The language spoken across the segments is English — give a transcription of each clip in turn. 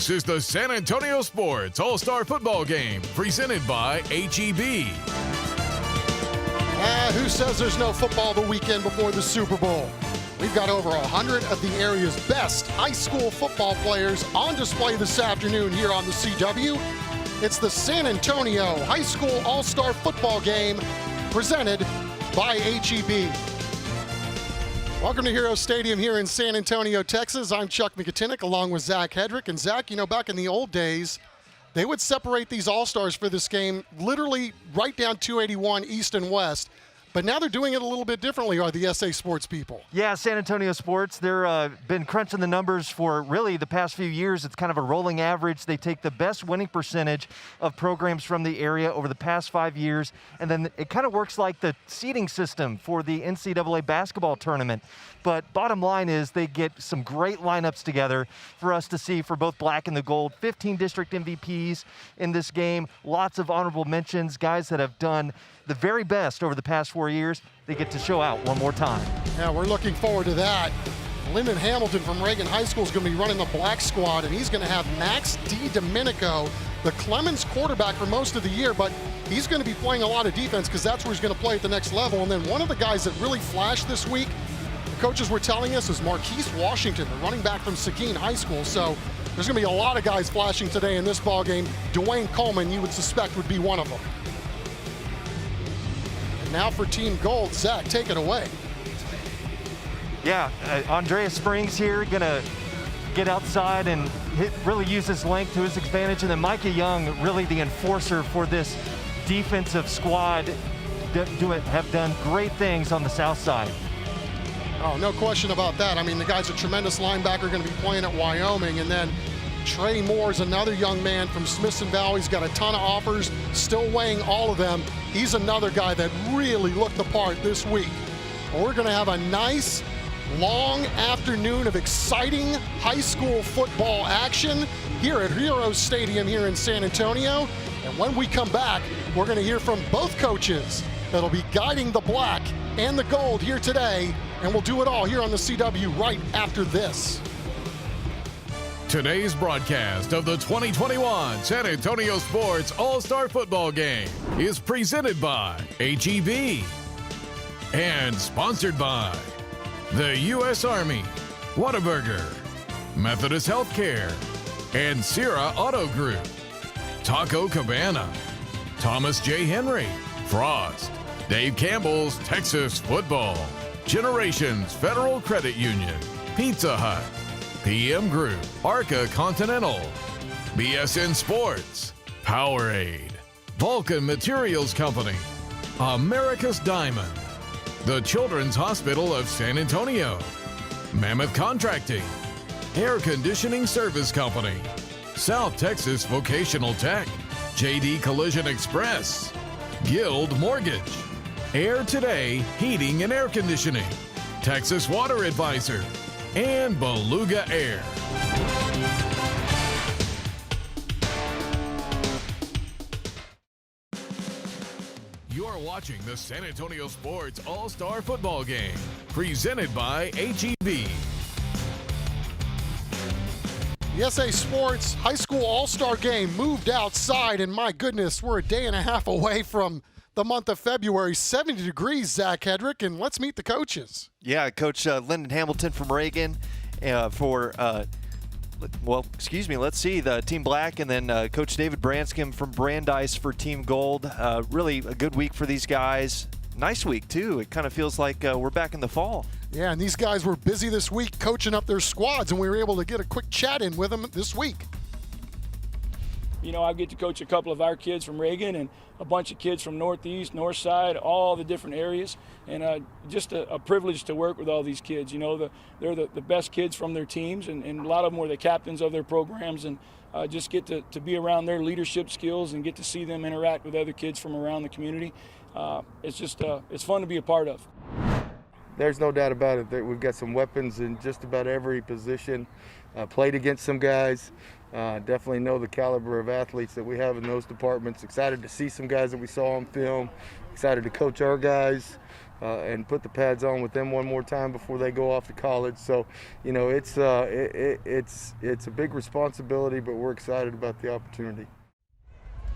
This is the San Antonio Sports All-Star Football Game, presented by H-E-B. Who says there's no football the weekend before the Super Bowl? We've got over 100 of the area's best high school football players on display this afternoon here on the CW. It's the San Antonio High School All-Star Football Game, presented by H-E-B. Welcome to Hero Stadium here in San Antonio, Texas. I'm Chuck McKinnick along with Zach Hedrick. And Zach, you know, back in the old days, they would separate these All-Stars for this game literally right down 281 east and west. But now they're doing it a little bit differently, are the SA Sports people. Yeah, San Antonio Sports, they're been crunching the numbers for really the past few years. It's kind of a rolling average. They take the best winning percentage of programs from the area over the past 5 years, and then it kind of works like the seeding system for the NCAA basketball tournament. But bottom line is they get some great lineups together for us to see for both black and the gold. 15 district MVPs in this game, lots of honorable mentions, guys that have done the very best over the past 4 years. They get to show out one more time. Yeah, we're looking forward to that. Lyndon Hamilton from Reagan High School is going to be running the black squad, and he's going to have Max DiDomenico, the Clemens quarterback for most of the year, but he's going to be playing a lot of defense because that's where he's going to play at the next level. And then one of the guys that really flashed this week, the coaches were telling us, is Marquise Washington, the running back from Seguin High School. So there's going to be a lot of guys flashing today in this ball game. Dwayne Coleman, you would suspect, would be one of them. Now for Team Gold, Zach, take it away. Yeah, Andreas Springs here, gonna get outside and really use his length to his advantage. And then Micah Young, really the enforcer for this defensive squad, have done great things on the south side. Oh, no question about that. I mean, the guy's a tremendous linebacker, going to be playing at Wyoming. And then Trey Moore's another young man from Smithson Valley. He's got a ton of offers, still weighing all of them. He's another guy that really looked the part this week. Well, we're going to have a nice, long afternoon of exciting high school football action here at Hero Stadium here in San Antonio. And when we come back, we're going to hear from both coaches that'll be guiding the black and the gold here today. And we'll do it all here on the CW right after this. Today's broadcast of the 2021 San Antonio Sports All-Star Football Game is presented by H-E-B and sponsored by the U.S. Army, Whataburger, Methodist Healthcare, and Sierra Auto Group, Taco Cabana, Thomas J. Henry, Frost, Dave Campbell's Texas Football, Generations Federal Credit Union, Pizza Hut, PM Group, Arca Continental, BSN Sports, Powerade, Vulcan Materials Company, America's Diamond, the Children's Hospital of San Antonio, Mammoth Contracting, Air Conditioning Service Company, South Texas Vocational Tech, JD Collision Express, Guild Mortgage, Air Today Heating and Air Conditioning, Texas Water Advisor, and Beluga Air. You're watching the San Antonio Sports All-Star Football Game, presented by H-E-B. The SA Sports High School All-Star Game moved outside, and my goodness, we're a day and a half away from the month of February. 70 degrees, Zach Hedrick, and let's meet the coaches. Yeah, Coach Lyndon Hamilton from Reagan let's see, the Team Black, and then Coach David Branscombe from Brandeis for Team Gold. Really a good week for these guys. Nice week, too. It kind of feels like we're back in the fall. Yeah, and these guys were busy this week coaching up their squads, and we were able to get a quick chat in with them this week. You know, I get to coach a couple of our kids from Reagan and a bunch of kids from Northeast, North Side, all the different areas, and just a privilege to work with all these kids. You know, they're the best kids from their teams, and a lot of them were the captains of their programs, and just get to be around their leadership skills and get to see them interact with other kids from around the community. It's fun to be a part of. There's no doubt about it that we've got some weapons in just about every position. Played against some guys. Definitely know the caliber of athletes that we have in those departments. Excited to see some guys that we saw on film. Excited to coach our guys. and put the pads on with them one more time before they go off to college. So, you know, it's a big responsibility, but we're excited about the opportunity.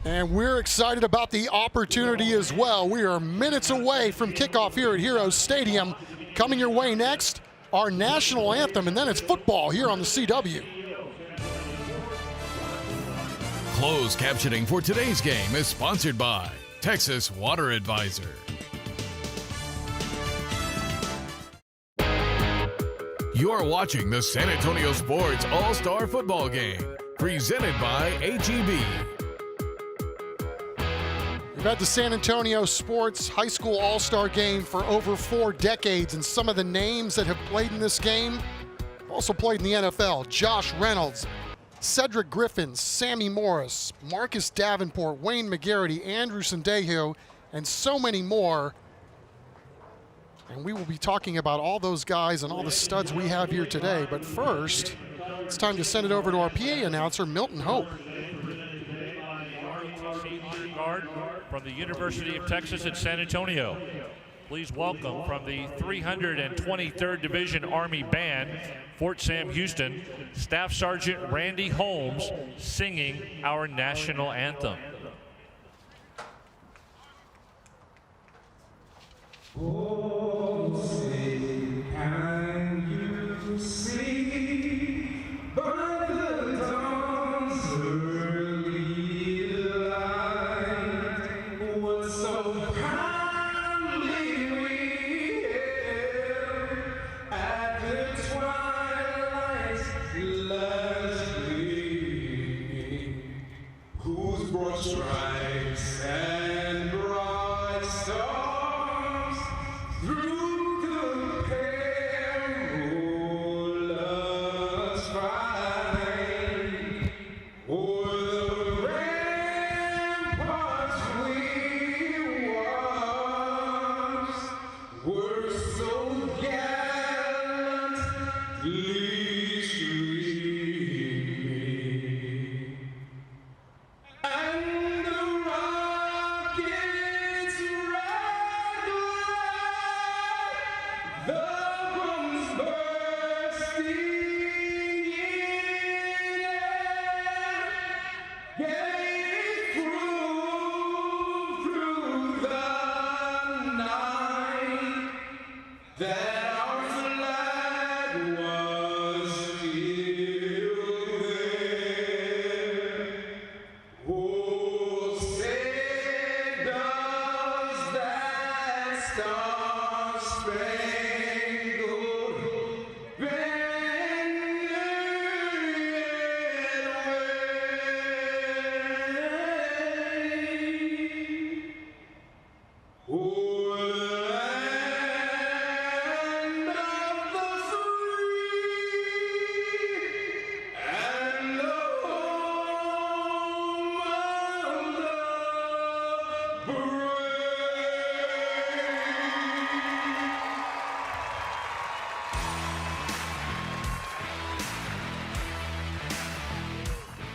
And we're excited about the opportunity as well. We are minutes away from kickoff here at Heroes Stadium. Coming your way next, our national anthem, and then it's football here on the CW. Closed captioning for today's game is sponsored by Texas Water Advisor. You're watching the San Antonio Sports All-Star Football Game, presented by HEB. We've had the San Antonio Sports High School All-Star Game for over 4 decades, and some of the names that have played in this game have also played in the NFL. Josh Reynolds, Cedric Griffin, Sammy Morris, Marcus Davenport, Wayne McGarity, Andrew Sandejo, and so many more. And we will be talking about all those guys and all the studs we have here today. But first, it's time to send it over to our PA announcer, Milton Hope. Guard from the University of Texas at San Antonio. Please welcome from the 323rd Division Army Band, Fort Sam Houston, Staff Sergeant Randy Holmes singing our national anthem. Oh, say, can you see by the dawn's early light what so proudly we hailed at the twilight's last gleaming, whose broad stripes and broad stars through the perilous fight, o'er the ramparts we watched, were so gallantly streaming, and the rockets the bombs bursting in air gave proof through the night that our flag was still there. Oh, say does that star-spangled banner yet wave o'er the land of the free and the home of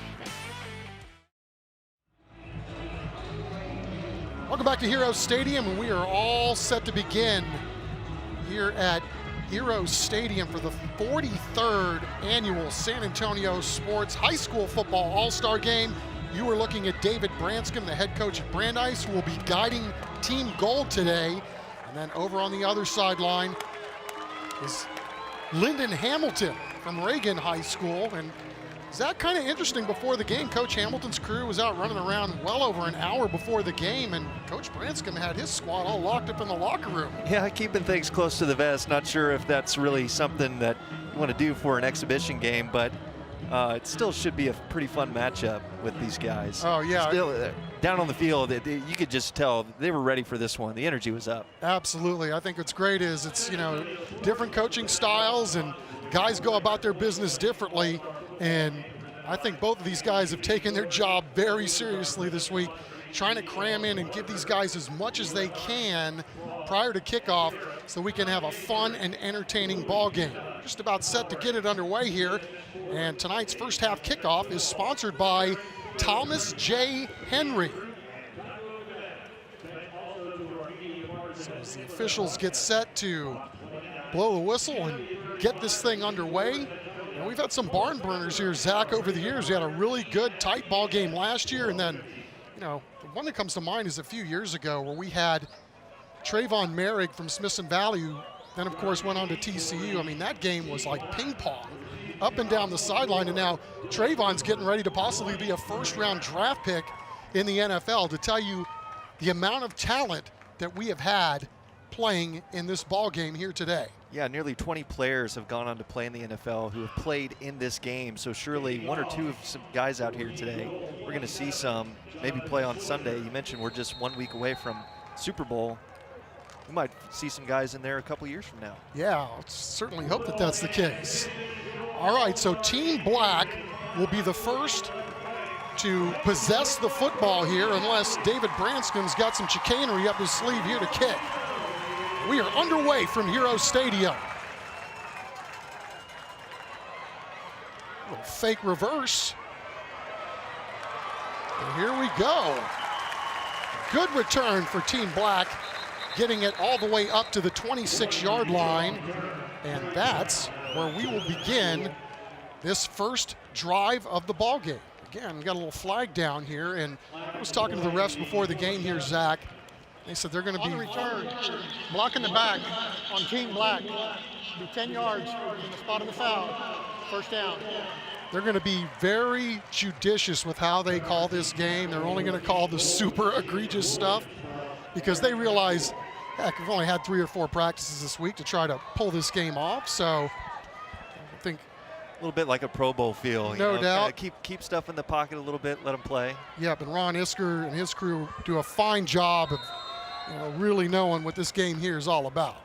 the brave? Welcome back to Heroes Stadium, and we are all set to begin here at Heroes Stadium for the 43rd annual San Antonio Sports High School Football All-Star Game. You are looking at David Branscombe, the head coach at Brandeis, who will be guiding Team Gold today. And then over on the other sideline is Lyndon Hamilton from Reagan High School. And is that kind of interesting? Before the game, Coach Hamilton's crew was out running around well over an hour before the game, and Coach Branscombe had his squad all locked up in the locker room. Yeah, keeping things close to the vest. Not sure if that's really something that you want to do for an exhibition game, but it still should be a pretty fun matchup with these guys. Oh, yeah. Still, down on the field, you could just tell they were ready for this one. The energy was up. Absolutely. I think what's great is it's, you know, different coaching styles and guys go about their business differently. And I think both of these guys have taken their job very seriously this week, trying to cram in and give these guys as much as they can prior to kickoff so we can have a fun and entertaining ball game. Just about set to get it underway here. And tonight's first half kickoff is sponsored by Thomas J. Henry. So as the officials get set to blow the whistle and get this thing underway, and we've had some barn burners here, Zach, over the years. We had a really good, tight ball game last year, and then, the one that comes to mind is a few years ago where we had Trayvon Merrick from Smithson Valley, who then, of course, went on to TCU. I mean, that game was like ping pong, up and down the sideline, and now Trayvon's getting ready to possibly be a first-round draft pick in the NFL. To tell you the amount of talent that we have had playing in this ball game here today. Yeah, nearly 20 players have gone on to play in the NFL who have played in this game. So surely one or two of some guys out here today, we're going to see some maybe play on Sunday. You mentioned we're just 1 week away from Super Bowl. We might see some guys in there a couple years from now. Yeah, let's certainly hope that that's the case. All right, so Team Black will be the first to possess the football here unless David Branscom's got some chicanery up his sleeve here to kick. We are underway from Hero Stadium. A little fake reverse. And here we go. Good return for Team Black, getting it all the way up to the 26-yard line. And that's where we will begin this first drive of the ball game. Again, we got a little flag down here, and I was talking to the refs before the game here, Zach. They said they're going to be... On the return, block in the back on Team Black. Be 10 yards from the spot of the foul. First down. They're going to be very judicious with how they call this game. They're only going to call the super egregious stuff because they realize, heck, we've only had 3 or 4 practices this week to try to pull this game off. So I think A little bit like a Pro Bowl feel. No doubt. Keep stuff in the pocket a little bit, let them play. Yep, and Ron Isker and his crew do a fine job of really knowing what this game here is all about.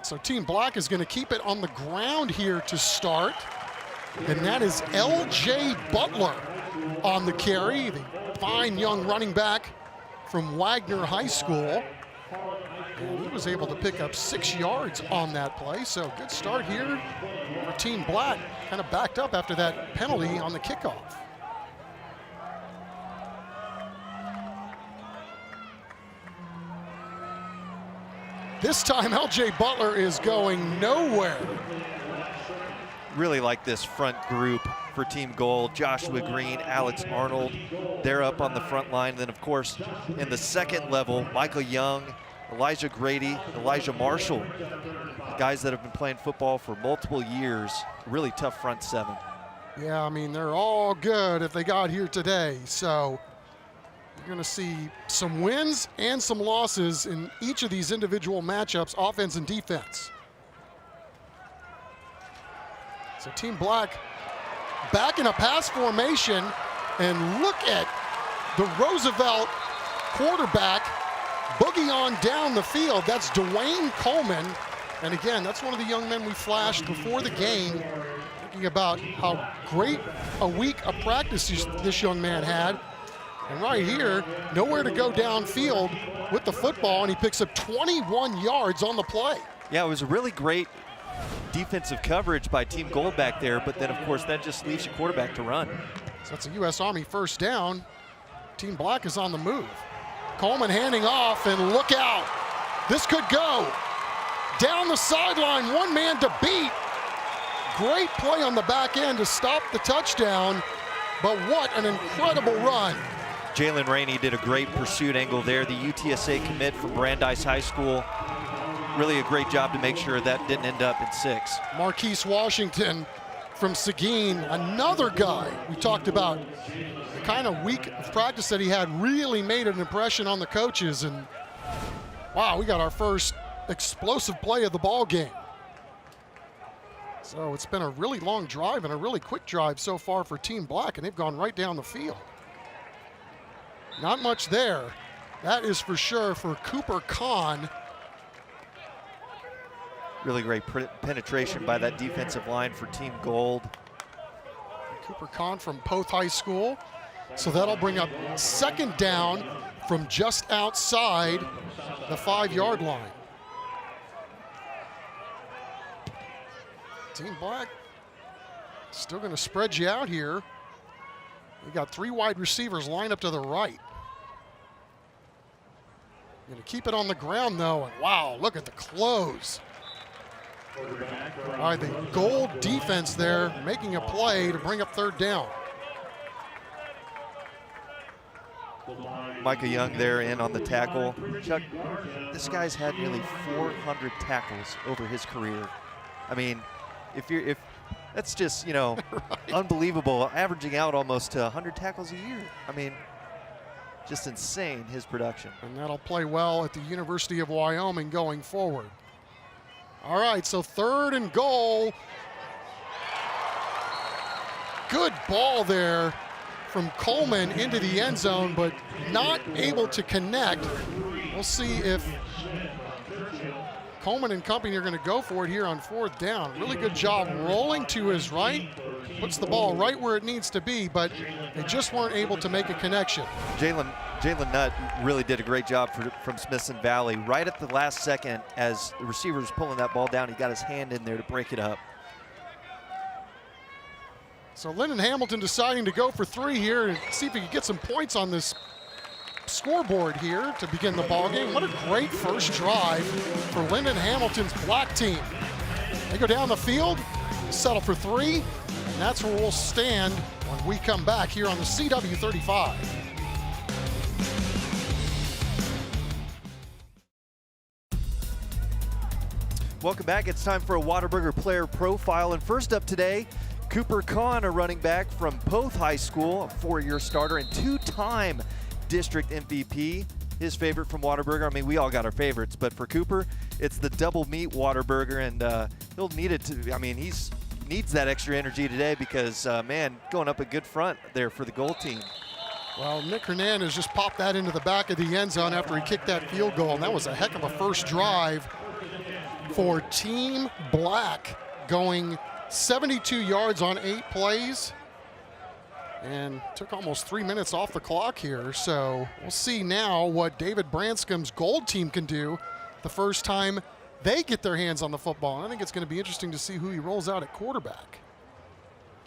So Team Black is going to keep it on the ground here to start. And that is L.J. Butler on the carry, the fine young running back from Wagner High School. And he was able to pick up 6 yards on that play. So good start here for Team Black. Kind of backed up after that penalty on the kickoff. This time, L.J. Butler is going nowhere. Really like this front group for Team Gold. Joshua Green, Alex Arnold, they're up on the front line. And then, of course, in the second level, Michael Young, Elijah Grady, Elijah Marshall, guys that have been playing football for multiple years. Really tough front seven. Yeah, I mean, they're all good if they got here today. So you're going to see some wins and some losses in each of these individual matchups, offense and defense. So Team Black back in a pass formation, and look at the Roosevelt quarterback boogie on down the field. That's Dwayne Coleman. And again, that's one of the young men we flashed before the game, thinking about how great a week of practice this young man had. And right here, nowhere to go downfield with the football, and he picks up 21 yards on the play. Yeah, it was a really great defensive coverage by Team Gold back there, but then, of course, that just leaves your quarterback to run. So that's a U.S. Army first down. Team Black is on the move. Coleman handing off, and look out. This could go. Down the sideline, one man to beat. Great play on the back end to stop the touchdown, but what an incredible run. Jalen Rainey did a great pursuit angle there. The UTSA commit from Brandeis High School. Really a great job to make sure that didn't end up in 6. Marquise Washington from Seguin, another guy we talked about. The kind of week of practice that he had really made an impression on the coaches. And wow, we got our first explosive play of the ball game. So it's been a really long drive and a really quick drive so far for Team Black, and they've gone right down the field. Not much there. That is for sure for Cooper Kahn. Really great penetration by that defensive line for Team Gold. Cooper Kahn from Poth High School. So that'll bring up second down from just outside the 5-yard line. Team Black still going to spread you out here. We got 3 wide receivers lined up to the right. Going to keep it on the ground, though, and wow, look at the close. All right, the Gold defense there making a play to bring up 3rd down. Micah Young there in on the tackle. Chuck, this guy's had nearly 400 tackles over his career. I mean, if that's just, you know, right. Unbelievable, averaging out almost 100 tackles a year. I mean, just insane, his production. And that'll play well at the University of Wyoming going forward. All right, so 3rd and goal. Good ball there from Coleman into the end zone, but not able to connect. We'll see if Coleman and company are going to go for it here on 4th down. Really good job rolling to his right. Puts the ball right where it needs to be, but they just weren't able to make a connection. Jalen Nutt really did a great job from Smithson Valley. Right at the last second, as the receiver was pulling that ball down, he got his hand in there to break it up. So Lyndon Hamilton deciding to go for 3 here and see if he can get some points on this scoreboard here to begin the ball game. What a great first drive for Lyndon Hamilton's black team. They go down the field, settle for 3, and that's where we'll stand when we come back here on the CW35. Welcome back. It's time for a Whataburger player profile. And first up today, Cooper Kahn, a running back from Poth High School, a 4-year starter and 2-time district MVP. His favorite from Whataburger, I mean, we all got our favorites, but for Cooper, it's the double meat Whataburger, and he'll need it to, I mean, needs that extra energy today because, man, going up a good front there for the goal team. Well, Nick Hernandez just popped that into the back of the end zone after he kicked that field goal, and that was a heck of a first drive for Team Black, going 72 yards on 8 plays and took almost 3 minutes off the clock here. So we'll see now what David Branscom's Gold team can do the first time they get their hands on the football. And I think it's going to be interesting to see who he rolls out at quarterback.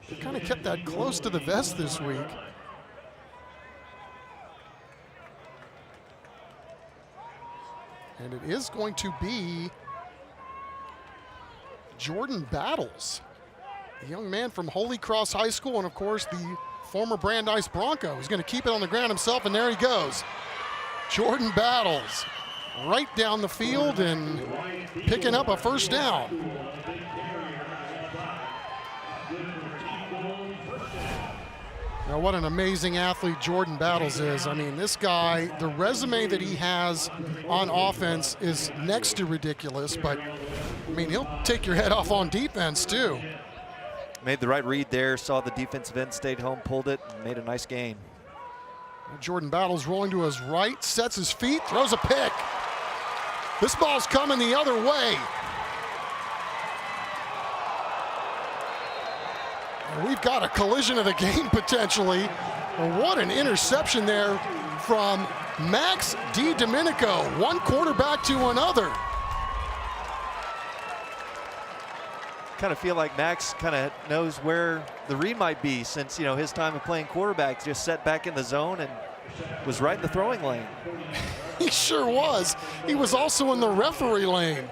They kind of kept that close to the vest this week. And it is going to be Jordan Battles, a young man from Holy Cross High School, and of course the former Brandeis Bronco. He's going to keep it on the ground himself, and there he goes. Jordan Battles right down the field and picking up a first down. Now, what an amazing athlete Jordan Battles is. I mean, this guy, the resume that he has on offense is next to ridiculous, but I mean, he'll take your head off on defense too. Made the right read there, saw the defensive end, stayed home, pulled it, and made a nice gain. Jordan Battles rolling to his right, sets his feet, throws a pick. This ball's coming the other way. And we've got a collision of the game potentially. And what an interception there from Max DiDomenico, one quarterback to another. Kind of feel like Max kind of knows where the read might be since, you know, his time of playing quarterback, just set back in the zone and was right in the throwing lane. He sure was. He was also in the referee lane.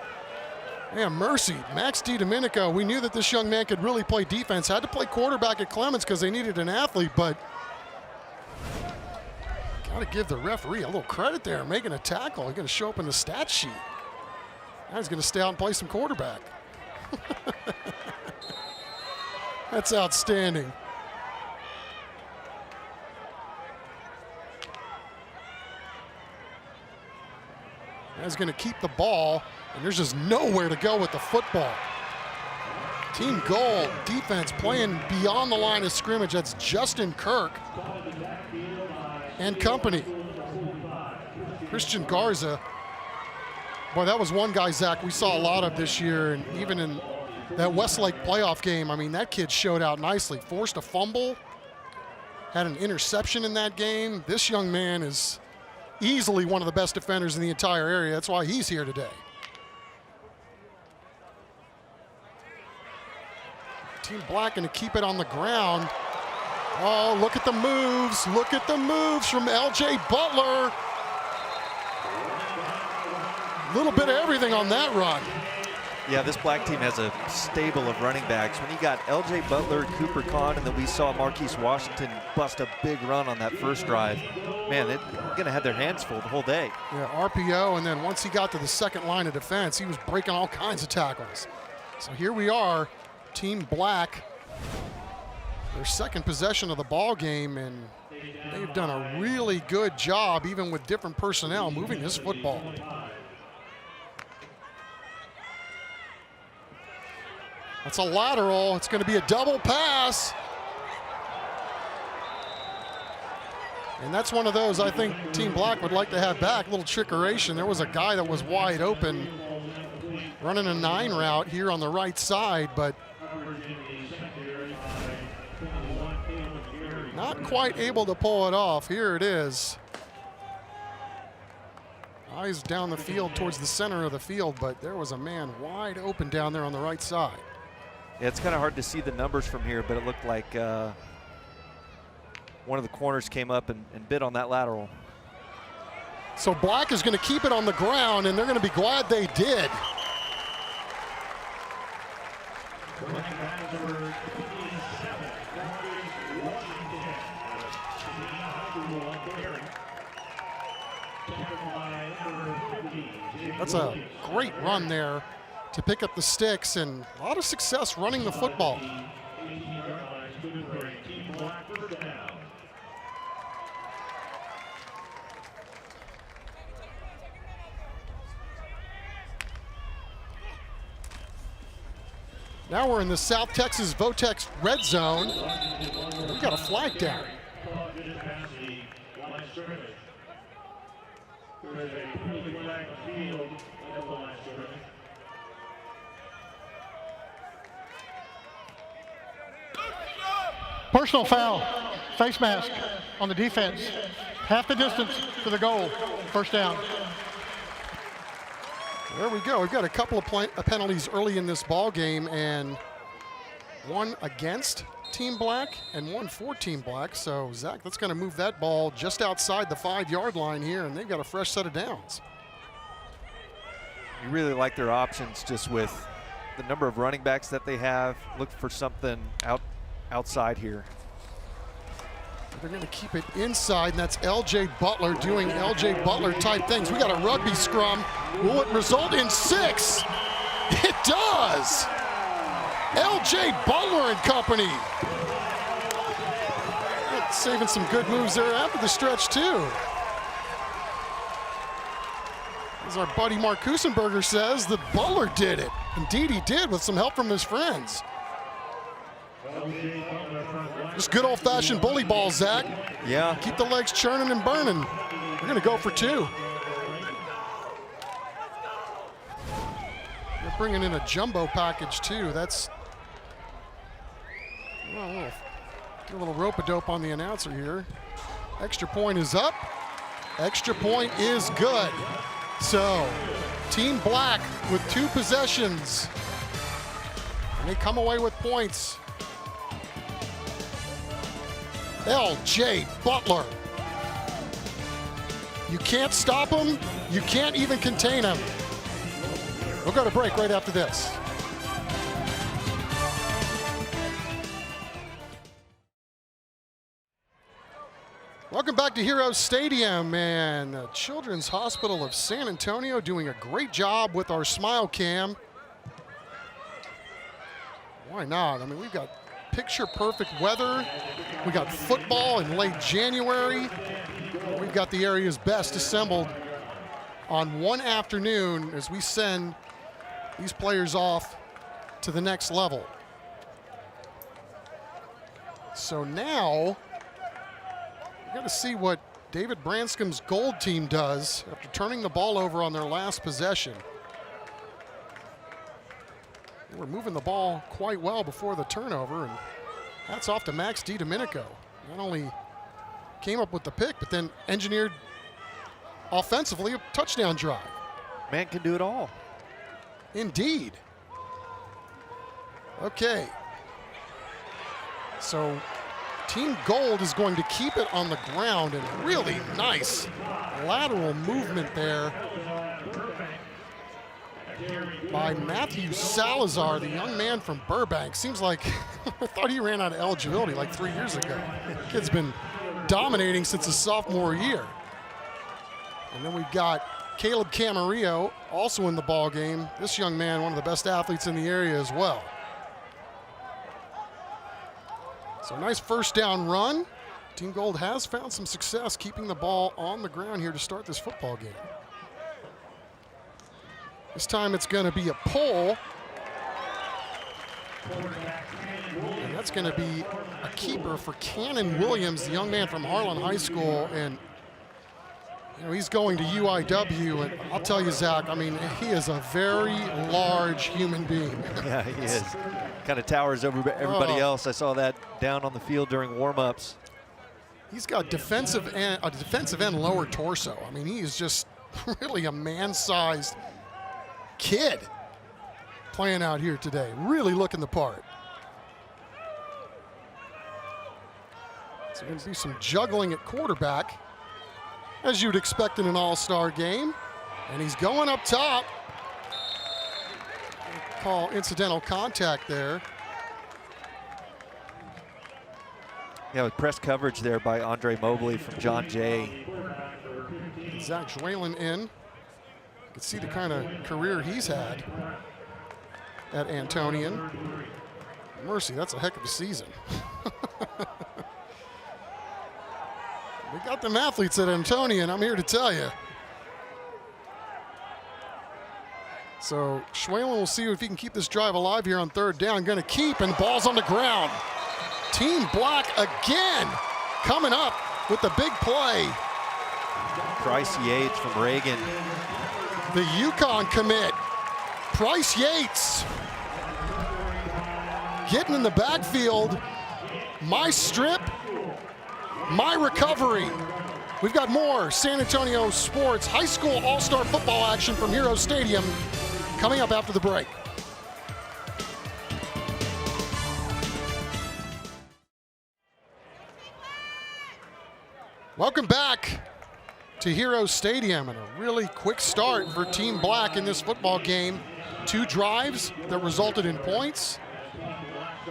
Man, mercy. Max DiDomenico, we knew that this young man could really play defense. Had to play quarterback at Clemens because they needed an athlete, but got to give the referee a little credit there, making a tackle. He's going to show up in the stat sheet. Now he's going to stay out and play some quarterback. That's outstanding. He's going to keep the ball, and there's just nowhere to go with the football. Team Gold defense playing beyond the line of scrimmage. That's Justin Kirk and company. Christian Garza. Boy, that was one guy, Zach, we saw a lot of this year, and even in that Westlake playoff game, I mean, that kid showed out nicely. Forced a fumble, had an interception in that game. This young man is easily one of the best defenders in the entire area. That's why he's here today. Team Black going to keep it on the ground. Oh, look at the moves. Look at the moves from LJ Butler. A little bit of everything on that run. Yeah, this black team has a stable of running backs. When you got LJ Butler, Cooper Kahn, and then we saw Marquise Washington bust a big run on that first drive, man, they're going to have their hands full the whole day. Yeah, RPO, and then once he got to the second line of defense, he was breaking all kinds of tackles. So here we are, Team Black, their second possession of the ball game, and they've done a really good job, even with different personnel, moving this football. That's a lateral. It's going to be a double pass. And that's one of those I think Team Black would like to have back, a little trickeration. There was a guy that was wide open running a 9 route here on the right side, but not quite able to pull it off. Here it is. Eyes down the field towards the center of the field, but there was a man wide open down there on the right side. Yeah, it's kind of hard to see the numbers from here, but it looked like one of the corners came up and bit on that lateral. So Black is going to keep it on the ground, and they're going to be glad they did. That's a great run there to pick up the sticks, and a lot of success running the football. Now we're in the South Texas Votex red zone. We got a flag down. Personal foul, face mask on the defense. Half the distance to the goal, first down. There we go. We've got a couple of penalties early in this ball game, and one against Team Black and one for Team Black. So, Zach, that's going to move that ball just outside the 5-yard line here, and they've got a fresh set of downs. You really like their options just with the number of running backs that they have. Look for something outside here. They're going to keep it inside, and that's LJ Butler doing LJ Butler type things. We got a rugby scrum. Will it result in 6? It does. LJ Butler and company. Saving some good moves there after the stretch too. As our buddy Mark Kusenberger says, that Butler did it. Indeed he did, with some help from his friends. Just good old-fashioned bully ball, Zach. Yeah. Keep the legs churning and burning. We're going to go for 2. They're bringing in a jumbo package, too. That's... Well, get a little rope-a-dope on the announcer here. Extra point is up. Extra point is good. So, Team Black with 2 possessions. And they come away with points. LJ Butler. You can't stop him. You can't even contain him. We'll go to break right after this. Welcome back to Heroes Stadium, and the Children's Hospital of San Antonio doing a great job with our Smile Cam. Why not? I mean, we've got picture-perfect weather. We got football in late January. We've got the area's best assembled on one afternoon as we send these players off to the next level. So now, we've got to see what David Branscom's Gold team does after turning the ball over on their last possession. They were moving the ball quite well before the turnover, and hats off to Max DiDomenico. Not only came up with the pick, but then engineered offensively a touchdown drive. Man can do it all. Indeed. Okay. So Team Gold is going to keep it on the ground, and really nice lateral movement there by Matthew Salazar, the young man from Burbank. Seems like I thought he ran out of eligibility like 3 years ago. Kid's been dominating since his sophomore year. And then we've got Caleb Camarillo also in the ball game. This young man, one of the best athletes in the area as well. So nice first down run. Team Gold has found some success keeping the ball on the ground here to start this football game. This time it's going to be a pull. And that's going to be a keeper for Cannon Williams, the young man from Harlan High School. And you know, he's going to UIW, and I'll tell you, Zach, I mean, he is a very large human being. Yeah, he is. Kind of towers over everybody else. I saw that down on the field during warm-ups. He's got a defensive end lower torso. I mean, he is just really a man-sized kid playing out here today. Really looking the part. So we're going to do some juggling at quarterback, as you'd expect in an all-star game. And he's going up top. Call incidental contact there. Yeah, with press coverage there by Andre Mobley from John Jay. Zach Schwalen in. You can see the kind of career he's had at Antonian. Mercy, that's a heck of a season. We got them athletes at Antonian, I'm here to tell you. So Schwalen will see if he can keep this drive alive here on third down. Going to keep, and ball's on the ground. Team Black again coming up with the big play. Bryce Yates from Reagan. The Yukon commit, Bryce Yates, getting in the backfield. My strip, my recovery. We've got more San Antonio sports high school all-star football action from Hero Stadium coming up after the break. Welcome back to Hero Stadium, and a really quick start for Team Black in this football game. 2 drives that resulted in points.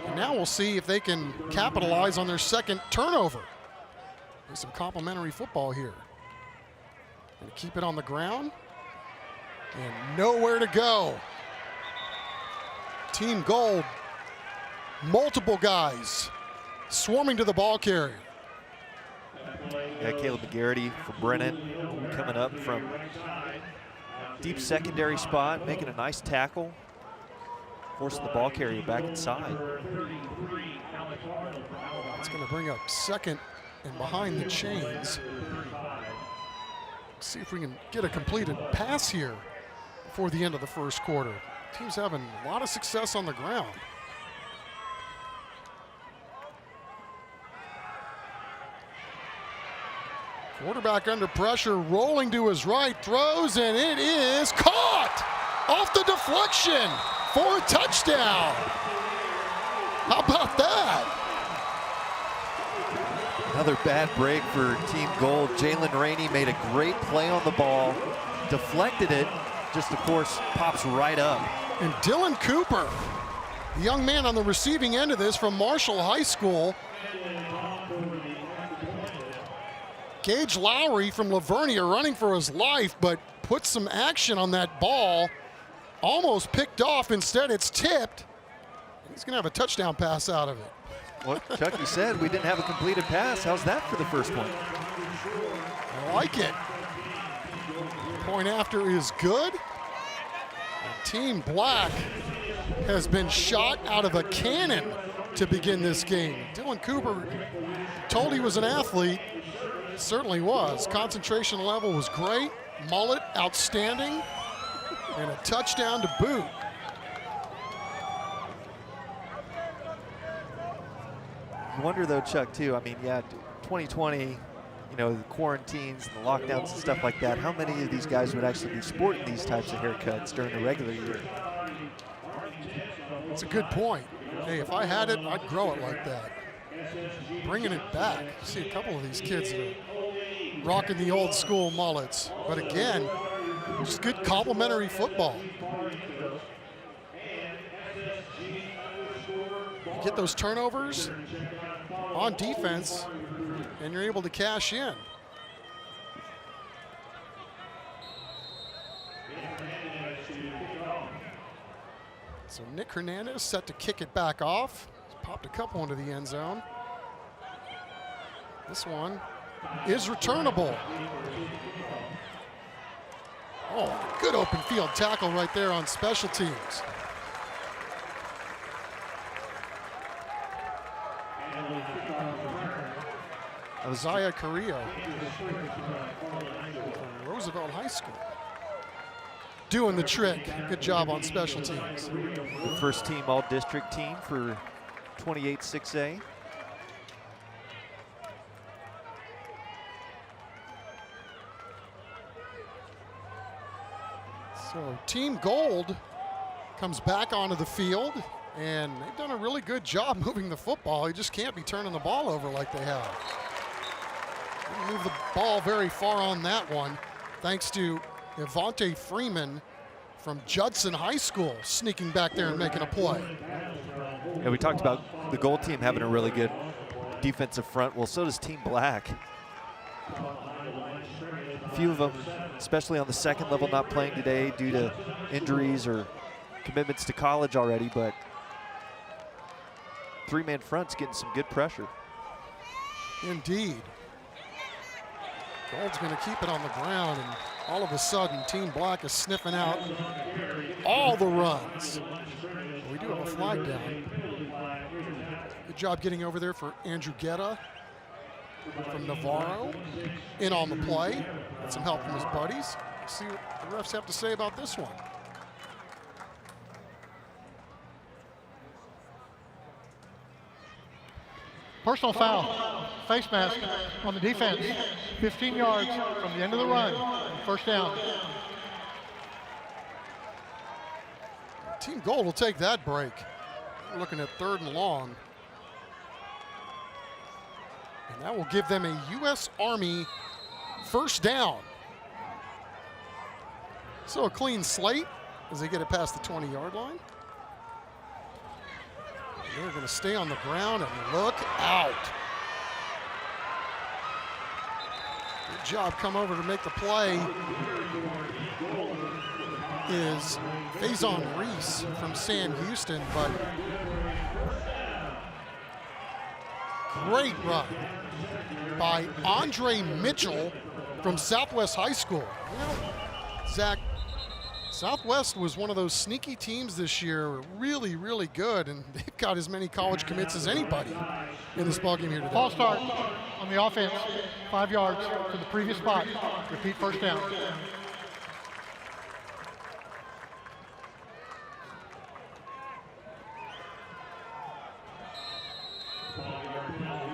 And now we'll see if they can capitalize on their second turnover. There's some complimentary football here. Gonna keep it on the ground. And nowhere to go. Team Gold, multiple guys swarming to the ball carrier. Yeah, Caleb McGarity for Brennan coming up from deep secondary spot, making a nice tackle, forcing the ball carrier back inside. It's going to bring up second and behind the chains. See if we can get a completed pass here before the end of the first quarter. Team's having a lot of success on the ground. Quarterback under pressure, rolling to his right, throws, and it is caught off the deflection for a touchdown. How about that? Another bad break for Team Gold. Jalen Rainey made a great play on the ball, deflected it, just of course pops right up. And Dylan Cooper, the young man on the receiving end of this from Marshall High School. Gage Lowry from Lavernia running for his life, but puts some action on that ball. Almost picked off. Instead, it's tipped. He's going to have a touchdown pass out of it. What Chucky said, we didn't have a completed pass. How's that for the first one? I like it. Point after is good. And Team Black has been shot out of a cannon to begin this game. Dylan Cooper told he was an athlete. Certainly was. Concentration level was great. Mullet, outstanding. And a touchdown to boot. You wonder though, Chuck, too, I mean, yeah, 2020, you know, the quarantines and the lockdowns and stuff like that, how many of these guys would actually be sporting these types of haircuts during the regular year? That's a good point. Hey, if I had it, I'd grow it like that. bringing it back. See a couple of these kids that are rocking the old school mullets. But again, just good complementary football. You get those turnovers on defense, and you're able to cash in. So Nick Hernandez set to kick it back off. He's popped a couple into the end zone. This one is returnable. Oh, good open field tackle right there on special teams. Isaiah Carrillo from Roosevelt High School. Doing the trick. Good job on special teams. The first team all-district team for 28-6A. So Team Gold comes back onto the field, and they've done a really good job moving the football. You just can't be turning the ball over like they have. Didn't move the ball very far on that one, thanks to Evante Freeman from Judson High School sneaking back there and making a play. Yeah, we talked about the Gold team having a really good defensive front. Well, so does Team Black. A few of them, especially on the second level, not playing today due to injuries or commitments to college already, but three-man front's getting some good pressure. Indeed. Gold's going to keep it on the ground, and all of a sudden, Team Black is sniffing out all the runs. We do have a flag down. Good job getting over there for Andrew Guetta from Navarro. In on the play. Got some help from his buddies. Let's see what the refs have to say about this one. Personal foul, face mask on the defense. 15 yards from the end of the run, first down. Team Gold will take that break. We're looking at 3rd and long. And that will give them a U.S. Army first down. So a clean slate as they get it past the 20-yard line. They're going to stay on the ground and look out. Good job, come over to make the play is Faison Reese from Sam Houston, but great run by Andre Mitchell from Southwest High School. You know, Zach, Southwest was one of those sneaky teams this year, really, really good, and they've got as many college commits as anybody in this ballgame here today. False start on the offense, 5 yards to the previous spot. Repeat first down.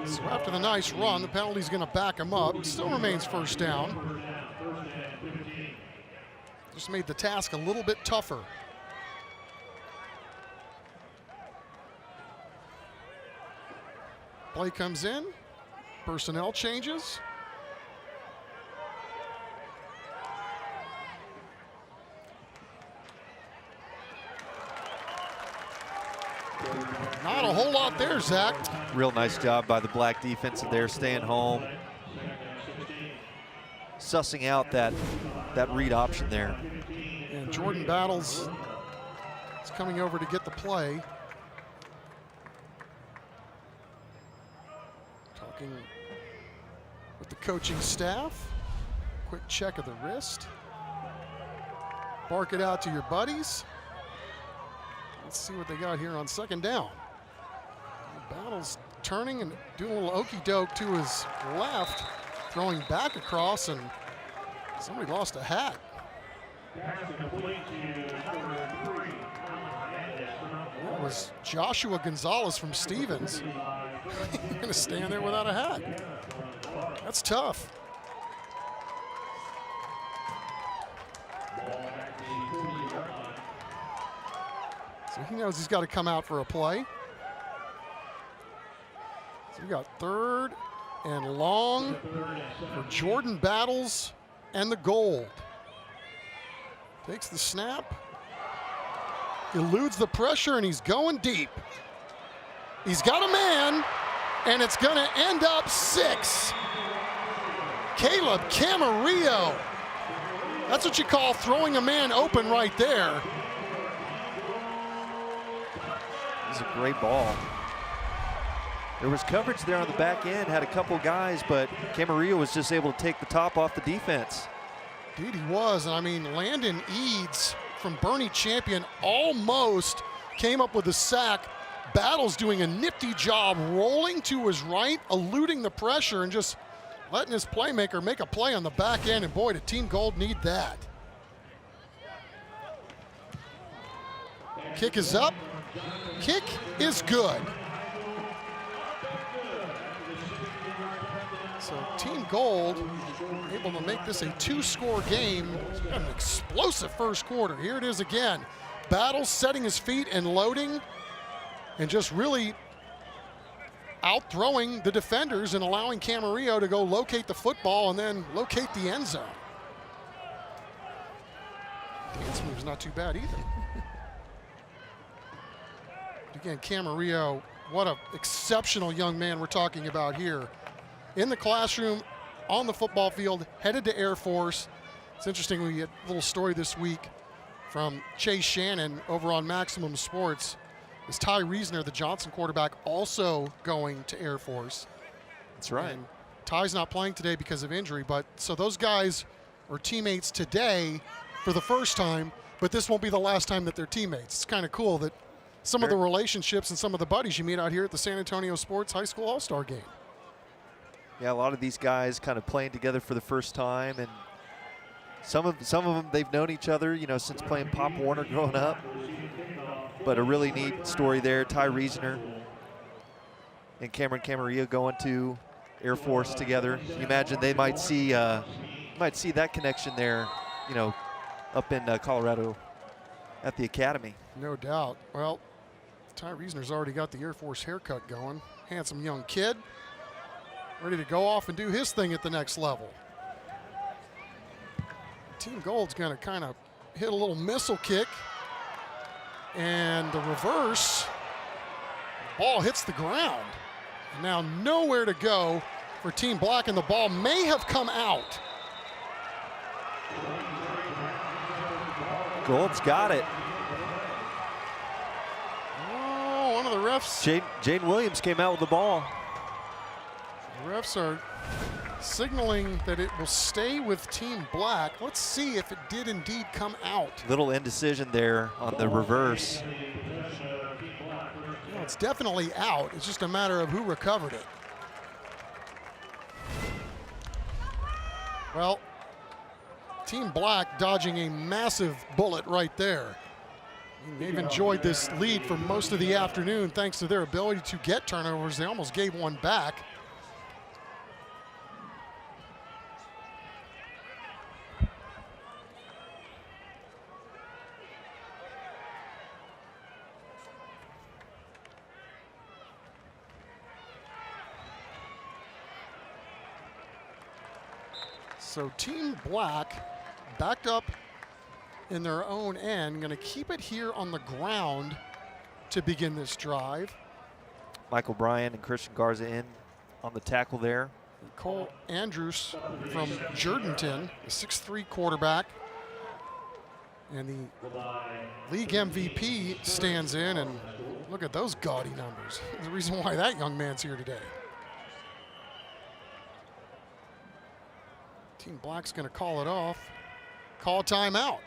So after the nice run, the penalty's going to back him up. Still remains first down. Just made the task a little bit tougher. Play comes in. Personnel changes. Not a whole lot there, Zach. Real nice job by the Black defensive there, staying home. Sussing out that read option there. And Jordan Battles is coming over to get the play. Talking with the coaching staff. Quick check of the wrist. Bark it out to your buddies. Let's see what they got here on second down. Battles turning and doing a little okey-doke to his left, throwing back across, and somebody lost a hat. That was Joshua Gonzalez from Stevens. He's gonna stand there without a hat. That's tough. So he knows he's got to come out for a play. So we got 3rd and long for Jordan Battles and the Gold. Takes the snap, eludes the pressure, and he's going deep. He's got a man, and it's going to end up 6. Caleb Camarillo. That's what you call throwing a man open right there. It's a great ball. There was coverage there on the back end, had a couple guys, but Camarillo was just able to take the top off the defense. Dude, he was. And I mean, Landon Eads from Bernie Champion almost came up with a sack. Battles doing a nifty job rolling to his right, eluding the pressure, and just letting his playmaker make a play on the back end. And boy, did Team Gold need that. Kick is up. Kick is good. So Team Gold able to make this a 2-score game. An explosive first quarter. Here it is again. Battles setting his feet and loading, and just really out-throwing the defenders and allowing Camarillo to go locate the football and then locate the end zone. Dance move's not too bad either. Again, Camarillo, what an exceptional young man we're talking about here. In the classroom, on the football field, headed to Air Force. It's interesting, we get a little story this week from Chase Shannon over on Maximum Sports. Is Ty Reasoner, the Johnson quarterback, also going to Air Force? That's right. And Ty's not playing today because of injury, but so those guys are teammates today for the first time, but this won't be the last time that they're teammates. It's kind of cool that some of the relationships and some of the buddies you meet out here at the San Antonio Sports High School All-Star Game. Yeah, a lot of these guys kind of playing together for the first time, and some of them they've known each other, you know, since playing Pop Warner growing up. But a really neat story there. Ty Reasoner and Cameron Camarillo going to Air Force together. You imagine they might see that connection there, you know, up in Colorado at the academy. No doubt. Well, Ty Reasoner's already got the Air Force haircut going. Handsome young kid, ready to go off and do his thing at the next level. Team Gold's going to kind of hit a little missile kick, and the reverse, ball hits the ground. And now nowhere to go for Team Black, and the ball may have come out. Gold's got it. Oh, one of the refs. Jane Williams came out with the ball. The refs are signaling that it will stay with Team Black. Let's see if it did indeed come out. Little indecision there on the reverse. No, it's definitely out. It's just a matter of who recovered it. Well, Team Black dodging a massive bullet right there. They've enjoyed this lead for most of the afternoon thanks to their ability to get turnovers. They almost gave one back. So Team Black backed up in their own end, going to keep it here on the ground to begin this drive. Michael Bryan and Christian Garza in on the tackle there. Cole Andrews from Jourdanton, a 6'3" quarterback. And the league MVP stands in, and look at those gaudy numbers. There's a reason why that young man's here today. Team Black's going to call it off. Call timeout.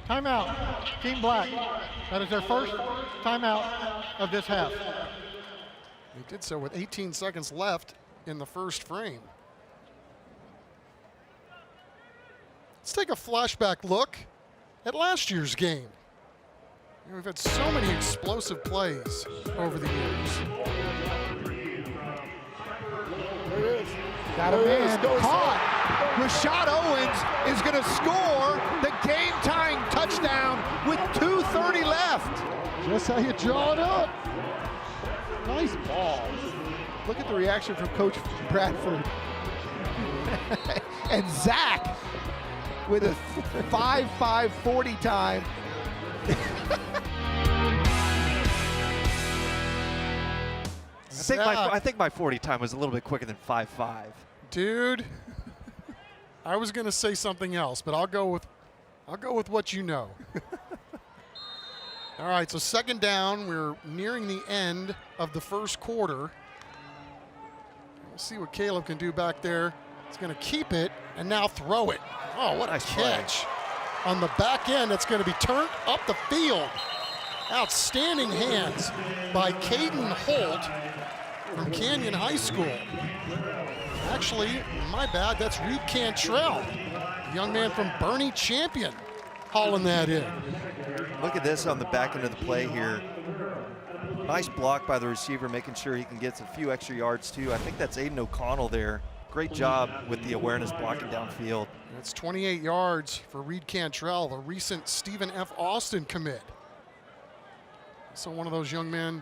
Timeout, Team Black. That is their first timeout of this half. They did so with 18 seconds left in the first frame. Let's take a flashback look at last year's game. We've had so many explosive plays over the years. There it is. Got a man caught. Rashad Owens is going to score the game-tying touchdown with 2:30 left. Just how you draw it up. Nice ball. Look at the reaction from Coach Bradford. And Zach with a 5.540 time. I think my 40 time was a little bit quicker than 5.5. Dude, I was gonna say something else, but I'll go with what you know. All right, so second down. We're nearing the end of the first quarter. We'll see what Caleb can do back there. He's gonna keep it and now throw it. Oh, what a catch. On the back end, it's gonna be turned up the field. Outstanding hands by Caden Holt from Canyon High School. Actually, my bad, that's Reed Cantrell, a young man from Bernie Champion, hauling that in. Look at this on the back end of the play here. Nice block by the receiver, making sure he can get a few extra yards too. I think that's Aiden O'Connell there. Great job with the awareness blocking downfield. That's 28 yards for Reed Cantrell, the recent Stephen F. Austin commit. So one of those young men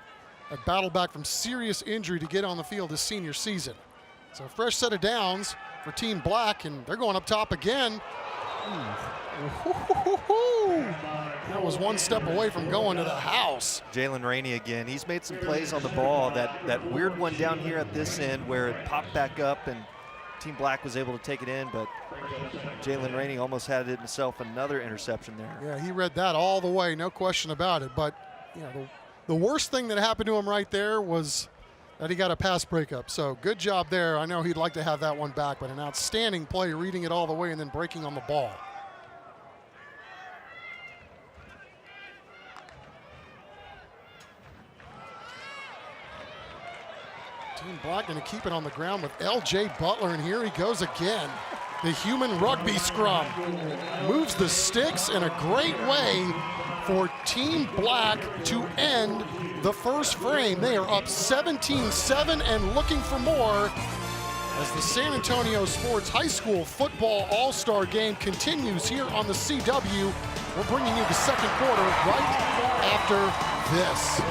that battled back from serious injury to get on the field his senior season. So a fresh set of downs for Team Black, and they're going up top again. That was one step away from going to the house. Jalen Rainey again. He's made some plays on the ball. That weird one down here at this end where it popped back up and Team Black was able to take it in, but Jalen Rainey almost had it himself another interception there. Yeah, he read that all the way, no question about it. But the worst thing that happened to him right there was that he got a pass breakup. So good job there. I know he'd like to have that one back, but an outstanding play, reading it all the way and then breaking on the ball. Team Black going to keep it on the ground with L.J. Butler, and here he goes again. The human rugby scrum moves the sticks in a great way for Team Black to end the first frame. They are up 17-7 and looking for more as the San Antonio Sports High School Football All-Star Game continues here on the CW. We're bringing you the second quarter right after this.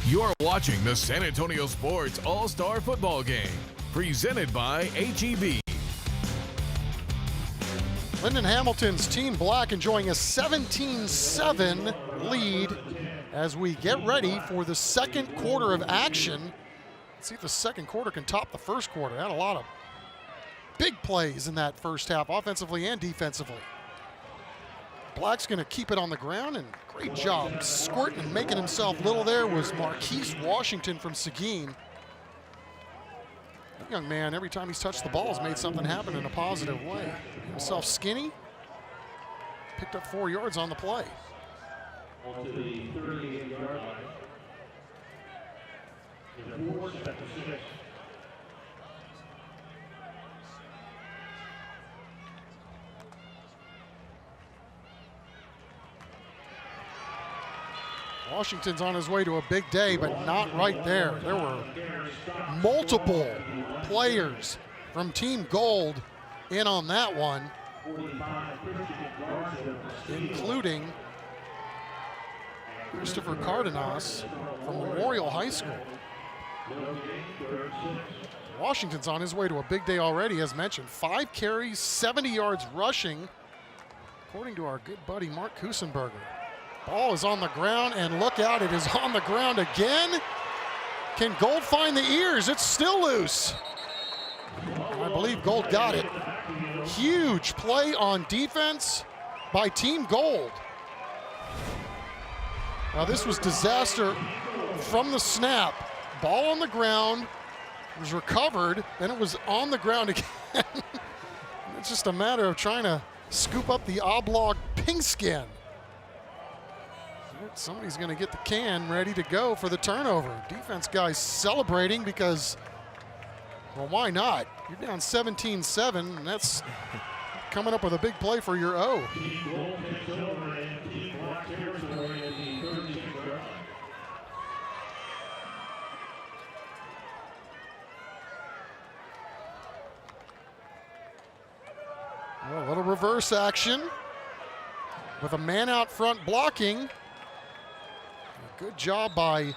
You're watching the San Antonio Sports All-Star Football Game, presented by HEB. Lyndon Hamilton's Team Black enjoying a 17-7 lead as we get ready for the second quarter of action. Let's see if the second quarter can top the first quarter. Had a lot of big plays in that first half, offensively and defensively. Black's going to keep it on the ground, and great job squirting and making himself little there was Marquise Washington from Seguin. That young man, every time he's touched the ball, has made something happen in a positive way. Made himself skinny, picked up 4 yards on the play. On to the 38-yard line. Is a 4-6. Washington's on his way to a big day, but not right there. There were multiple players from Team Gold in on that one, including Christopher Cardenas from Memorial High School. Washington's on his way to a big day already, as mentioned. 5 carries, 70 yards rushing, according to our good buddy Mark Kusenberger. Ball is on the ground, and look out, it is on the ground again. Can Gold find the ears? It's still loose. I believe Gold got it. Huge play on defense by Team Gold. Now this was disaster from the snap. Ball on the ground, was recovered, then it was on the ground again. It's just a matter of trying to scoop up the oblong pigskin. Somebody's going to get the can ready to go for the turnover. Defense guys celebrating because, well, why not? You're down 17-7, and that's coming up with a big play for your O. Well, a little reverse action. with a man out front blocking. Good job by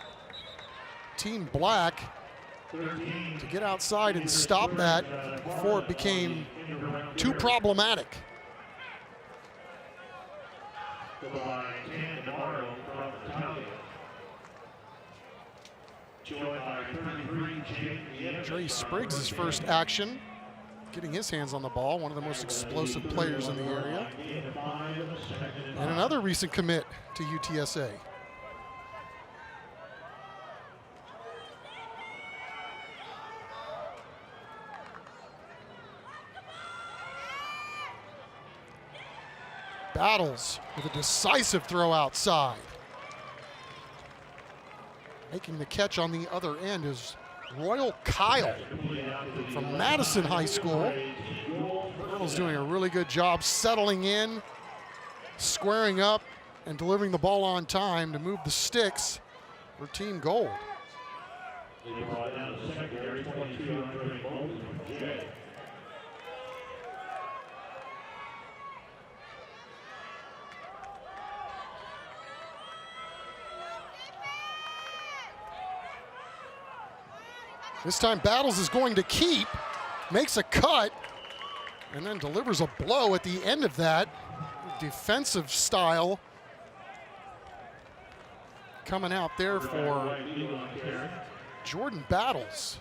Team Black to get outside and stop that before it became too problematic. Dre Spriggs' first action, getting his hands on the ball, one of the most explosive players in the area. And another recent commit to UTSA. Battles with a decisive throw outside. Making the catch on the other end is Royal Kyle from Madison High School. Battles doing a really good job settling in, squaring up, and delivering the ball on time to move the sticks for Team Gold. This time Battles is going to keep, makes a cut, and then delivers a blow at the end of that. Defensive style coming out there for Jordan Battles.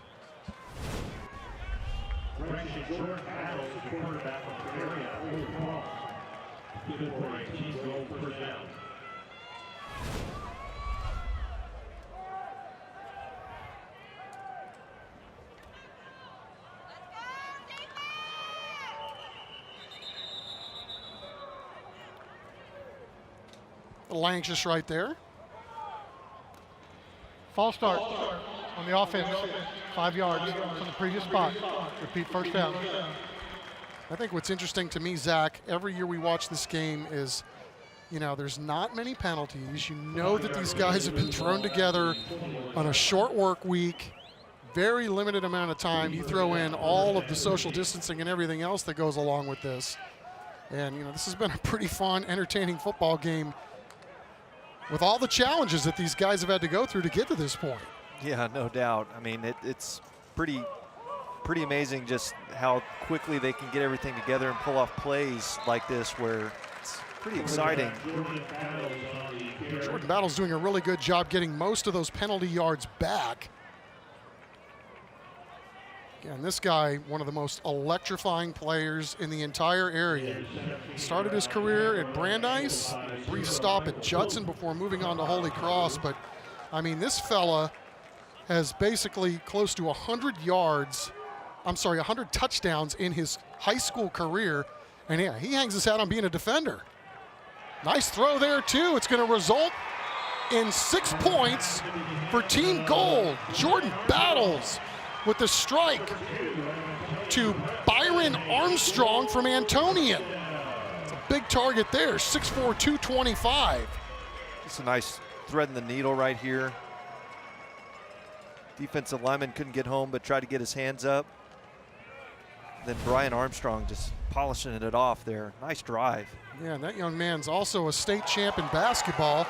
A little anxious right there. False start on the offense, 5 yards from the previous spot. Repeat first down. I think what's interesting to me, Zach, every year we watch this game is, you know, there's not many penalties. You know that these guys have been thrown together on a short work week, very limited amount of time. You throw in all of the social distancing and everything else that goes along with this. And, you know, this has been a pretty fun, entertaining football game with all the challenges that these guys have had to go through to get to this point. Yeah, no doubt. I mean, it's pretty amazing just how quickly they can get everything together and pull off plays like this where it's pretty exciting. Jordan Battles doing a really good job getting most of those penalty yards back. And this guy, one of the most electrifying players in the entire area. Started his career at Brandeis, brief stop at Judson before moving on to Holy Cross. But, I mean, this fella has basically close to 100 touchdowns in his high school career. And, yeah, he hangs his hat on being a defender. Nice throw there, too. It's going to result in 6 points for Team Gold. Jordan Battles with the strike to Byron Armstrong from Antonian. It's a big target there, 6'4", 225. It's a nice thread in the needle right here. Defensive lineman couldn't get home but tried to get his hands up. Then Brian Armstrong just polishing it off there. Nice drive. Yeah, and that young man's also a state champ in basketball.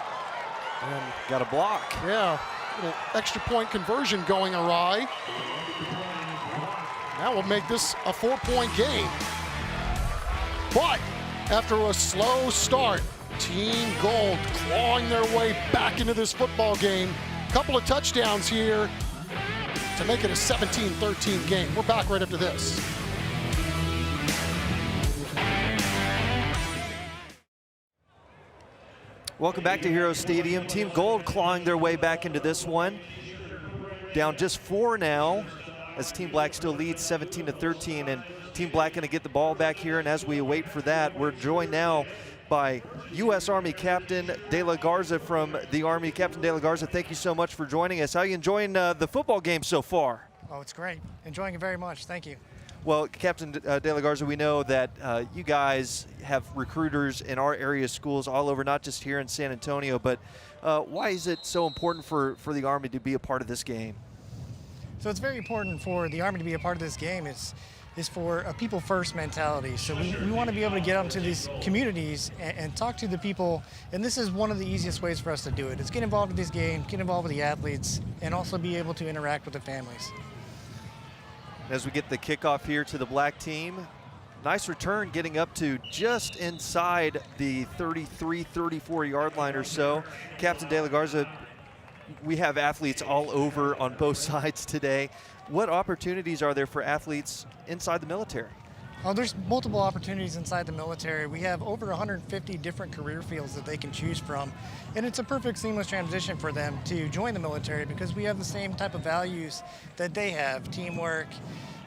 And got a block. Yeah, little extra point conversion going awry. That will make this a 4-point game. But after a slow start, Team Gold clawing their way back into this football game. Couple of touchdowns here to make it a 17-13 game. We're back right after this. Welcome back to Hero Stadium. Team Gold clawing their way back into this one. Down just 4 now, as Team Black still leads 17-13, and Team Black going to get the ball back here. And as we wait for that, we're joined now by U.S. Army Captain De La Garza from the Army. Captain De La Garza, thank you so much for joining us. How are you enjoying the football game so far? Oh, it's great. Enjoying it very much. Thank you. Well, Captain De La Garza, we know that you guys have recruiters in our area schools all over, not just here in San Antonio, but why is it so important for the Army to be a part of this game? So it's very important for the Army to be a part of this game. It's is for a people first mentality. So we want to be able to get out into these communities and talk to the people. And this is one of the easiest ways for us to do it. Is get involved with these games, get involved with the athletes, and also be able to interact with the families. As we get the kickoff here to the black team, nice return getting up to just inside the 33, 34 yard line or so. Captain De La Garza, we have athletes all over on both sides today. What opportunities are there for athletes inside the military? Oh, there's multiple opportunities inside the military. We have over 150 different career fields that they can choose from. And it's a perfect seamless transition for them to join the military because we have the same type of values that they have: teamwork,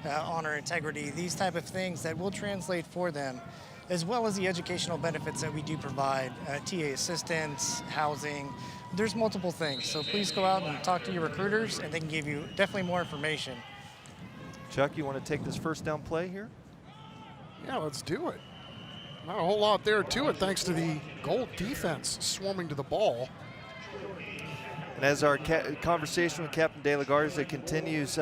honor, integrity, these type of things that will translate for them, as well as the educational benefits that we do provide, TA assistance, housing. There's multiple things. So please go out and talk to your recruiters and they can give you definitely more information. Chuck, you want to take this first down play here? Yeah, let's do it. Not a whole lot there to it thanks to the Gold defense swarming to the ball. And as our conversation with Captain De La Garza continues,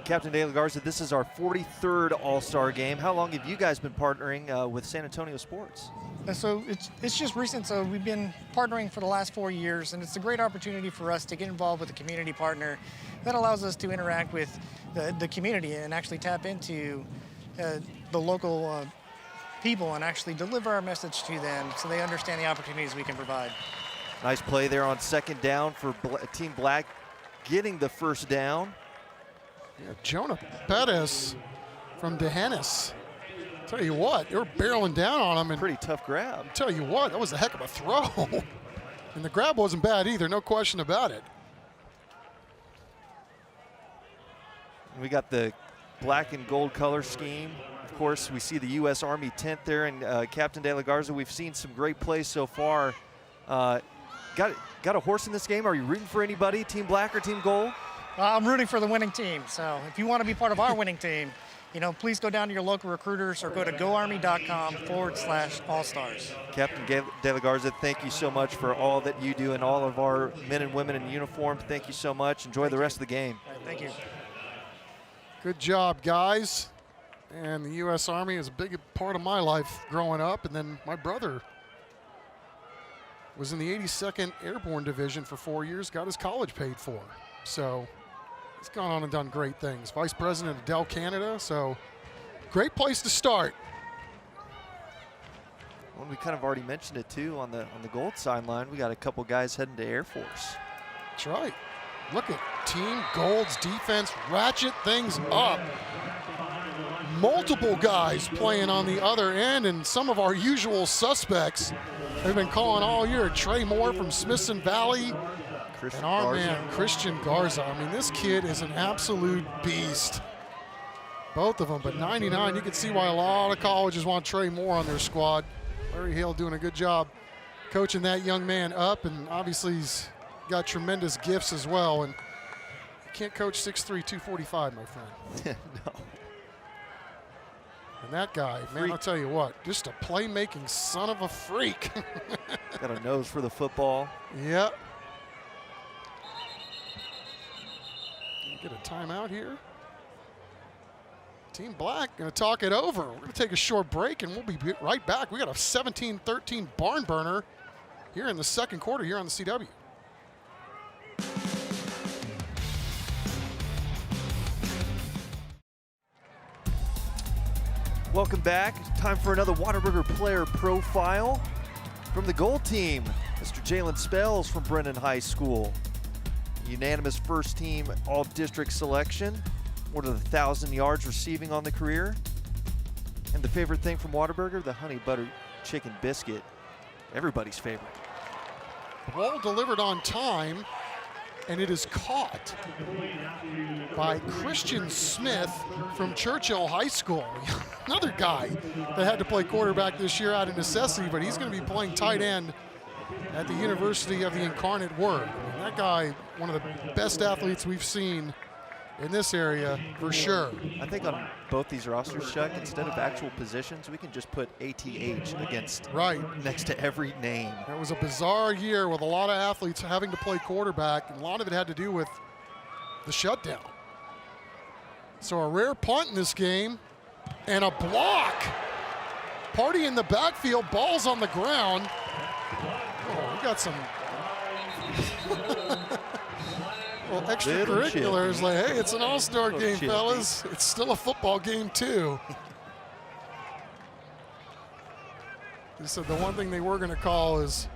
Captain De La Garza, this is our 43rd All-Star game. How long have you guys been partnering with San Antonio Sports? So it's just recent. So we've been partnering for the last 4 years, and it's a great opportunity for us to get involved with a community partner that allows us to interact with the community and actually tap into the local people and actually deliver our message to them so they understand the opportunities we can provide. Nice play there on second down for Team Black, getting the first down. Yeah, Jonah Pettis from D'Hanis. Tell you what, they were barreling down on him. And pretty tough grab. Tell you what, that was a heck of a throw. And the grab wasn't bad either, no question about it. We got the black and gold color scheme. Of course, we see the U.S. Army tent there, and Captain De La Garza, we've seen some great plays so far. Got a horse in this game? Are you rooting for anybody, Team Black or Team Gold? I'm rooting for the winning team. So if you want to be part of our winning team, please go down to your local recruiters or go to goarmy.com/allstars. Captain De La Garza, thank you so much for all that you do and all of our men and women in uniform. Thank you so much. Enjoy the rest of the game. Thank you. Good job, guys. And the U.S. Army is a big part of my life growing up. And then my brother was in the 82nd Airborne Division for 4 years, got his college paid for. So he's gone on and done great things. Vice President of Dell Canada, so great place to start. Well, we kind of already mentioned it too on the gold sideline. We got a couple guys heading to Air Force. That's right. Look at Team Gold's defense ratchet things up. Multiple guys playing on the other end, and some of our usual suspects they've been calling all year. Trey Moore from Smithson Valley. And our man, Christian Garza. I mean, this kid is an absolute beast. Both of them, but 99, you can see why a lot of colleges want Trey Moore on their squad. Larry Hale doing a good job coaching that young man up, and obviously he's got tremendous gifts as well. And you can't coach 6'3", 245, my friend. No. And that guy, man, I'll tell you what, just a playmaking son of a freak. Got a nose for the football. Yep. Get a timeout here. Team Black going to talk it over. We're going to take a short break, and we'll be right back. We got a 17-13 barn burner here in the second quarter here on the CW. Welcome back. Time for another Whataburger player profile from the gold team. Mr. Jalen Spells from Brennan High School. Unanimous first team all-district selection. More than 1,000 yards receiving on the career. And the favorite thing from Whataburger, the honey butter chicken biscuit. Everybody's favorite. Ball delivered on time, and it is caught by Christian Smith from Churchill High School. Another guy that had to play quarterback this year out of necessity, but he's going to be playing tight end at the University of the Incarnate Word. I mean, that guy, one of the best athletes we've seen in this area for sure. I think on both these rosters, Chuck, instead of actual positions, we can just put ATH against next to every name. It was a bizarre year with a lot of athletes having to play quarterback, and a lot of it had to do with the shutdown. So a rare punt in this game. And a block. Party in the backfield, ball's on the ground. Oh, we got some well, extracurriculars. Like, hey, it's an all-star game, fellas. It's still a football game, too. They said the one thing they were going to call is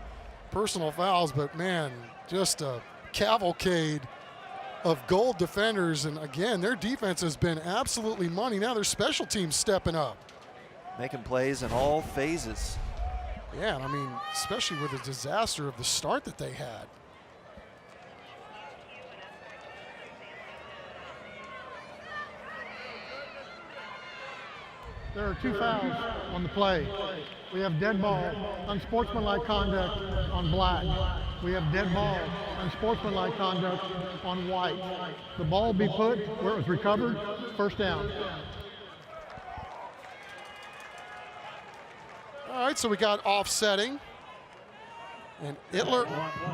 personal fouls, but man, just a cavalcade of Gold defenders. And again, their defense has been absolutely money. Now their special teams stepping up. Making plays in all phases. Yeah, and I mean, especially with the disaster of the start that they had. There are 2 fouls on the play. We have dead ball, unsportsmanlike conduct on black. We have dead ball, unsportsmanlike conduct on white. The ball will be put where it was recovered, first down. All right, so we got offsetting. And Itler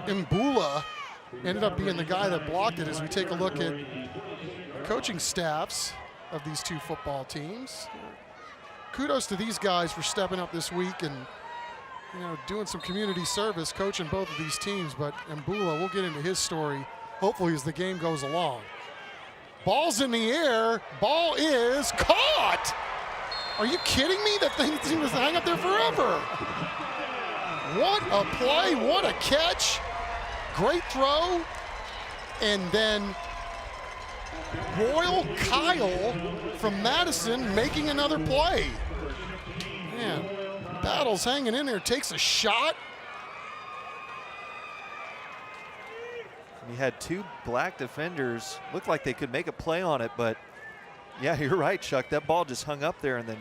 Mbula ended up being the guy that blocked it as we take a look at the coaching staffs of these 2 football teams. Kudos to these guys for stepping up this week and, you know, doing some community service, coaching both of these teams. But Mbula, we'll get into his story, hopefully, as the game goes along. Ball's in the air. Ball is caught. Are you kidding me? That thing seems to hang up there forever. What a play. What a catch. Great throw. And then Royal Kyle from Madison making another play. Man, Battles hanging in there, takes a shot. You had 2 black defenders, looked like they could make a play on it, but yeah, you're right, Chuck. That ball just hung up there, and then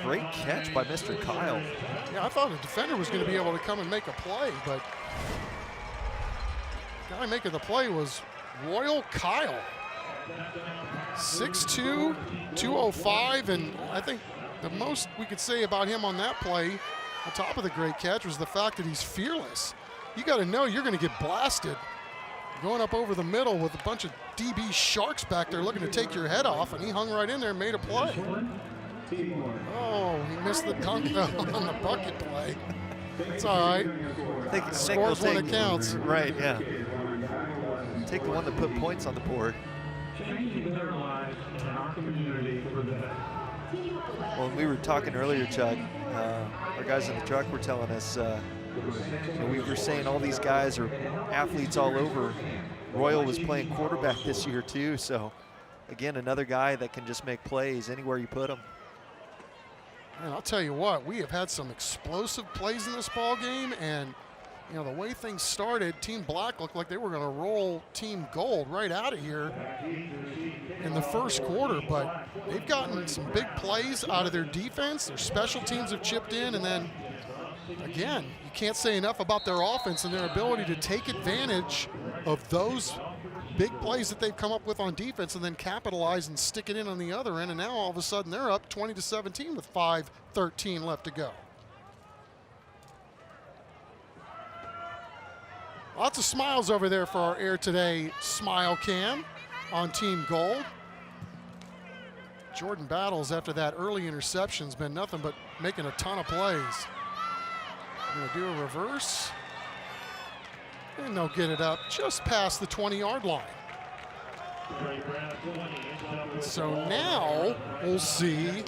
great catch by Mr. Kyle. Yeah, I thought a defender was going to be able to come and make a play, but the guy making the play was Royal Kyle. 6'2", 205, and I think the most we could say about him on that play, on top of the great catch, was the fact that he's fearless. You got to know you're going to get blasted going up over the middle with a bunch of DB sharks back there looking to take your head off, and he hung right in there and made a play. Oh, he missed the dunk on the bucket play. It's all right. Scores when it counts. Right, yeah. Take the one that put points on the board. Well, we were talking earlier, Chuck, our guys in the truck were telling us, you know, we were saying all these guys are athletes all over. Royal was playing quarterback this year too, so again, another guy that can just make plays anywhere you put him. And I'll tell you what, we have had some explosive plays in this ball game, and you know, the way things started, Team Black looked like they were going to roll Team Gold right out of here in the first quarter, but they've gotten some big plays out of their defense. Their special teams have chipped in, and then, again, you can't say enough about their offense and their ability to take advantage of those big plays that they've come up with on defense and then capitalize and stick it in on the other end, and now all of a sudden they're up 20-17 with 5:13 left to go. Lots of smiles over there for our Air Today Smile Cam on Team Gold. Jordan Battles, after that early interception, has been nothing but making a ton of plays. Going to do a reverse. And they'll get it up just past the 20-yard line. So now we'll see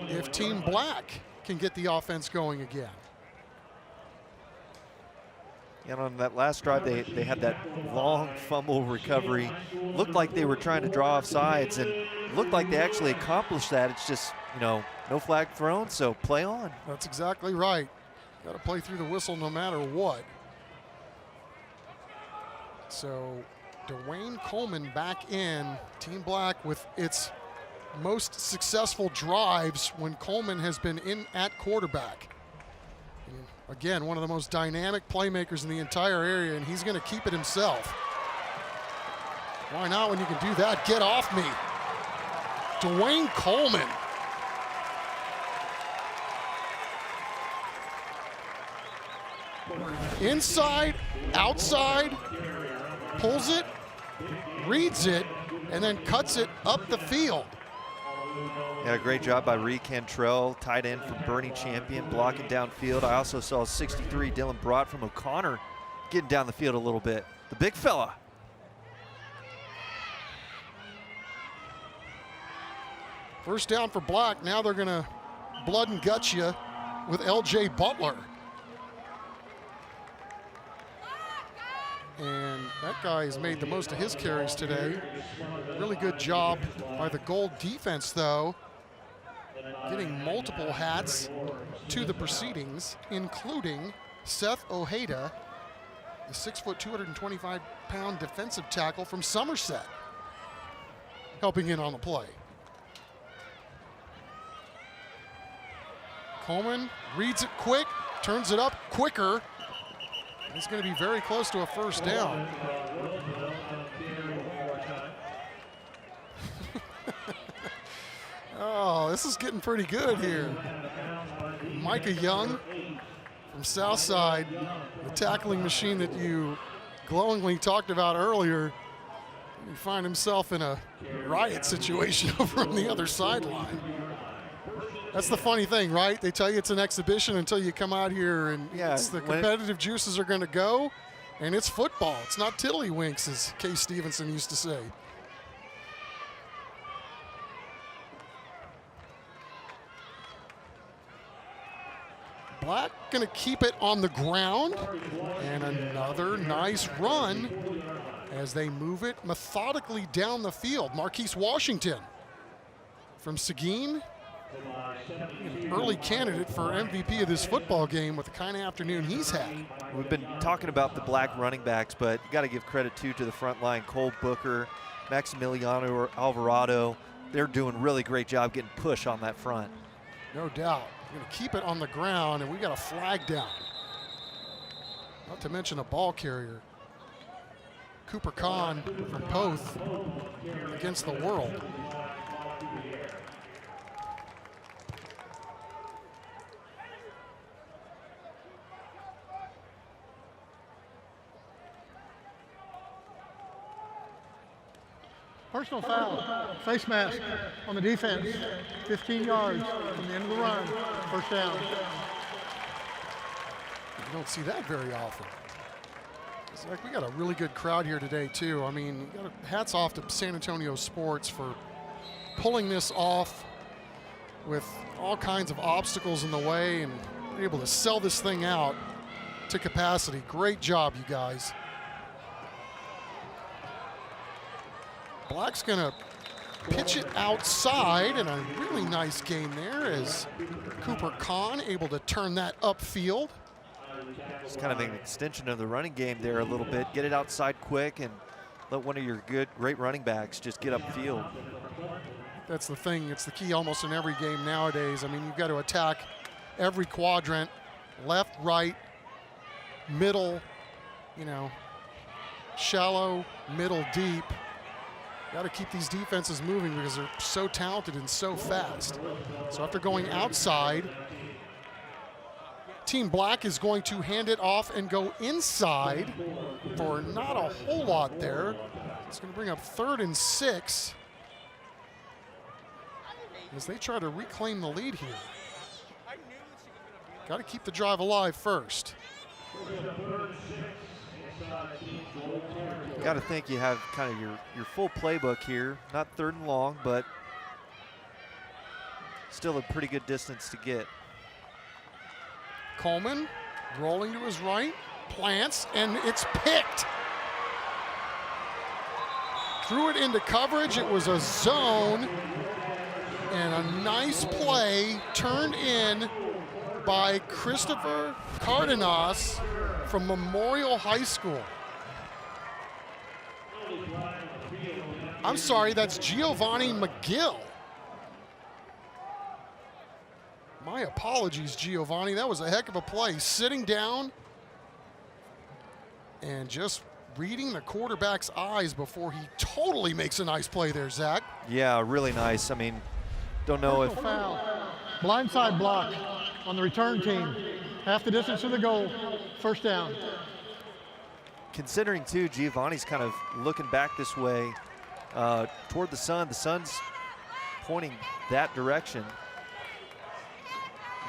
if Team Black can get the offense going again. And on that last drive, they had that long fumble recovery. Looked like they were trying to draw off sides, and looked like they actually accomplished that. It's just, you know, no flag thrown, so play on. That's exactly right. Got to play through the whistle no matter what. So Dwayne Coleman back in. Team Black with its most successful drives when Coleman has been in at quarterback. And again, one of the most dynamic playmakers in the entire area, and he's going to keep it himself. Why not when you can do that? Get off me. Dwayne Coleman. Inside, outside, pulls it, reads it, and then cuts it up the field. Yeah, great job by Reed Cantrell, tight end from Bernie Champion, blocking downfield. I also saw 63 Dylan Brott from O'Connor getting down the field a little bit. The big fella. First down for Black. Now they're going to blood and gut you with L.J. Butler. And that guy has made the most of his carries today. Really good job by the Gold defense, though, getting multiple hats to the proceedings, including Seth Ojeda, the 6', 225-pound defensive tackle from Somerset, helping in on the play. Coleman reads it quick, turns it up quicker. It's going to be very close to a first down. Oh, this is getting pretty good here. Micah Young from Southside, the tackling machine that you glowingly talked about earlier. He find himself in a riot situation over on the other sideline. That's the funny thing, right? They tell you it's an exhibition until you come out here and it's the competitive juices are going to go, and it's football. It's not tiddlywinks, as Kay Stevenson used to say. Black going to keep it on the ground, and another nice run as they move it methodically down the field. Marquise Washington from Seguin. Early candidate for MVP of this football game with the kind of afternoon he's had. We've been talking about the Black running backs, but you got to give credit too to the front line. Cole Booker, Maximiliano Alvarado, they're doing really great job getting push on that front. No doubt. We're going to keep it on the ground, and we got a flag down. Not to mention a ball carrier. Cooper Kahn from Poth against the world. Personal foul, face mask on the defense, 15 yards from the end of the run, first down. You don't see that very often. It's like we got a really good crowd here today too. I mean, hats off to San Antonio Sports for pulling this off with all kinds of obstacles in the way and able to sell this thing out to capacity. Great job, you guys. Black's gonna pitch it outside, and a really nice game there as Cooper Kahn able to turn that upfield. It's kind of an extension of the running game there a little bit. Get it outside quick and let one of your great running backs just get upfield. That's the thing, it's the key almost in every game nowadays. I mean, you've got to attack every quadrant, left, right, middle, you know, shallow, middle, deep. Got to keep these defenses moving because they're so talented and so fast. So after going outside, Team Black is going to hand it off and go inside for not a whole lot there. It's going to bring up 3rd and 6 as they try to reclaim the lead here. Got to keep the drive alive first. Got to think you have kind of your full playbook here. Not 3rd and long, but still a pretty good distance to get. Coleman rolling to his right, plants, and it's picked. Threw it into coverage. It was a zone, and a nice play turned in by Christopher Cardenas from Memorial High School. I'm sorry, that's Giovanni McGill. My apologies, Giovanni. That was a heck of a play. Sitting down and just reading the quarterback's eyes before he totally makes a nice play there, Zach. Yeah, really nice. I mean, don't know if... Foul. Blindside block on the return team. Half the distance to the goal, first down. Considering too, Giovanni's kind of looking back this way toward the sun. The sun's pointing that direction.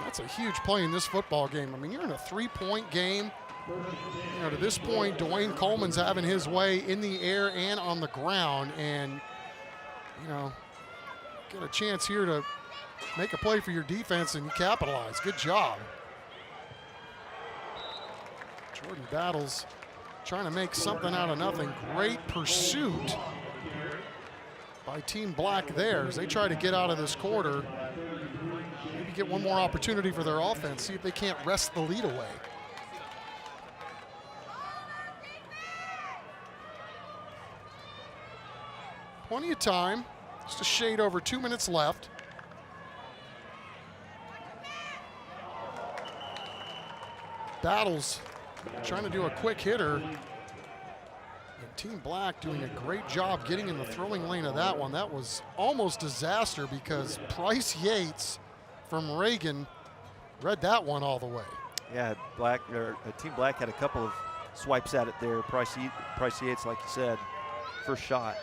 That's a huge play in this football game. I mean, you're in a 3-point game. You know, to this point, Dwayne Coleman's having his way in the air and on the ground, and you know, get a chance here to make a play for your defense and you capitalize. Good job. Jordan Battles trying to make something out of nothing. Great pursuit by Team Black there as they try to get out of this quarter. Maybe get one more opportunity for their offense, see if they can't wrest the lead away. Plenty of time, just a shade over 2 minutes left. Battles trying to do a quick hitter. And Team Black doing a great job getting in the throwing lane of that one. That was almost disaster because Bryce Yates from Reagan read that one all the way. Yeah, Team Black had a couple of swipes at it there. Bryce Yates, like you said, first shot.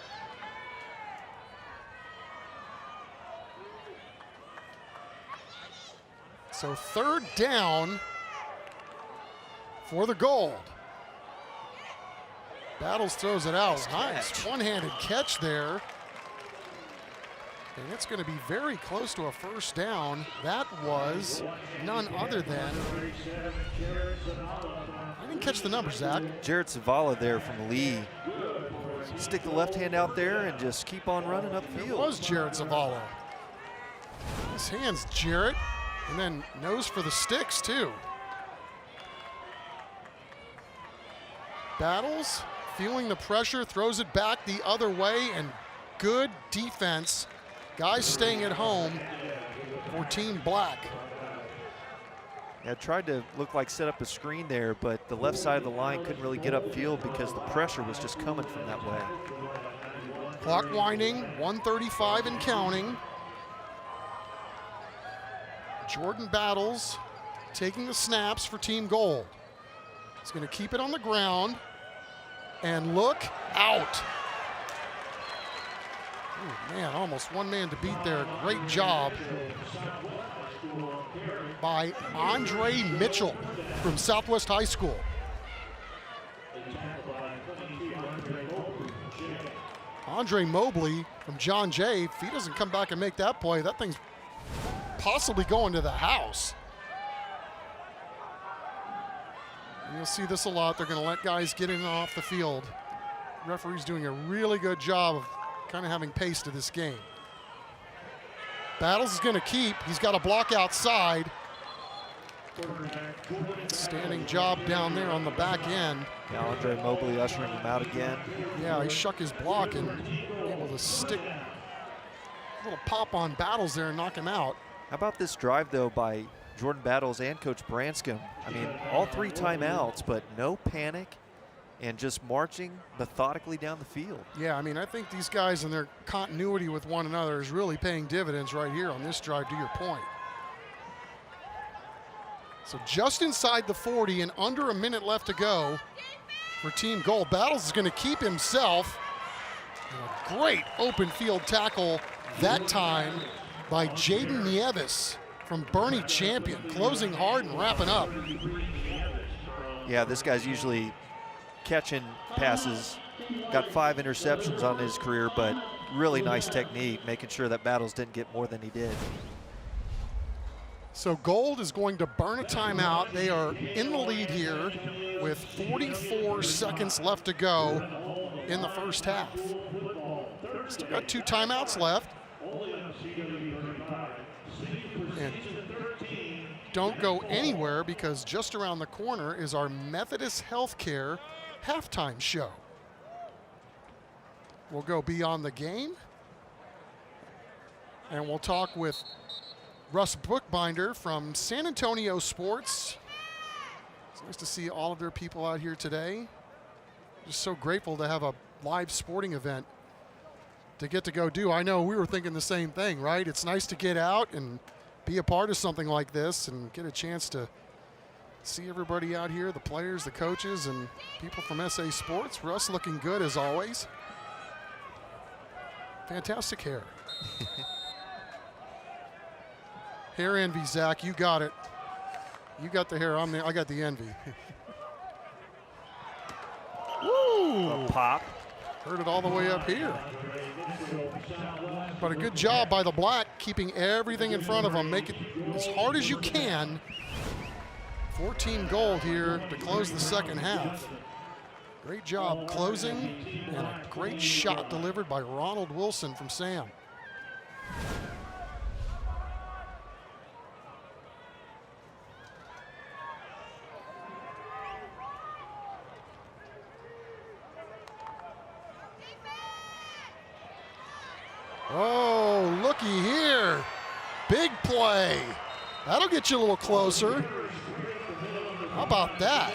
So 3rd down for the Gold. Battles throws it out. Nice one-handed catch there. And it's going to be very close to a 1st down. That was none other than, I didn't catch the number, Zach. Jarrett Zavala there from Lee. Stick the left hand out there and just keep on running upfield. It was Jarrett Zavala. His hands, Jarrett. And then nose for the sticks, too. Battles, feeling the pressure, throws it back the other way, and good defense. Guys staying at home for Team Black. Yeah, tried to look like set up a screen there, but the left side of the line couldn't really get upfield because the pressure was just coming from that way. Clock winding, 1:35 and counting. Jordan Battles taking the snaps for Team Gold. He's going to keep it on the ground and look out. Ooh, man, almost one man to beat there. Great job by Andre Mitchell from Southwest High School. Andre Mobley from John Jay, if he doesn't come back and make that play, that thing's possibly going to the house. And you'll see this a lot. They're going to let guys get in and off the field. The referee's doing a really good job of kind of having pace to this game. Battles is going to keep. He's got a block outside. Standing job down there on the back end. Now Andre Mobley ushering him out again. Yeah, he shuck his block and able to stick a little pop on Battles there and knock him out. How about this drive, though, by Jordan Battles and Coach Branscombe? I mean, all 3 timeouts, but no panic and just marching methodically down the field. Yeah, I mean, I think these guys and their continuity with one another is really paying dividends right here on this drive, to your point. So just inside the 40 and under a minute left to go for Team Gold. Battles is going to keep himself. And a great open field tackle that time by Jaden Nieves from Bernie Champion, closing hard and wrapping up. Yeah, this guy's usually catching passes. Got 5 interceptions on his career, but really nice technique, making sure that Battles didn't get more than he did. So Gold is going to burn a timeout. They are in the lead here with 44 seconds left to go in the first half. Still got 2 timeouts left. And don't go anywhere because just around the corner is our Methodist Healthcare halftime show. We'll go beyond the game and we'll talk with Russ Bookbinder from San Antonio Sports. It's nice to see all of their people out here today. Just so grateful to have a live sporting event to get to go do. I know we were thinking the same thing, right? It's nice to get out and be a part of something like this and get a chance to see everybody out here, the players, the coaches, and people from SA Sports. Russ looking good as always. Fantastic hair. Hair envy, Zach. You got it. You got the hair. I got the envy. Woo! A pop. Heard it all the way up here. But a good job by the Black, keeping everything in front of them. Make it as hard as you can. 14 gold here to close the second half. Great job closing, and a great shot delivered by Ronald Wilson from Sam. Oh, looky here. Big play. That'll get you a little closer. How about that?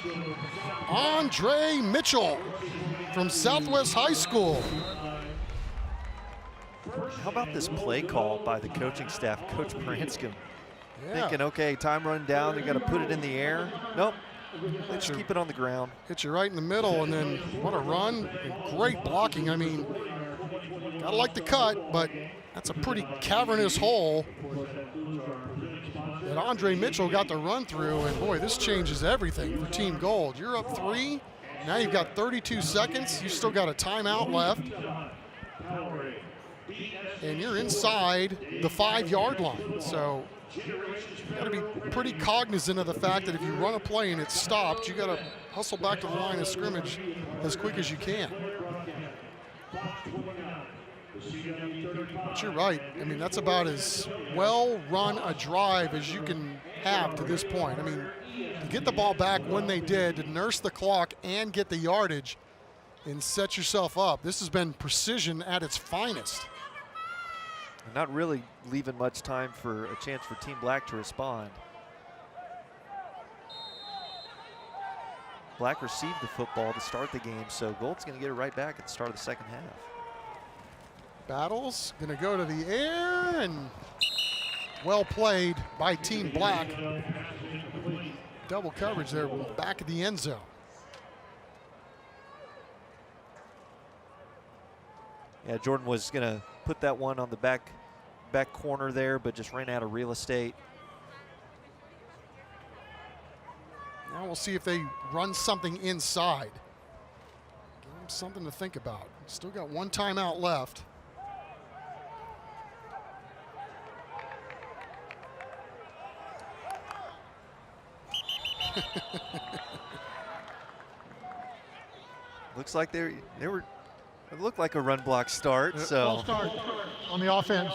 Andre Mitchell from Southwest High School. How about this play call by the coaching staff, Coach Branscombe? Yeah. Thinking, okay, time running down, they got to put it in the air. Nope, let's keep it on the ground. Hit you right in the middle, and then what a run. And great blocking. I mean, gotta like the cut, but that's a pretty cavernous hole that Andre Mitchell got the run through, and boy, this changes everything for Team Gold. You're up 3, now you've got 32 seconds, you still got a timeout left, and you're inside the 5-yard line. So you gotta be pretty cognizant of the fact that if you run a play and it's stopped, you gotta hustle back to the line of scrimmage as quick as you can. But you're right. I mean, that's about as well run a drive as you can have to this point. I mean, to get the ball back when they did, to nurse the clock and get the yardage and set yourself up. This has been precision at its finest. And not really leaving much time for a chance for Team Black to respond. Black received the football to start the game, so Gold's going to get it right back at the start of the second half. Battles gonna go to the air, and well played by Team Black. Double coverage there, back of the end zone. Yeah, Jordan was gonna put that one on the back corner there, but just ran out of real estate. Now we'll see if they run something inside. Give them something to think about. Still got one timeout left. Looks like they were. It looked like a run block start. So False start on the offense,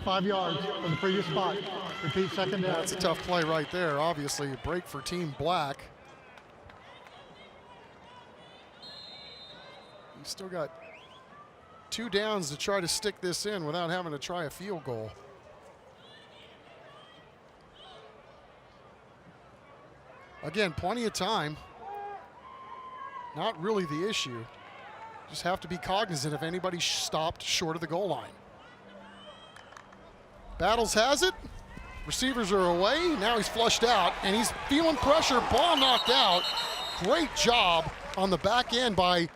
5 yards from the previous spot. Repeat second down. That's a tough play right there. Obviously, a break for Team Black. You still got 2 downs to try to stick this in without having to try a field goal. Again, plenty of time. Not really the issue. Just have to be cognizant if anybody stopped short of the goal line. Battles has it. Receivers are away. Now he's flushed out, and he's feeling pressure. Ball knocked out. Great job on the back end by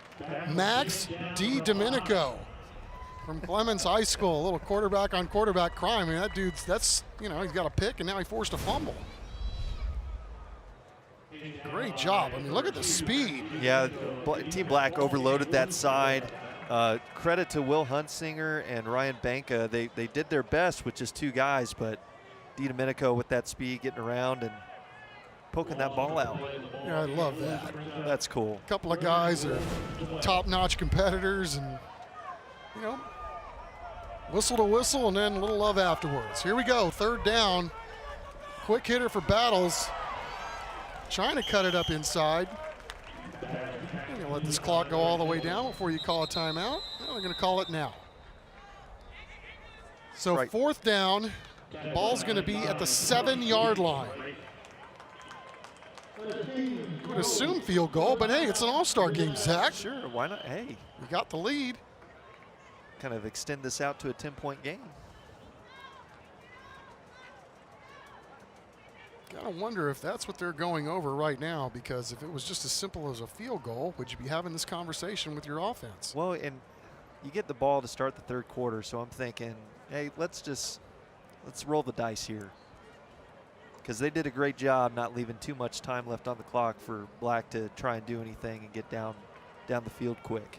Max DiDomenico from Clemens High School. A little quarterback on quarterback crime. I mean, that dude's, that's, you know, he's got a pick, and now he forced a fumble. Great job. I mean, look at the speed. yeah, Team Black overloaded that side. Credit to Will Hunsinger and Ryan Banka. They did their best with just 2 guys, but DiDomenico with that speed, getting around and poking that ball out. Yeah, I love that. That's cool. A couple of guys are top-notch competitors, and, you know, whistle to whistle and then a little love afterwards. Here we go, 3rd down. Quick hitter for Battles. Trying to cut it up inside. You're gonna let this clock go all the way down before you call a timeout. Well, they're gonna call it now. So 4th down, the ball's gonna be at the 7-yard line. You would assume field goal, but hey, it's an all-star game, Zach. Sure, why not? Hey. You got the lead. Kind of extend this out to a 10-point game. Gotta wonder if that's what they're going over right now, because if it was just as simple as a field goal, would you be having this conversation with your offense? Well, and you get the ball to start the 3rd quarter, so I'm thinking, hey, let's roll the dice here. because they did a great job not leaving too much time left on the clock for Black to try and do anything and get down the field quick.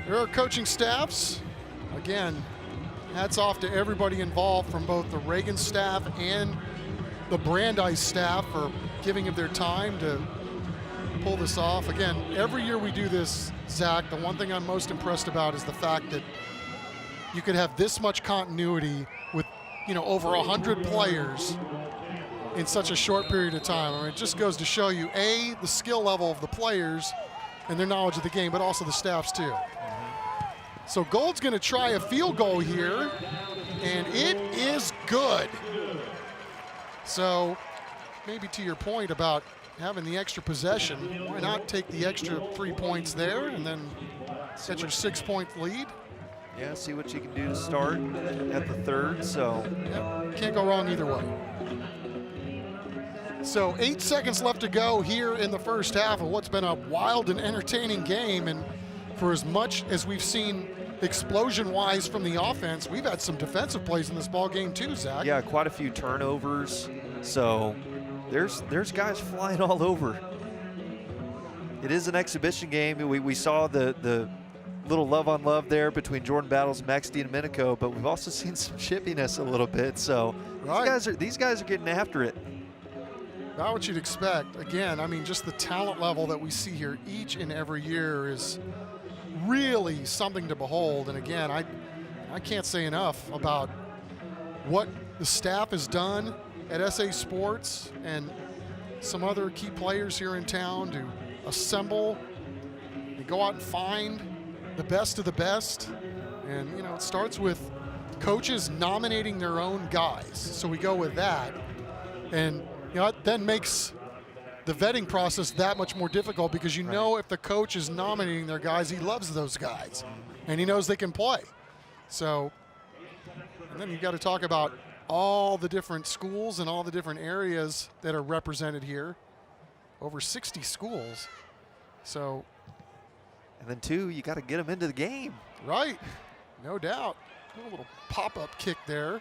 There are coaching staffs. Again, hats off to everybody involved from both the Reagan staff and the Brandeis staff for giving of their time to pull this off. Again, every year we do this, Zach, the one thing I'm most impressed about is the fact that you could have this much continuity with, over 100 players in such a short period of time. I mean, it just goes to show you, A, the skill level of the players and their knowledge of the game, but also the staffs too. So Gold's going to try a field goal here, and it is good. So maybe to your point about having the extra possession, why not take the extra 3 points there and then set your 6-point lead? Yeah, see what you can do to start at the third. So yep, can't go wrong either way. So 8 seconds left to go here in the first half of what's been a wild and entertaining game. And for as much as we've seen explosion-wise from the offense, we've had some defensive plays in this ball game too, Zach. Yeah, quite a few turnovers. So there's guys flying all over. It is an exhibition game. We saw the little love on love there between Jordan Battles and Max DiDomenico, but we've also seen some chippiness a little bit. So these guys are getting after it. Not what you'd expect. Again, I mean, just the talent level that we see here each and every year is really something to behold. And again, I can't say enough about what the staff has done at SA Sports and some other key players here in town to assemble and go out and find the best of the best. And, it starts with coaches nominating their own guys. So we go with that. And, it then makes the vetting process that much more difficult because if the coach is nominating their guys, he loves those guys and he knows they can play. So, and then you've got to talk about all the different schools and all the different areas that are represented here. Over 60 schools. So. And then two, you got to get them into the game. Right, no doubt. A little pop-up kick there.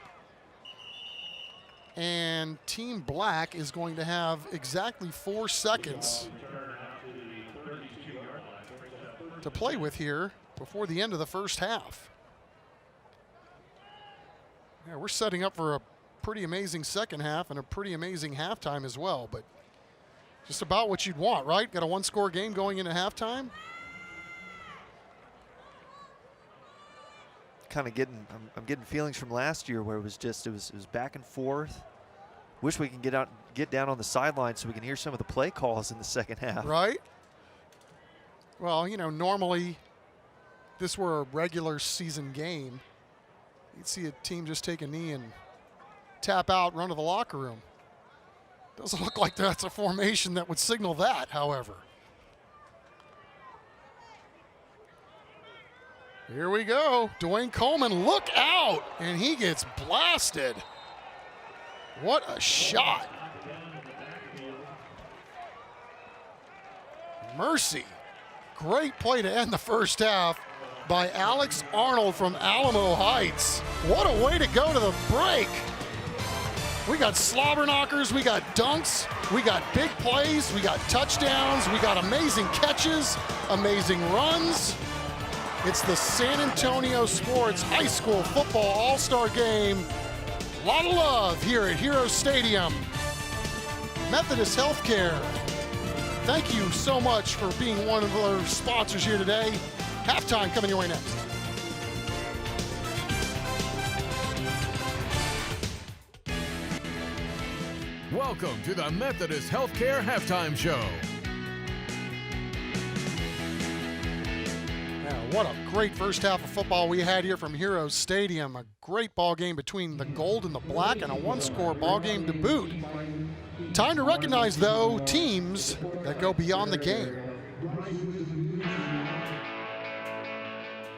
And Team Black is going to have exactly 4 seconds to play with here before the end of the first half. Yeah, we're setting up for a pretty amazing second half and a pretty amazing halftime as well, but just about what you'd want, right? Got a 1-score game going into halftime. Kind of I'm getting feelings from last year where it was back and forth. Wish we can get down on the sideline so we can hear some of the play calls in the second half. Right. Well, normally this were a regular season game, you'd see a team just take a knee and tap out, run to the locker room. Doesn't look like that's a formation that would signal that, however. Here we go. Dwayne Coleman, look out! And he gets blasted. What a shot. Mercy. Great play to end the first half by Alex Arnold from Alamo Heights. What a way to go to the break. We got slobber knockers, we got dunks, we got big plays, we got touchdowns, we got amazing catches, amazing runs. It's the San Antonio Sports High School Football All-Star Game. A lot of love here at Hero Stadium. Methodist Healthcare, thank you so much for being one of our sponsors here today. Halftime coming your way next. Welcome to the Methodist Healthcare Halftime Show. What a great first half of football we had here from Heroes Stadium. A great ball game between the gold and the black and a 1-score ball game to boot. Time to recognize, though, teams that go beyond the game.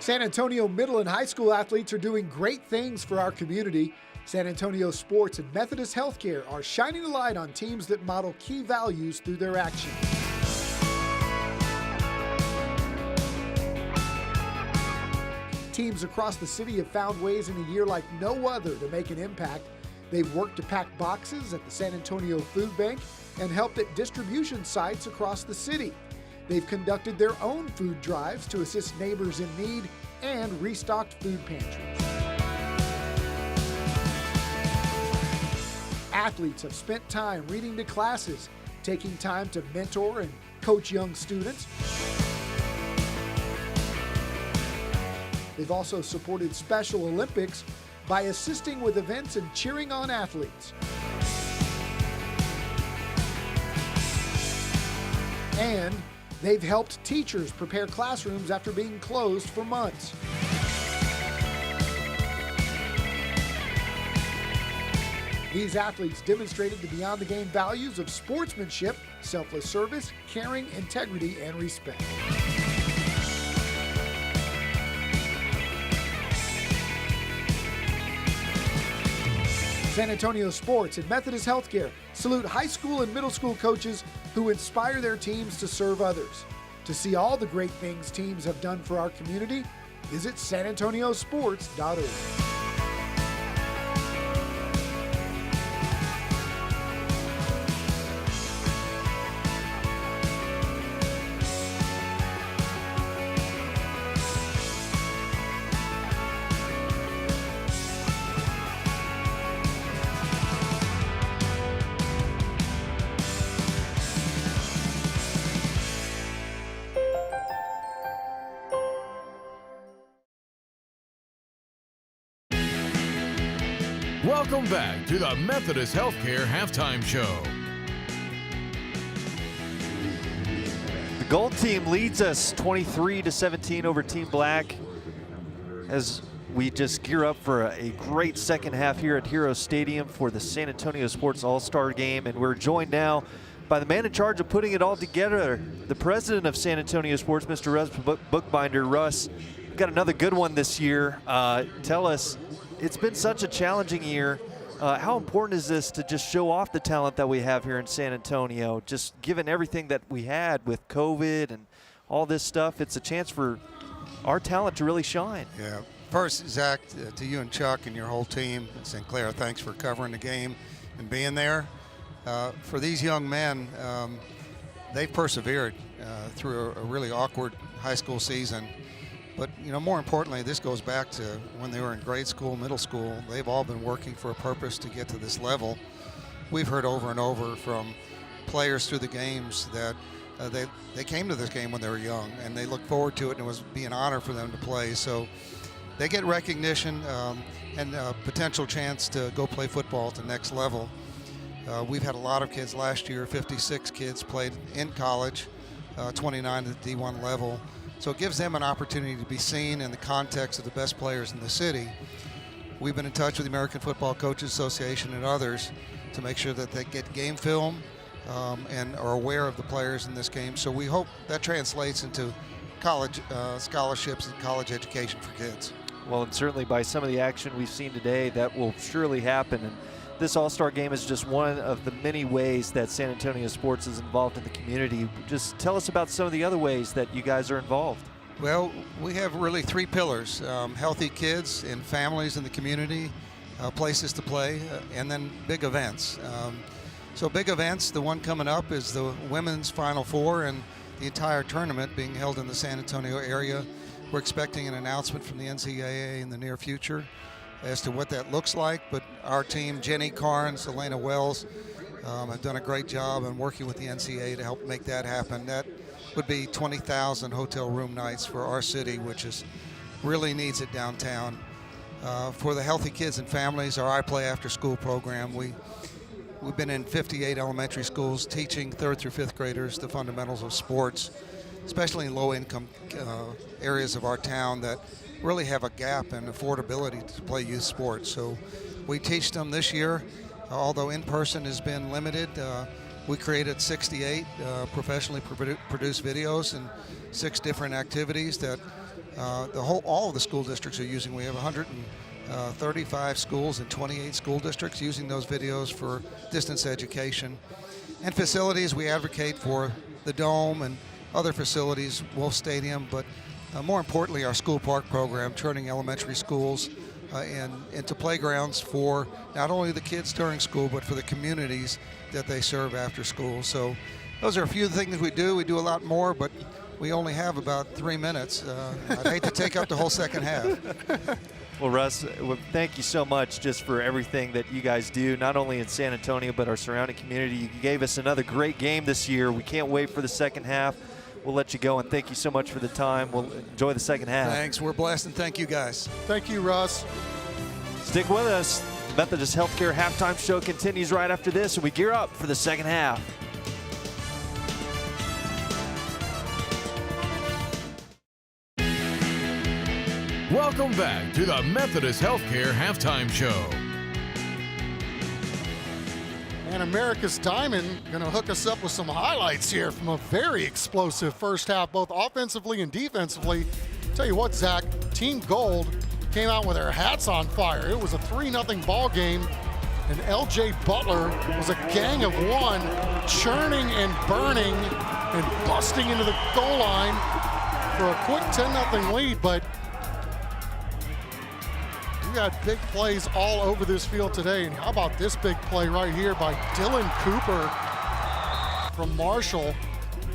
San Antonio middle and high school athletes are doing great things for our community. San Antonio Sports and Methodist Healthcare are shining a light on teams that model key values through their action. Teams across the city have found ways in a year like no other to make an impact. They've worked to pack boxes at the San Antonio Food Bank and helped at distribution sites across the city. They've conducted their own food drives to assist neighbors in need and restocked food pantries. Athletes have spent time reading to classes, taking time to mentor and coach young students. They've also supported Special Olympics by assisting with events and cheering on athletes. And they've helped teachers prepare classrooms after being closed for months. These athletes demonstrated the beyond the game values of sportsmanship, selfless service, caring, integrity, and respect. San Antonio Sports and Methodist Healthcare salute high school and middle school coaches who inspire their teams to serve others. To see all the great things teams have done for our community, visit sanantoniosports.org. Welcome back to the Methodist Healthcare Halftime Show. The Gold team leads us 23-17 over Team Black as we just gear up for a great second half here at Hero Stadium for the San Antonio Sports All-Star Game. And we're joined now by the man in charge of putting it all together, the president of San Antonio Sports, Mr. Russ Bookbinder. Russ, we've got another good one this year. Tell us, it's been such a challenging year. How important is this to just show off the talent that we have here in San Antonio? Just given everything that we had with COVID and all this stuff, it's a chance for our talent to really shine. Yeah. First, Zach, to you and Chuck and your whole team, Sinclair, thanks for covering the game and being there. For these young men, they've persevered through a really awkward high school season. But, you know, more importantly, this goes back to when they were in grade school, middle school. They've all been working for a purpose to get to this level. We've heard over and over from players through the games that they came to this game when they were young, and they looked forward to it, and it was be an honor for them to play. So they get recognition and a potential chance to go play football at the next level. We've had a lot of kids last year. 56 kids played in college, 29 at the D1 level. So it gives them an opportunity to be seen in the context of the best players in the city. We've been in touch with the American Football Coaches Association and others to make sure that they get game film and are aware of the players in this game. So we hope that translates into college scholarships and college education for kids. Well, and certainly by some of the action we've seen today, that will surely happen. And this All-Star Game is just one of the many ways that San Antonio Sports is involved in the community. Just tell us about some of the other ways that you guys are involved. Well, we have really three pillars: healthy kids and families in the community, places to play, and then big events. So big events, the one coming up is the Women's Final Four and the entire tournament being held in the San Antonio area. We're expecting an announcement from the NCAA in the near future as to what that looks like, but our team, Jenny Carnes, Elena Wells, have done a great job in working with the NCAA to help make that happen. That would be 20,000 hotel room nights for our city, which really needs it downtown. For the healthy kids and families, our I Play After School program, we've been in 58 elementary schools teaching 3rd through 5th graders the fundamentals of sports, especially in low-income areas of our town that really have a gap in affordability to play youth sports. So we teach them this year, although in-person has been limited. We created 68 professionally produced videos and 6 different activities that all of the school districts are using. We have 135 schools and 28 school districts using those videos for distance education. And facilities, we advocate for the Dome and other facilities, Wolf Stadium, but more importantly, our school park program, turning elementary schools and into playgrounds for not only the kids during school, but for the communities that they serve after school. So those are a few things we do. We do a lot more, but we only have about 3 minutes. I'd hate to take up the whole second half. Well, Russ, thank you so much just for everything that you guys do, not only in San Antonio, but our surrounding community. You gave us another great game this year. We can't wait for the second half. We'll let you go, and thank you so much for the time. We'll enjoy the second half. Thanks. We're blessed, and thank you, guys. Thank you, Russ. Stick with us. The Methodist Healthcare Halftime Show continues right after this, and we gear up for the second half. Welcome back to the Methodist Healthcare Halftime Show. And America's Diamond going to hook us up with some highlights here from a very explosive first half, both offensively and defensively. Tell you what, Zach, Team Gold came out with their hats on fire. It was a 3-0 ball game, and LJ Butler was a gang of one, churning and burning and busting into the goal line for a quick 10-0 lead. But we got big plays all over this field today. And how about this big play right here by Dylan Cooper from Marshall,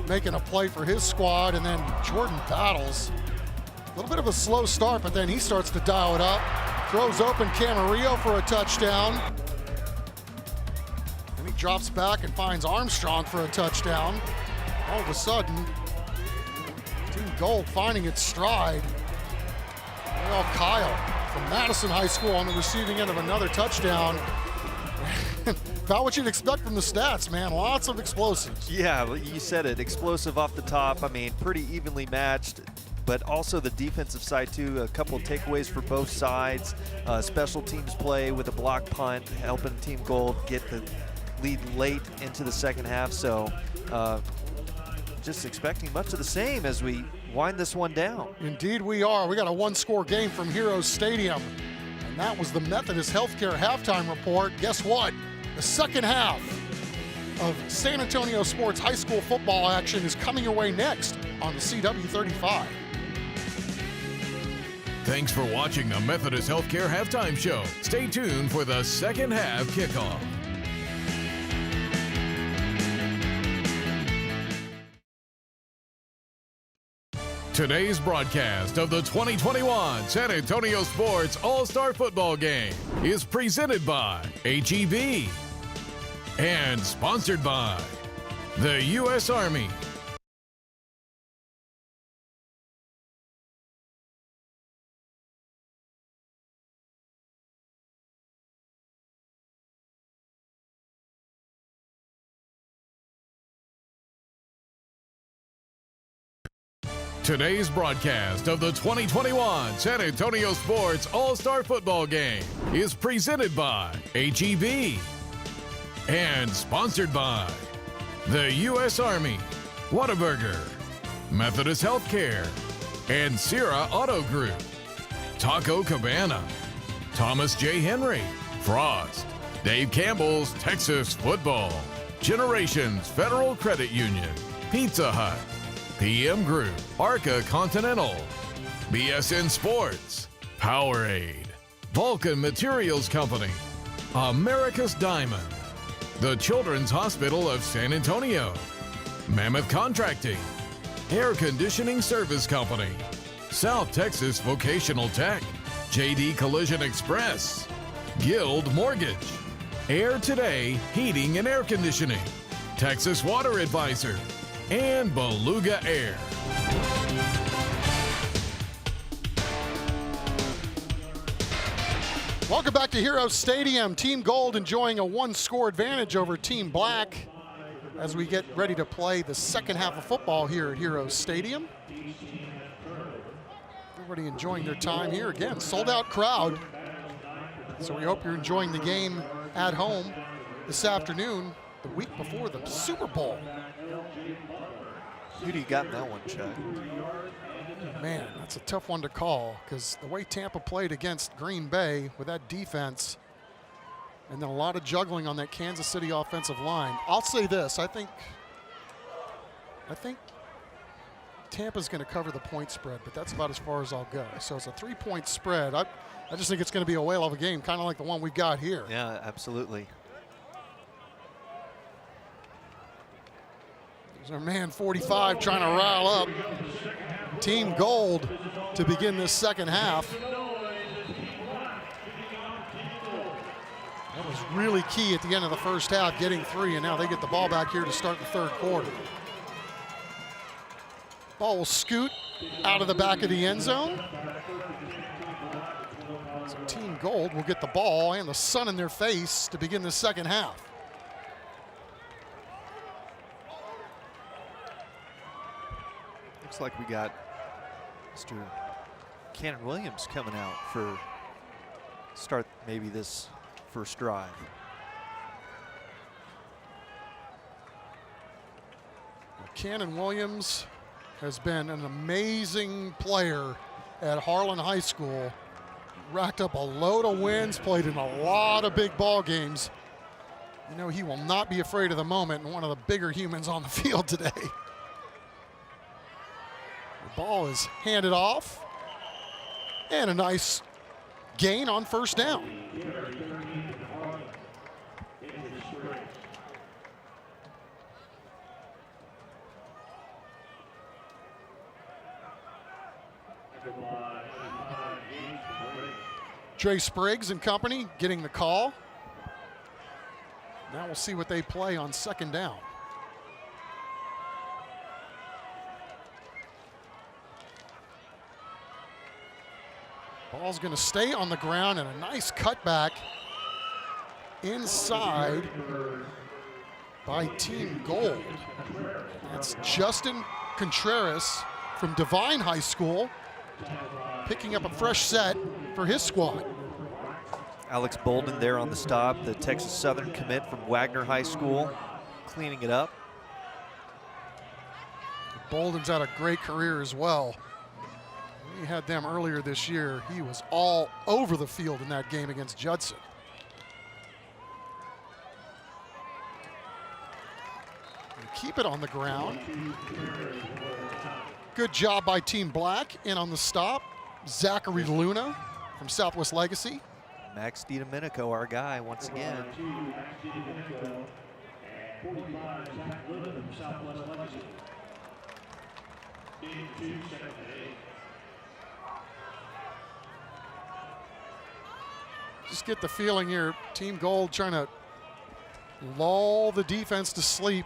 making a play for his squad. And then Jordan Battles, a little bit of a slow start, but then he starts to dial it up. Throws open Camarillo for a touchdown. And he drops back and finds Armstrong for a touchdown. All of a sudden, Team Gold finding its stride. Well, Kyle from Madison High School on the receiving end of another touchdown. About what you'd expect from the stats, man. Lots of explosives. Yeah, you said it. Explosive off the top. I mean, pretty evenly matched, but also the defensive side, too. A couple of takeaways for both sides. Special teams play with a block punt, helping Team Gold get the lead late into the second half. So just expecting much of the same as we wind this one down. Indeed we are. We got a one-score game from Heroes Stadium. And that was the Methodist Healthcare halftime report. Guess what? The second half of San Antonio Sports high school football action is coming your way next on the CW35. Thanks for watching the Methodist Healthcare Halftime Show. Stay tuned for the second half kickoff. Today's broadcast of the 2021 San Antonio Sports All-Star Football Game is presented by HEB and sponsored by the U.S. Army. Today's broadcast of the 2021 San Antonio Sports All-Star Football Game is presented by HEB and sponsored by the U.S. Army, Whataburger, Methodist Healthcare, and Sierra Auto Group, Taco Cabana, Thomas J. Henry, Frost, Dave Campbell's Texas Football, Generations Federal Credit Union, Pizza Hut, PM Group, Arca Continental, BSN Sports, Powerade, Vulcan Materials Company, America's Diamond, the Children's Hospital of San Antonio, Mammoth Contracting, Air Conditioning Service Company, South Texas Vocational Tech, JD Collision Express, Guild Mortgage, Air Today Heating and Air Conditioning, Texas Water Advisor, and Beluga Air. Welcome back to Heroes Stadium. Team Gold enjoying a one-score advantage over Team Black as we get ready to play the second half of football here at Heroes Stadium. Everybody enjoying their time here. Again, sold-out crowd. So we hope you're enjoying the game at home this afternoon, the week before the Super Bowl. Who do you got in that one, Chuck? Man, that's a tough one to call because the way Tampa played against Green Bay with that defense and then a lot of juggling on that Kansas City offensive line. I'll say this, I think Tampa's going to cover the point spread, but that's about as far as I'll go. So it's a 3-point spread. I just think it's going to be a whale of a game, kind of like the one we've got here. Yeah, absolutely. There's our man 45 trying to rile up Team Gold to begin this second half. That was really key at the end of the first half, getting 3, and now they get the ball back here to start the third quarter. Ball will scoot out of the back of the end zone. So Team Gold will get the ball and the sun in their face to begin the second half. Looks like we got Mr. Cannon Williams coming out for start maybe this first drive. Cannon Williams has been an amazing player at Harlan High School. Racked up a load of wins, played in a lot of big ball games. You know, he will not be afraid of the moment and one of the bigger humans on the field today. The ball is handed off. And a nice gain on first down. Dre Spriggs and company getting the call. Now we'll see what they play on second down. Ball's going to stay on the ground, and a nice cutback inside by Team Gold. That's Justin Contreras from Devine High School, picking up a fresh set for his squad. Alex Bolden there on the stop, the Texas Southern commit from Wagner High School, cleaning it up. Bolden's had a great career as well. We had them earlier this year. He was all over the field in that game against Judson. And keep it on the ground. Good job by Team Black. In on the stop, Zachary Luna from Southwest Legacy. Max DiDomenico, our guy, once again. Just get the feeling here, Team Gold trying to lull the defense to sleep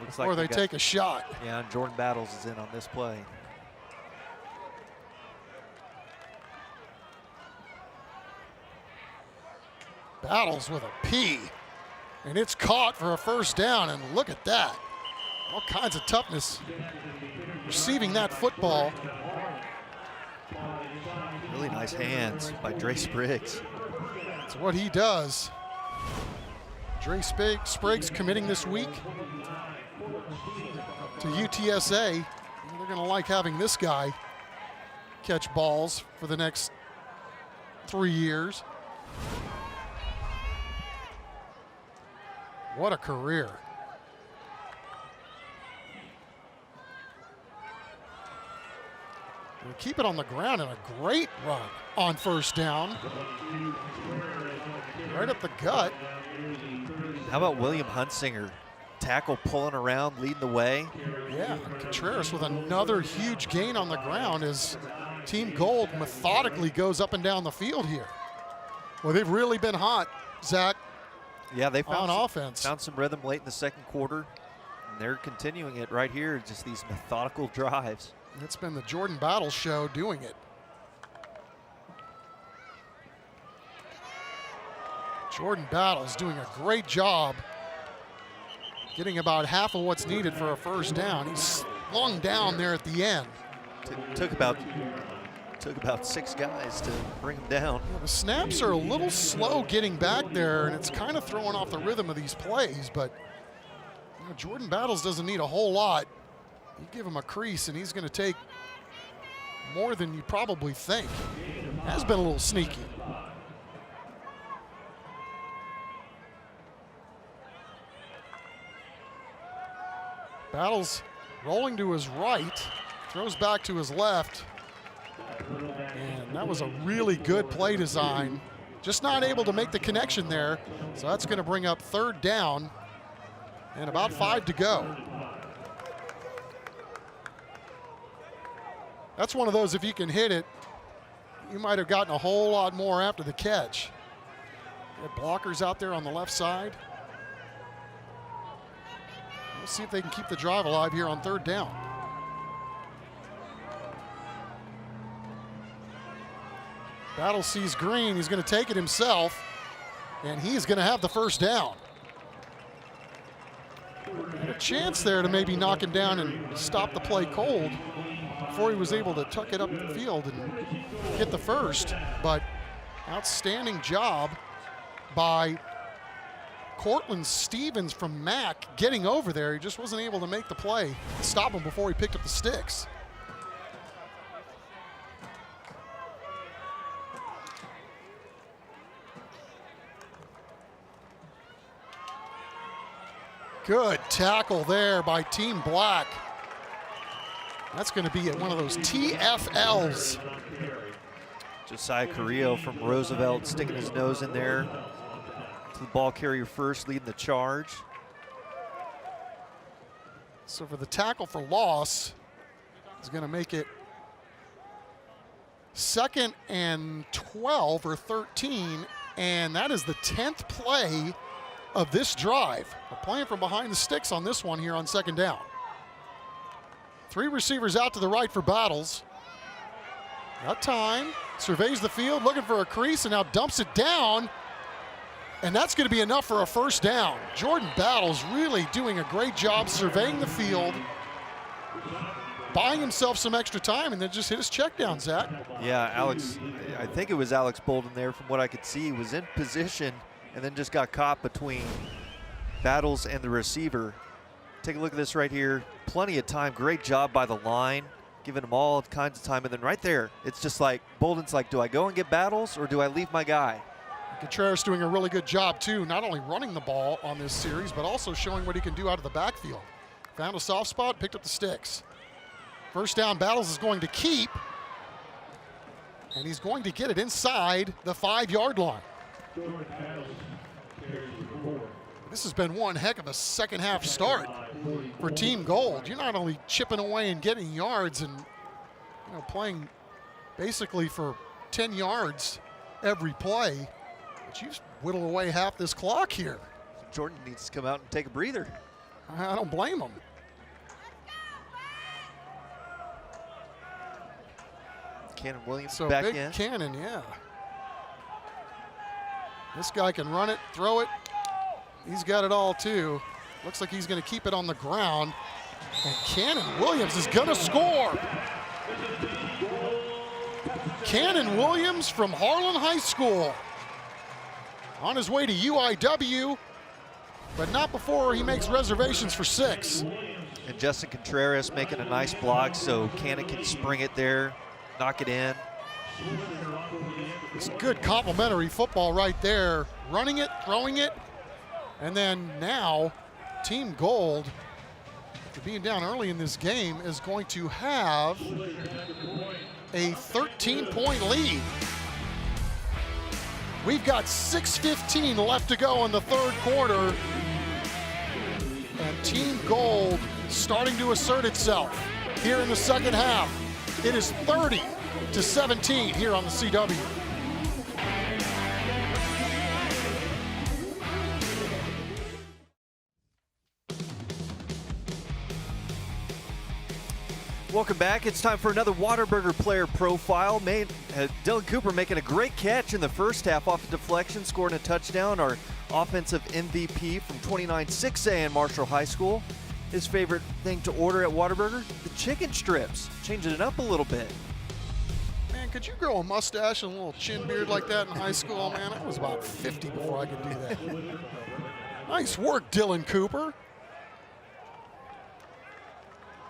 before they take a shot. Yeah, and Jordan Battles is in on this play. Battles with a P, and it's caught for a first down, and look at that. All kinds of toughness receiving that football. Really nice hands by Dre Spriggs. That's what he does. Dre Spriggs committing this week to UTSA. They're going to like having this guy catch balls for the next 3 years. What a career. We keep it on the ground, and a great run on first down. Right up the gut. How about William Hunsinger? Tackle pulling around, leading the way. Yeah, Contreras with another huge gain on the ground as Team Gold methodically goes up and down the field here. Well, they've really been hot, Zach. Yeah, they found offense. Found some rhythm late in the second quarter, and they're continuing it right here, just these methodical drives. It's been the Jordan Battles show doing it. Jordan Battles doing a great job getting about half of what's needed for a first down. He's slung down there at the end. Took about 6 guys to bring him down. Yeah, the snaps are a little slow getting back there, and it's kind of throwing off the rhythm of these plays, but you know, Jordan Battles doesn't need a whole lot. You give him a crease, and he's going to take more than you probably think. Has been a little sneaky. Battles rolling to his right, throws back to his left. And that was a really good play design. Just not able to make the connection there. So that's going to bring up 3rd down and about 5 to go. That's one of those, if you can hit it, you might have gotten a whole lot more after the catch. Got blockers out there on the left side. We'll see if they can keep the drive alive here on 3rd down. Battle sees green. He's going to take it himself, and he's going to have the 1st down. Had a chance there to maybe knock him down and stop the play cold before he was able to tuck it up the field and get the 1st. But outstanding job by Cortland Stevens from Mack getting over there. He just wasn't able to make the play, stop him before he picked up the sticks. Good tackle there by Team Black. That's going to be one of those TFLs. Josiah Carrillo from Roosevelt sticking his nose in there to the ball carrier first, leading the charge. So for the tackle for loss, is going to make it 2nd and 12 or 13, and that is the 10th play of this drive. We're playing from behind the sticks on this one here on 2nd down. 3 receivers out to the right for Battles. Got time, surveys the field, looking for a crease, and now dumps it down. And that's going to be enough for a 1st down. Jordan Battles really doing a great job surveying the field, buying himself some extra time, and then just hit his check down, Zach. Yeah, Alex, I think it was Alex Bolden there from what I could see, was in position and then just got caught between Battles and the receiver. Take a look at this right here. Plenty of time. Great job by the line, giving them all kinds of time. And then right there, it's just like, Bolden's like, do I go and get Battles or do I leave my guy? Contreras doing a really good job, too, not only running the ball on this series, but also showing what he can do out of the backfield. Found a soft spot, picked up the sticks. 1st down, Battles is going to keep, and he's going to get it inside the 5-yard line. This has been one heck of a 2nd half start for Team Gold. You're not only chipping away and getting yards and playing basically for 10 yards every play, but you whittle away half this clock here. Jordan needs to come out and take a breather. I don't blame him. Cannon Williams So back big in. Cannon, yeah. This guy can run it, throw it. He's got it all too. Looks like he's going to keep it on the ground. And Cannon Williams is going to score. Cannon Williams from Harlan High School. On his way to UIW, but not before he makes reservations for 6. And Justin Contreras making a nice block so Cannon can spring it there, knock it in. It's good complimentary football right there. Running it, throwing it, and then now Team Gold, after being down early in this game, is going to have a 13-point lead. We've got 6:15 left to go in the 3rd quarter. And Team Gold starting to assert itself here in the 2nd half. It is 30-17 here on the CW. Welcome back. It's time for another Whataburger player profile. Dylan Cooper making a great catch in the 1st half off a deflection, scoring a touchdown. Our offensive MVP from 29-6A in Marshall High School. His favorite thing to order at Whataburger? The chicken strips. Changing it up a little bit. Man, could you grow a mustache and a little chin beard like that in high school, man? I was about 50 before I could do that. Nice work, Dylan Cooper.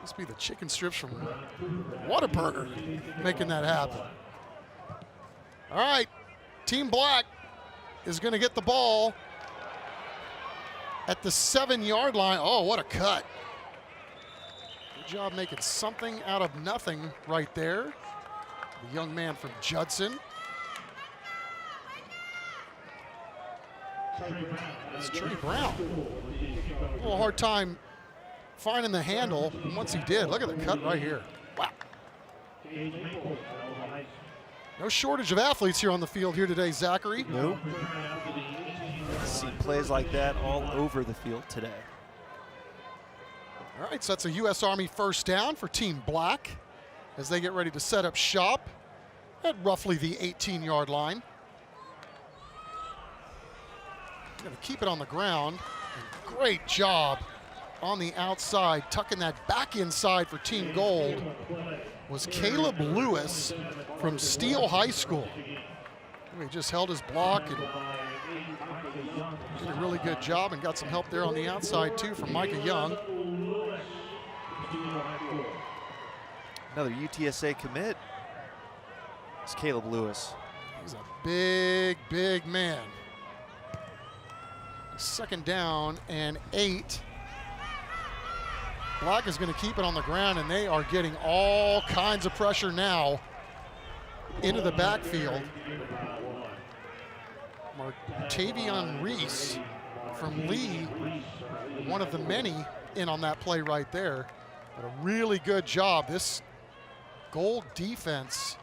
Must be the chicken strips from Whataburger making that happen. All right, Team Black is going to get the ball at the 7-yard line. Oh, what a cut. Good job making something out of nothing right there. The young man from Judson. It's Trey Brown. A little hard time finding the handle. Once he did, look at the cut right here. Wow. No shortage of athletes here on the field here today, Zachary. Nope. See plays like that all over the field today. All right, so that's a U.S. Army first down for Team Black as they get ready to set up shop at roughly the 18-yard line. Going to keep it on the ground. And great job on the outside, tucking that back inside for Team Gold was Caleb Lewis from Steele High School. He just held his block and did a really good job and got some help there on the outside too from Micah Young. Another UTSA commit. It's Caleb Lewis. He's a big, big man. Second down and 8. Black is going to keep it on the ground, and they are getting all kinds of pressure now into the backfield. Martavion Reese from Lee, one of the many in on that play right there. But a really good job. This Gold defense,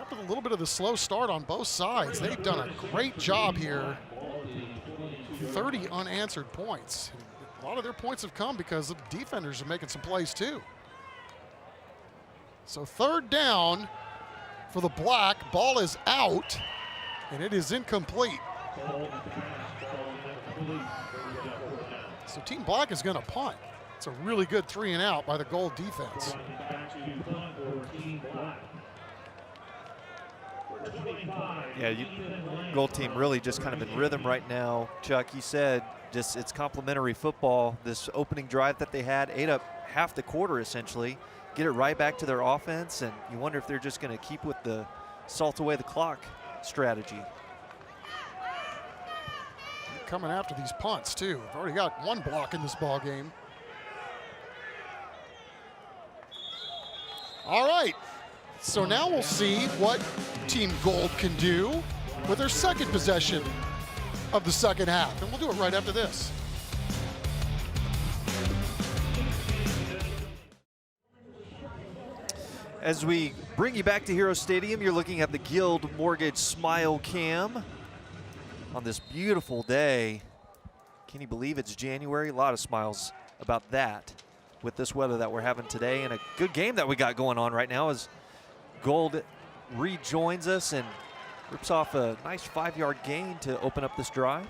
after a little bit of the slow start on both sides, they've done a great job here. 30 unanswered points. A lot of their points have come because the defenders are making some plays too. So third down for the Black. Ball is out, and it is incomplete. So Team Black is going to punt. It's a really good 3 and out by the Gold defense. Yeah, Gold team really just kind of in rhythm right now. Chuck, you said just it's complimentary football. This opening drive that they had ate up half the quarter essentially. Get it right back to their offense, and you wonder if they're just going to keep with the salt away the clock strategy. Coming after these punts too. They've already got one block in this ball game. All right, so now we'll see what Team Gold can do with their second possession of the second half, and we'll do it right after this. As we bring you back to Hero Stadium, you're looking at the Guild Mortgage Smile Cam on this beautiful day. Can you believe it's January? A lot of smiles about that with this weather that we're having today, and a good game that we got going on right now as Gold rejoins us and rips off a nice 5-yard gain to open up this drive.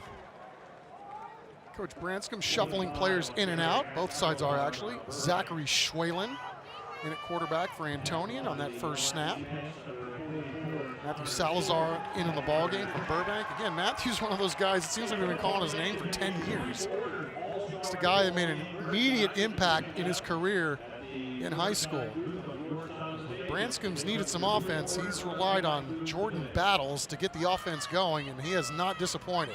Coach Branscombe shuffling players in and out. Both sides are actually. Zachary Schwalen in at quarterback for Antonian on that first snap. Matthew Salazar in on the ball game from Burbank. Again, Matthew's one of those guys, it seems like we've been calling his name for 10 years. It's the guy that made an immediate impact in his career in high school. Branscombe's needed some offense. He's relied on Jordan Battles to get the offense going, and he has not disappointed.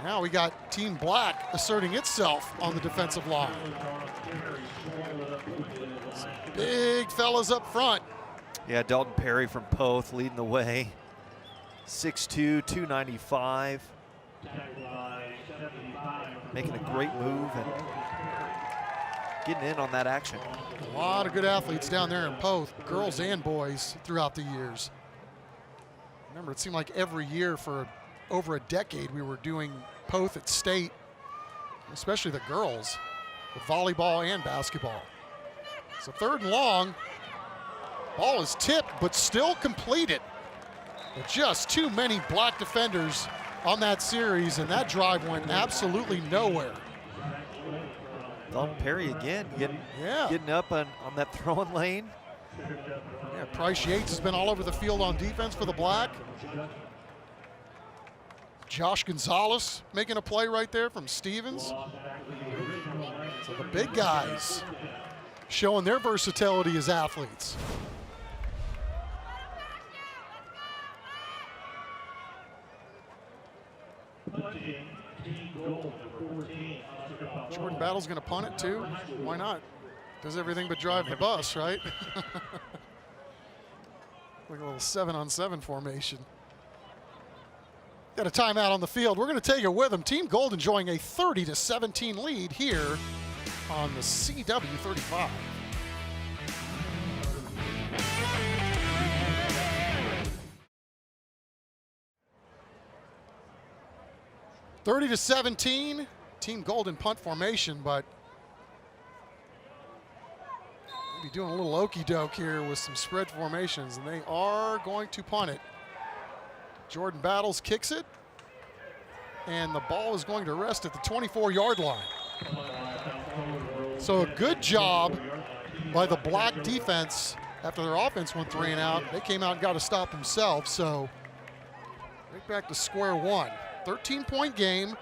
Now we got Team Black asserting itself on the defensive line. Some big fellas up front. Yeah, Dalton Perry from Poth leading the way. 6'2", 295. Making a great move and getting in on that action. A lot of good athletes down there in Poth, girls and boys, throughout the years. Remember, it seemed like every year for over a decade we were doing Poth at State, especially the girls, with volleyball and basketball. So third and long, ball is tipped but still completed. With just too many Black defenders on that series, and that drive went absolutely nowhere. Dalton Perry again getting up on that throwing lane. Yeah, Price Yates has been all over the field on defense for the Black. Josh Gonzalez making a play right there from Stevens. So the big guys showing their versatility as athletes. Jordan Battle's going to punt it too. Why not? Does everything but drive the bus, right? Like a little 7-on-7 formation. Got a timeout on the field. We're going to take it with them. Team Gold enjoying a 30-17 lead here on the CW35. (30-17). Team Gold in punt formation, but we'll be doing a little okey-doke here with some spread formations, and they are going to punt it. Jordan Battles kicks it, and the ball is going to rest at the 24-yard line. So a good job by the Black defense. After their offense went 3 and out, they came out and got a stop themselves. So right back to square one. 13-point game,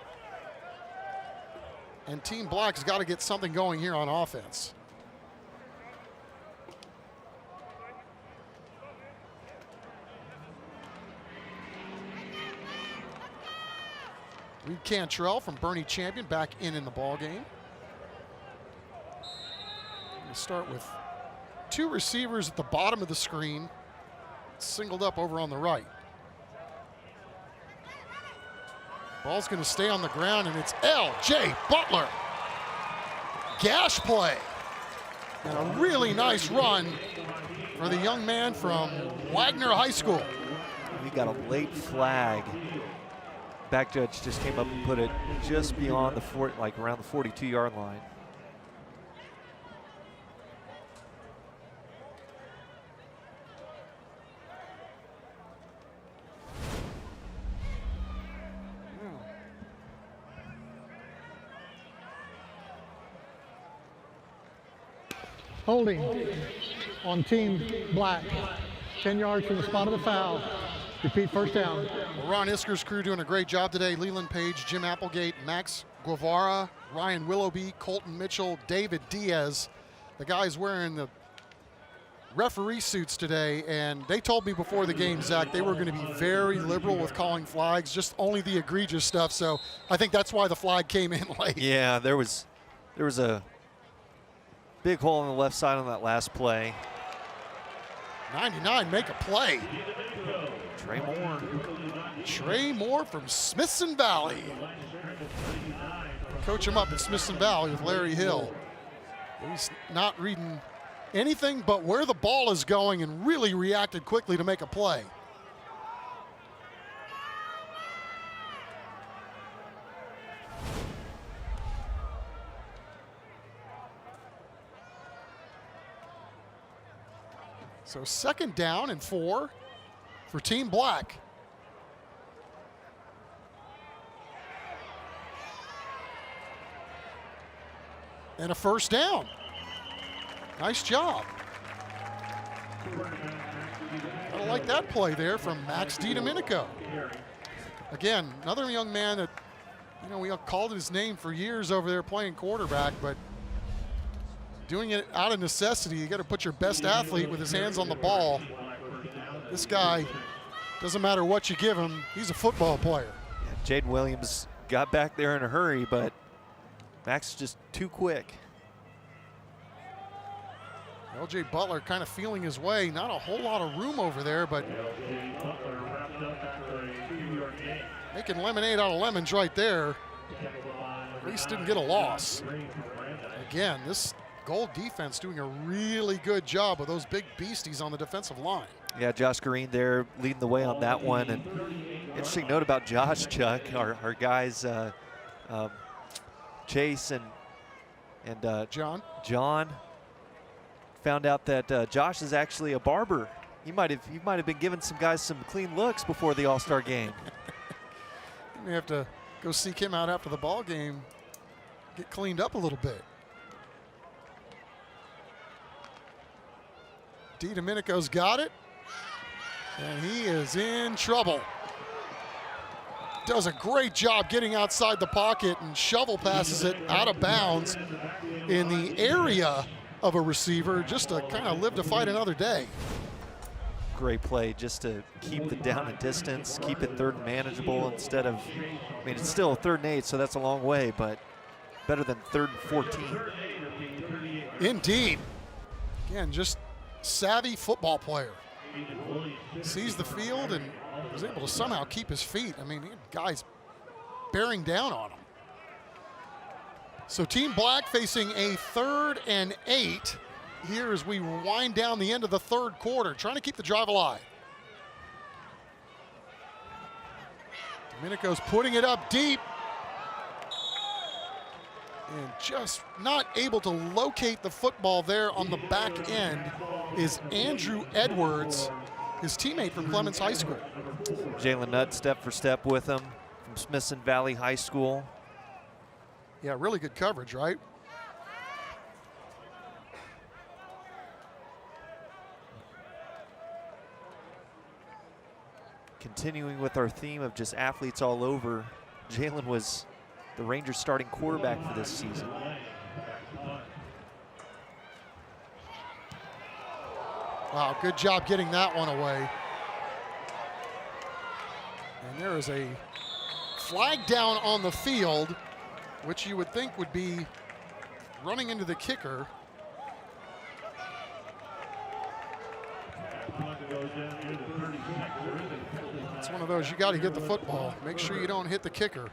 and Team Black's got to get something going here on offense. Reed Cantrell from Bernie Champion back in the ball game. We'll start with 2 receivers at the bottom of the screen, singled up over on the right. Ball's going to stay on the ground, and it's L.J. Butler. Gash play. And a really nice run for the young man from Wagner High School. We got a late flag. Back judge just came up and put it just beyond the around the 42-yard line. Holding on Team Black. 10 yards from the spot of the foul. Repeat, first down. Well, Ron Isker's crew doing a great job today. Leland Page, Jim Applegate, Max Guevara, Ryan Willoughby, Colton Mitchell, David Diaz. The guys wearing the referee suits today, and they told me before the game, Zach, they were going to be very liberal with calling flags, just only the egregious stuff. So I think that's why the flag came in late. Yeah, there was a big hole on the left side on that last play. 99 make a play. Trey Moore. Trey Moore from Smithson Valley. Coach him up at Smithson Valley with Larry Hill. He's not reading anything but where the ball is going and really reacted quickly to make a play. So second down and 4 for Team Black. And a first down. Nice job. I like that play there from Max DiDomenico. Again, another young man that, we called his name for years over there playing quarterback, but doing it out of necessity. You got to put your best athlete with his hands on the ball. This guy, doesn't matter what you give him, he's a football player. Yeah, Jaden Williams got back there in a hurry, but Max is just too quick. L.J. Butler kind of feeling his way. Not a whole lot of room over there, but making lemonade out of lemons right there. At least didn't get a loss. Again, this Gold defense doing a really good job with those big beasties on the defensive line. Yeah, Josh Green there leading the way on that one. And interesting note about Josh, Chuck, our guys, Chase and John found out that Josh is actually a barber. He might have been giving some guys some clean looks before the All-Star game. You may have to go seek him out after the ball game, get cleaned up a little bit. DiDomenico's got it, and he is in trouble. Does a great job getting outside the pocket and shovel passes it out of bounds in the area of a receiver, just to kind of live to fight another day. Great play just to keep the down and distance, keep it third and manageable instead of, it's still 3rd and 8, so that's a long way, but better than 3rd and 14. Indeed. Again, just savvy football player. Sees the field and was able to somehow keep his feet. I mean, guys bearing down on him. So Team Black facing a 3rd and 8 here as we wind down the end of the 3rd quarter, trying to keep the drive alive. Domenico's putting it up deep and just not able to locate the football there on the back end is Andrew Edwards, his teammate from Clemens High School. Jalen Nutt step for step with him from Smithson Valley High School. Yeah, really good coverage, right? Continuing with our theme of just athletes all over, Jalen was the Rangers starting quarterback for this season. Wow, good job getting that one away. And there is a flag down on the field, which you would think would be running into the kicker. It's one of those, you got to get the football. Make sure you don't hit the kicker.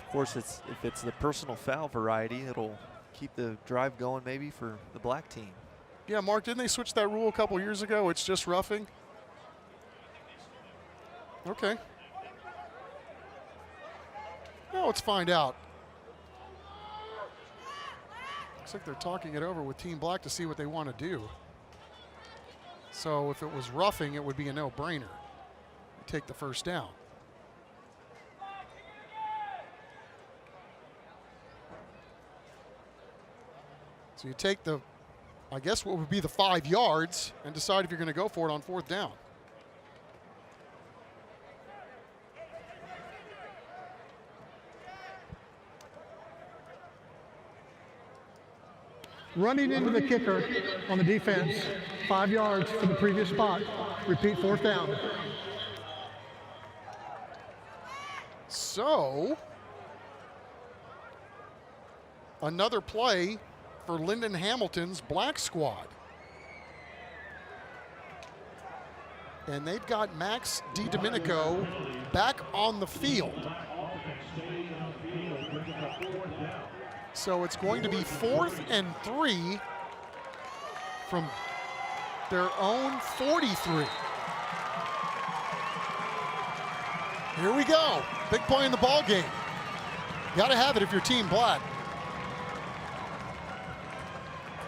Of course, if it's the personal foul variety, it'll keep the drive going maybe for the black team. Yeah, Mark, didn't they switch that rule a couple years ago? It's just roughing? Okay. Well, let's find out. Looks like they're talking it over with Team Black to see what they want to do. So if it was roughing, it would be a no-brainer. Take the first down. So you take the, I guess what would be the 5 yards and decide if you're going to go for it on 4th down. Running into the kicker on the defense, 5 yards from the previous spot. Repeat, 4th down. So, another play for Lyndon Hamilton's Black squad. And they've got Max DiDomenico back on the field. So it's going to be 4th and 3 from their own 43. Here we go. Big play in the ball game. Got to have it if you're Team Black.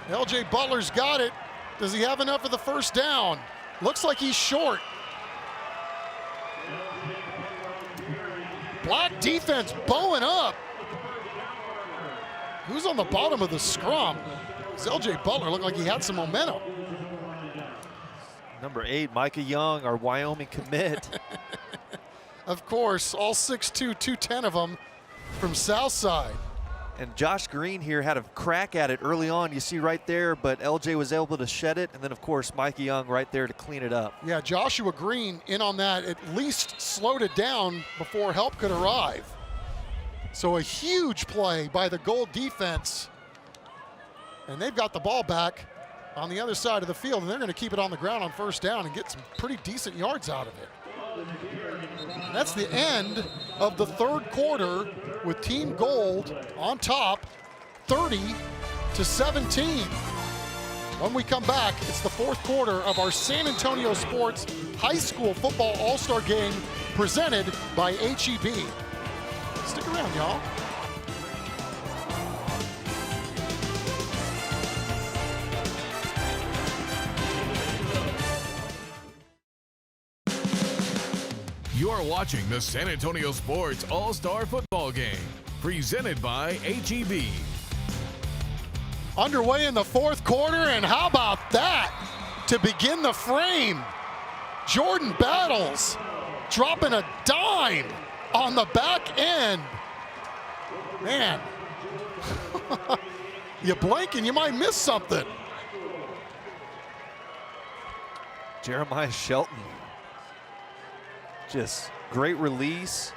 LJ Butler's got it. Does he have enough for the first down? Looks like he's short. Black defense bowing up. Who's on the bottom of the scrum? Does LJ Butler look like he had some momentum? Number 8, Micah Young, our Wyoming commit. Of course, all 6'2", 210 of them from Southside. And Josh Green here had a crack at it early on, you see right there, but LJ was able to shed it. And then, of course, Micah Young right there to clean it up. Yeah, Joshua Green in on that, at least slowed it down before help could arrive. So a huge play by the Gold defense. And they've got the ball back on the other side of the field, and they're going to keep it on the ground on 1st down and get some pretty decent yards out of it. And that's the end of the 3rd quarter with Team Gold on top, 30-17. When we come back, it's the 4th quarter of our San Antonio Sports High School Football All-Star Game presented by HEB. Stick around, y'all. You're watching the San Antonio Sports All-Star Football Game, presented by HEB. Underway in the 4th quarter, and how about that to begin the frame? Jordan Battles dropping a dime on the back end. Man, you blink and you might miss something. Jeremiah Shelton. Just great release.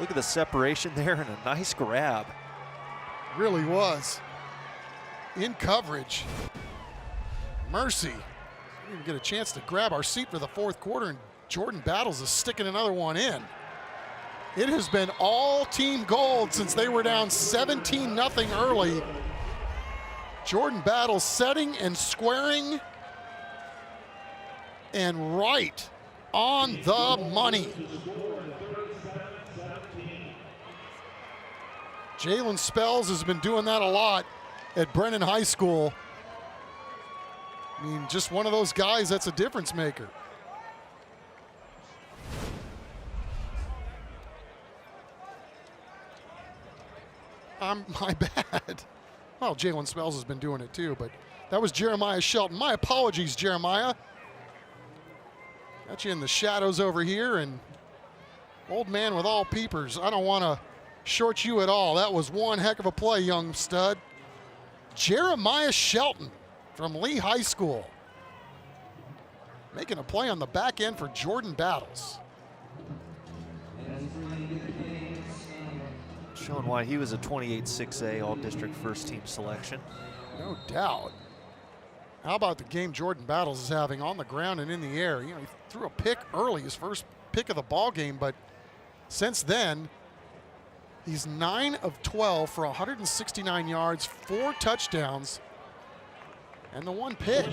Look at the separation there and a nice grab. Really was. In coverage. Mercy. We didn't get a chance to grab our seat for the fourth quarter, and Jordan Battles is sticking another one in. It has been all team gold since they were down 17-0 early. Jordan Battles setting and squaring and right on the money. Jalen Spells has been doing that a lot at Brennan High School. I mean, just one of those guys that's a difference maker. My bad. Well, Jalen Spells has been doing it too, but that was Jeremiah Shelton. My apologies, Jeremiah. Got you in the shadows over here, and old man with all peepers. I don't want to short you at all. That was one heck of a play, young stud. Jeremiah Shelton from Lee High School, making a play on the back end for Jordan Battles. Showing why he was a 28-6A All-District first-team selection. No doubt. How about the game Jordan Battles is having on the ground and in the air? You know, he threw a pick early, his first pick of the ball game, but since then, he's 9 of 12 for 169 yards, 4 touchdowns, and the 1 pick.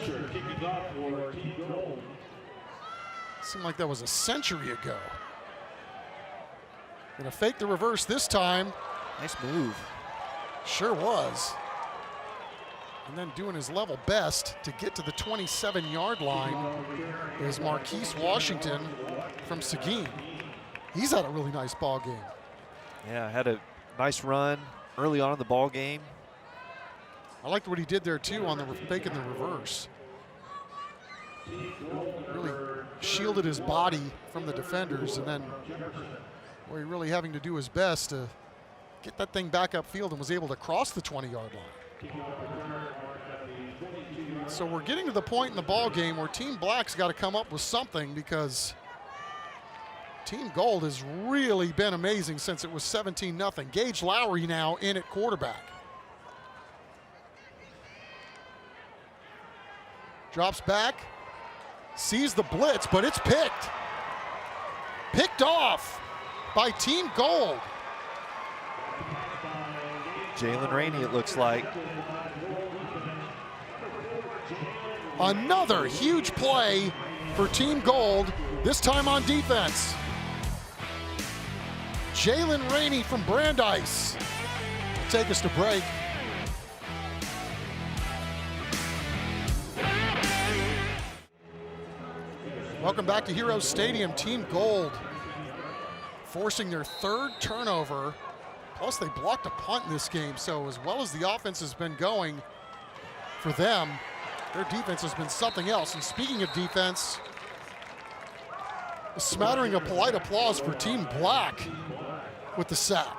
Seemed like that was a century ago. Gonna fake the reverse this time. Nice move. Sure was. And then doing his level best to get to the 27-yard line is Marquise Washington from Seguin. He's had a really nice ball game. Yeah, had a nice run early on in the ball game. I liked what he did there too on the faking the reverse. Really shielded his body from the defenders, and then he really having to do his best to get that thing back upfield, and was able to cross the 20-yard line. So we're getting to the point in the ball game where Team Black's got to come up with something, because Team Gold has really been amazing since it was 17-0. Gage Lowry now in at quarterback. Drops back, sees the blitz, but it's picked. Picked off by Team Gold. Jalen Rainey, it looks like. Another huge play for Team Gold, this time on defense. Jalen Rainey from Brandeis will take us to break. Welcome back to Heroes Stadium. Team Gold forcing their 3rd turnover. Plus, they blocked a punt in this game. So as well as the offense has been going for them, their defense has been something else. And speaking of defense, a smattering of polite applause for Team Black with the sack.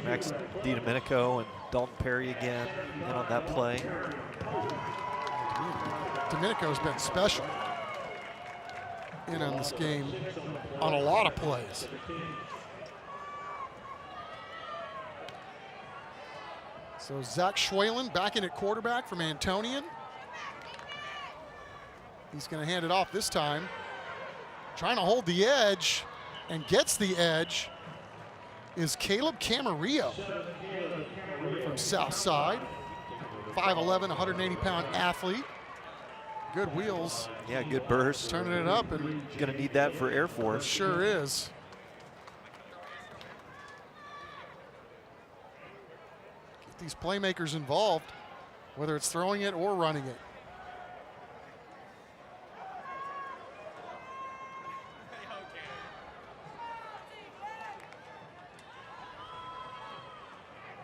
Max DiDomenico and Dalton Perry again in on that play. Domenico's been special in on this game on a lot of plays. So Zach Schwalen back in at quarterback from Antonian. He's going to hand it off this time. Trying to hold the edge and gets the edge is Caleb Camarillo from Southside. 5'11", 180-pound athlete. Good wheels. Yeah, good burst. Turning it up, and gonna need that for Air Force. Sure is. Get these playmakers involved, whether it's throwing it or running it.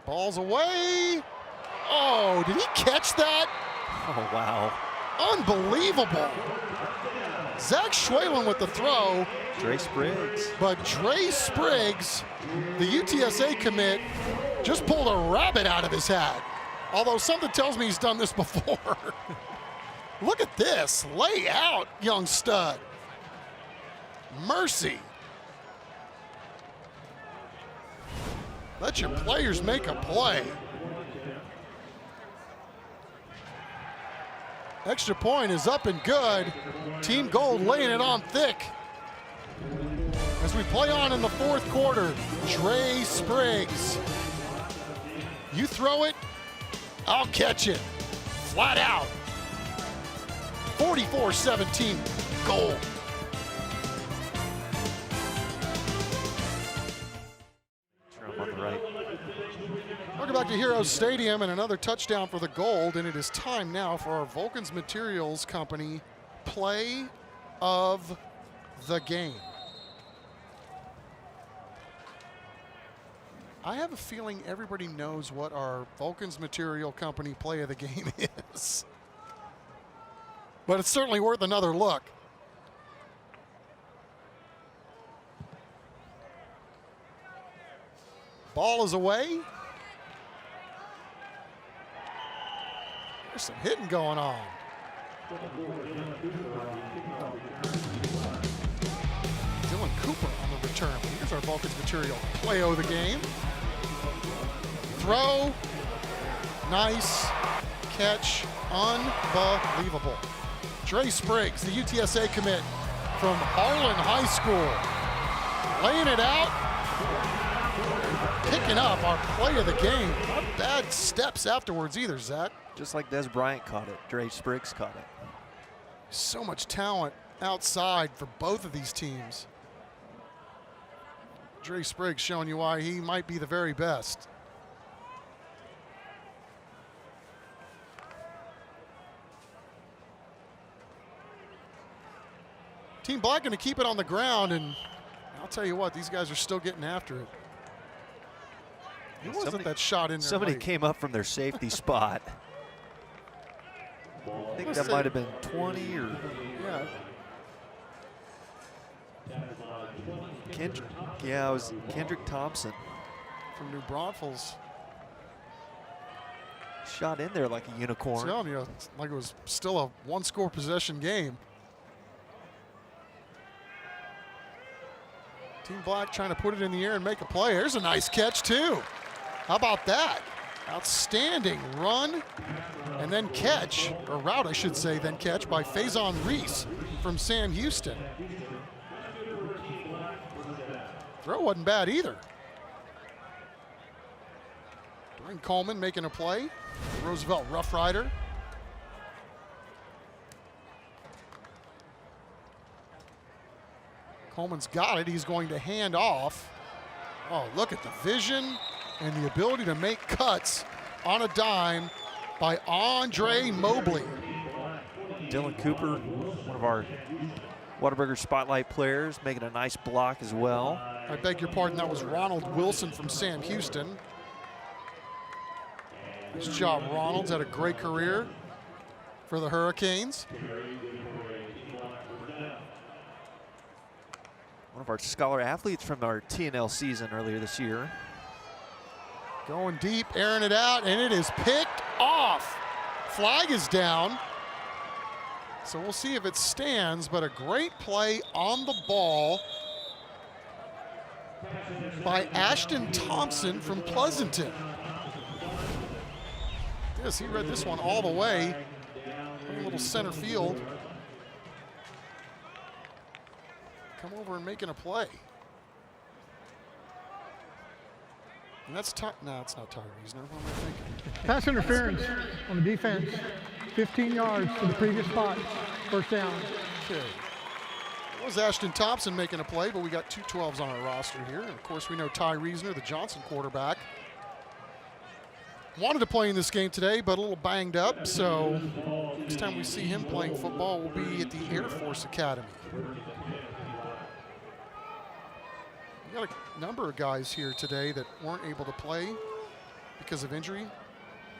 Ball's away. Oh, did he catch that? Oh, wow. Unbelievable. Zach Schwalen with the throw. Dre Spriggs. But Dre Spriggs, the UTSA commit, just pulled a rabbit out of his hat. Although something tells me he's done this before. Look at this. Lay out, young stud. mercy. Let your players make a play. Extra point is up and good. Team Gold laying it on thick. As we play on in the fourth quarter, Dre Spriggs. You throw it, I'll catch it. Flat out. 44-17, Gold. On the right. Welcome back to Heroes Stadium and another touchdown for the Gold, and it is time now for our Vulcans Materials Company play of the game. I have a feeling everybody knows what our Vulcans Material Company play of the game is. But it's certainly worth another look. Ball is away. There's some hitting going on. Dylan Cooper on the return. Here's our Vulcans Material play of the game. Throw. Nice catch. Unbelievable. Dre Spriggs, the UTSA commit from Harlan High School. Laying it out. Picking up our play of the game. Not bad steps afterwards either, Zach. Just like Des Bryant caught it, Dre Spriggs caught it. So much talent outside for both of these teams. Dre Spriggs showing you why he might be the very best. Team Black going to keep it on the ground, and I'll tell you what, these guys are still getting after it. It wasn't that shot in there. Somebody late. came up from their safety spot. I think that might have been 20 or. Yeah. Yeah, it was Kendrick Thompson. From New Braunfels. Shot in there like a unicorn. I'm telling you, it's like it was still a one-score possession game. Team Black trying to put it in the air and make a play. There's a nice catch too. How about that? Outstanding run and then catch, or route I should say, then catch by Faison Reese from Sam Houston. Throw wasn't bad either. Dwayne Coleman making a play. Roosevelt Rough Rider. Coleman's got it. He's going to hand off. Oh, look at the vision and the ability to make cuts on a dime by Andre Mobley. Dylan Cooper, one of our Whataburger Spotlight players, making a nice block as well. I beg your pardon, that was Ronald Wilson from Sam Houston. Nice job, Ronald's had a great career for the Hurricanes. One of our scholar athletes from our TNL season earlier this year. Going deep, airing it out, and it is picked off. Flag is down. So we'll see if it stands, but a great play on the ball by Ashton Thompson from Pleasanton. Yes, he read this one all the way. A little center field. Come over and making a play. And that's no, it's not Ty Reasoner. What am I thinking? Pass interference on the defense. 15 yards to the previous spot. First down. Okay. It was Ashton Thompson making a play, but we got two 12s on our roster here. And of course, we know Ty Reasoner, the Johnson quarterback. Wanted to play in this game today, but a little banged up. So next time we see him playing football will be at the Air Force Academy. We got a number of guys here today that weren't able to play because of injury.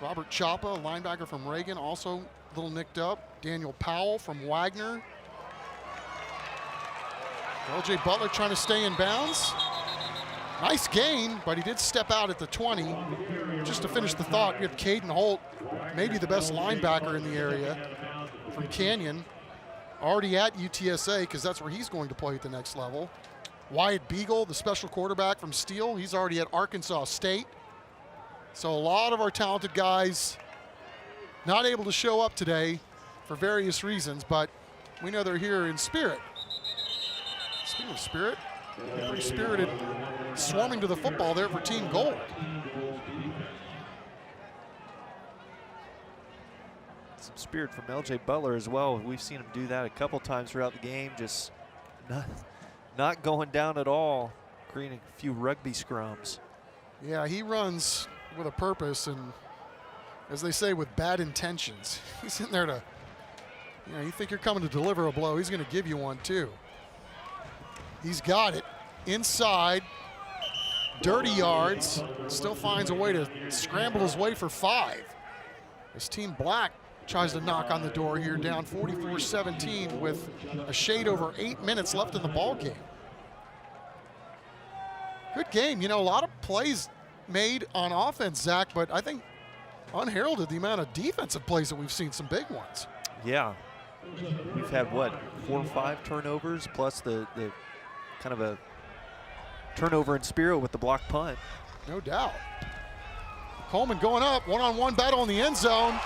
Robert Chapa, a linebacker from Reagan, also a little nicked up. Daniel Powell from Wagner. LJ Butler trying to stay in bounds. Nice gain, but he did step out at the 20. Just to finish the thought, we have Caden Holt, maybe the best linebacker in the area from Canyon. already at UTSA because that's where he's going to play at the next level. Wyatt Beagle, the special quarterback from Steele, he's already at Arkansas State. So a lot of our talented guys not able to show up today for various reasons, but we know they're here in spirit. Speaking of spirit, pretty spirited, swarming to the football there for Team Gold. Some spirit from LJ Butler as well. We've seen him do that a couple times throughout the game, just not going down at all, creating a few rugby scrums. Yeah, he runs with a purpose and, as they say, with bad intentions. He's in there to, you think you're coming to deliver a blow, he's going to give you one too. He's got it inside, dirty yards, still finds a way to scramble his way for 5. As Team Black tries to knock on the door here, down 44-17 with a shade over 8 minutes left in the ball game. Good game. A lot of plays made on offense, Zach, but I think unheralded the amount of defensive plays that we've seen, some big ones. Yeah. We've had, what, 4 or 5 turnovers, plus the kind of a turnover in spirit with the block punt. No doubt. Coleman going up, one-on-one battle in the end zone.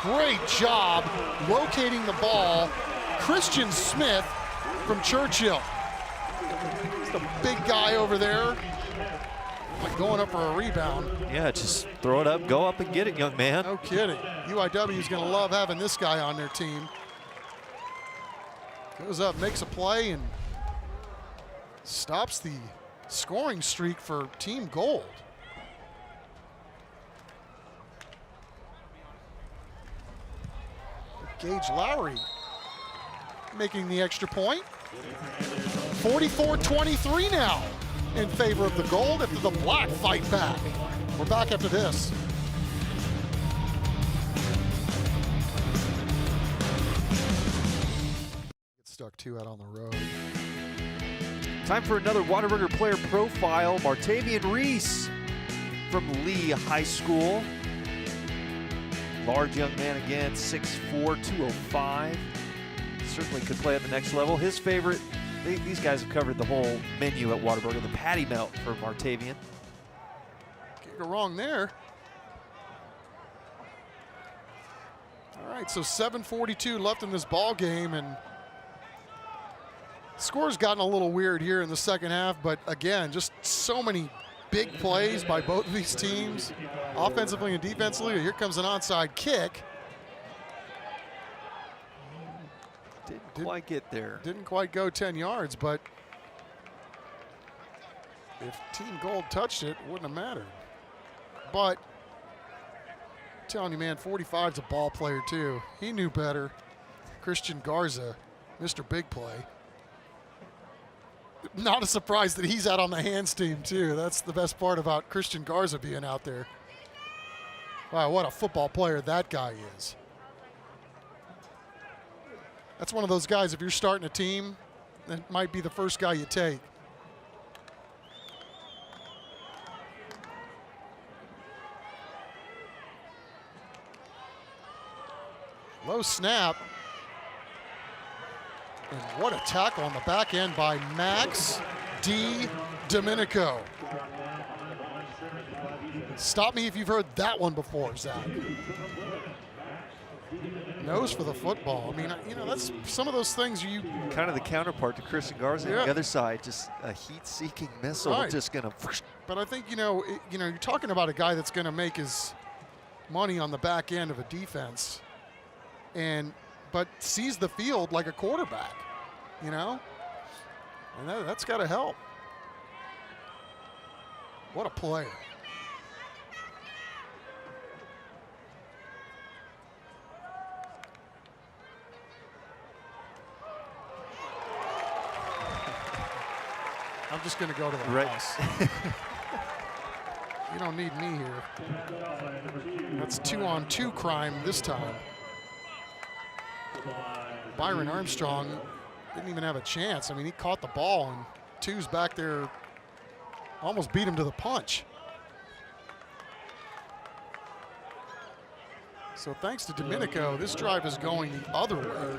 Great job locating the ball. Christian Smith from Churchill. He's the big guy over there. Like going up for a rebound. Yeah, just throw it up, go up and get it, young man. No kidding. UIW is going to love having this guy on their team. Goes up, makes a play, and stops the scoring streak for Team Gold. Gage Lowry making the extra point. 44-23 now in favor of the Gold after the Black fight back. We're back after this. Get stuck 2 out on the road. Time for another Whataburger player profile. Martavian Reese from Lee High School. Large young man again, 6'4", 205. Certainly could play at the next level. His favorite, these guys have covered the whole menu at Whataburger, the patty melt for Martavian. Can't go wrong there. All right, so 7:42 left in this ball game, and score's gotten a little weird here in the second half, but again, just so many big plays by both of these teams, offensively and defensively. Here comes an onside kick. Didn't quite get there. Didn't quite go 10 yards, but if Team Gold touched it, it wouldn't have mattered. But I'm telling you, man, 45's a ball player too. He knew better. Christian Garza, Mr. Big Play. Not a surprise that he's out on the hands team too. That's the best part about Christian Garza being out there. Wow, what a football player that guy is. That's one of those guys, if you're starting a team, that might be the first guy you take. Low snap. And what a tackle on the back end by Max D. Domenico. Stop me if you've heard that one before, Zach. Nose for the football. I mean, that's some of those things you... Kind of the counterpart to Christian Garza on the other side, just a heat-seeking missile, right. Just gonna... But I think, you're talking about a guy that's gonna make his money on the back end of a defense, but sees the field like a quarterback, And that's gotta help. What a player. I'm just going to go to the house. You don't need me here. That's 2-on-2 crime this time. Byron Armstrong didn't even have a chance. I mean, he caught the ball, and Two's back there almost beat him to the punch. So thanks to Domenico, this drive is going the other way.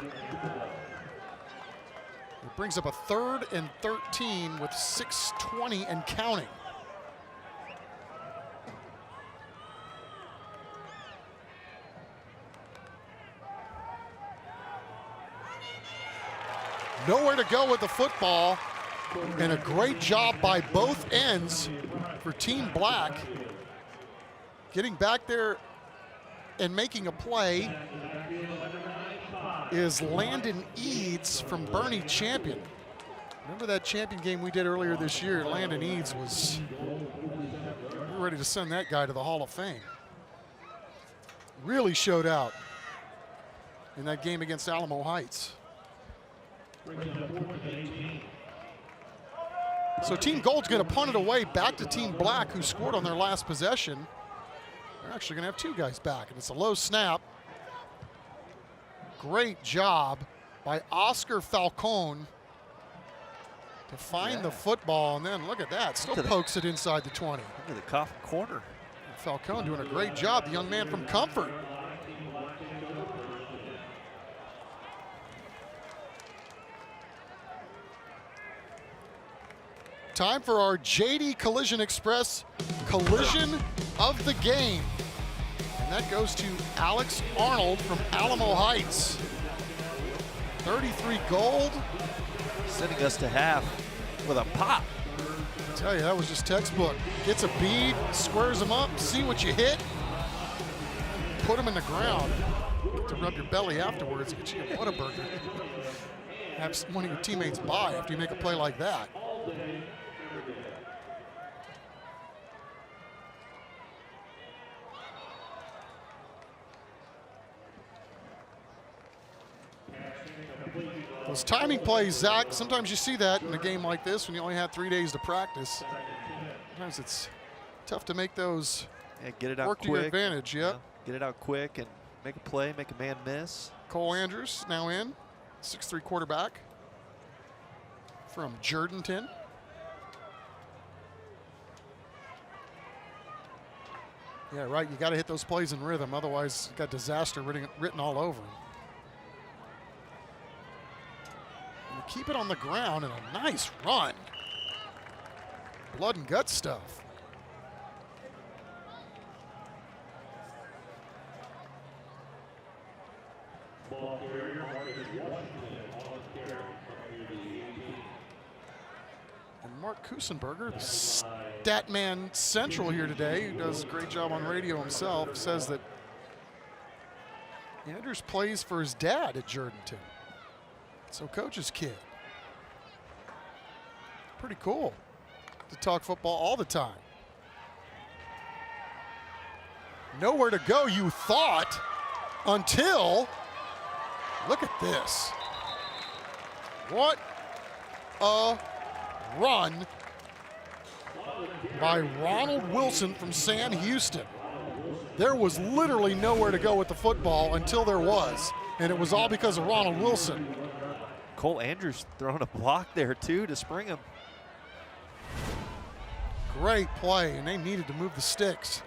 brings up a 3rd and 13 with 6:20 and counting. Nowhere to go with the football, and a great job by both ends for Team Black. Getting back there and making a play is Landon Eads from Bernie Champion. Remember that Champion game we did earlier this year? Landon Eads was we were ready to send that guy to the Hall of Fame. Really showed out in that game against Alamo Heights. So Team Gold's going to punt it away back to Team Black, who scored on their last possession. They're actually going to have 2 guys back, and it's a low snap. Great job by Oscar Falcone to find the football, and then look at that, still pokes it inside the 20. Look at the coffin corner. Falcone doing a great job, the young man from Comfort. Time for our JD Collision Express collision of the game. And that goes to Alex Arnold from Alamo Heights. 33 gold. Sending us to half with a pop. I tell you, that was just textbook. Gets a bead, squares them up, see what you hit, put them in the ground. Get to rub your belly afterwards, get you a Whataburger. Have one of your teammates buy after you make a play like that. Those timing plays, Zach, sometimes you see that in a game like this when you only had 3 days to practice. Sometimes it's tough to make those get it out work quick. to your advantage. Yep. Get it out quick and make a play, make a man miss. Cole Andrews now in, 6'3" quarterback from Jourdanton. Yeah, right, you got to hit those plays in rhythm, otherwise you got disaster written all over them. Keep it on the ground and a nice run. Blood and gut stuff. And Mark Kusenberger, the Statman Central here today, who does a great job on radio himself, says that Andrews plays for his dad at Jourdanton. So coach's kid. Pretty cool to talk football all the time. Nowhere to go, you thought, until, look at this. What a run by Ronald Wilson from San Houston. There was literally nowhere to go with the football until there was, and it was all because of Ronald Wilson. Cole Andrews throwing a block there too to spring him. Great play, and they needed to move the sticks.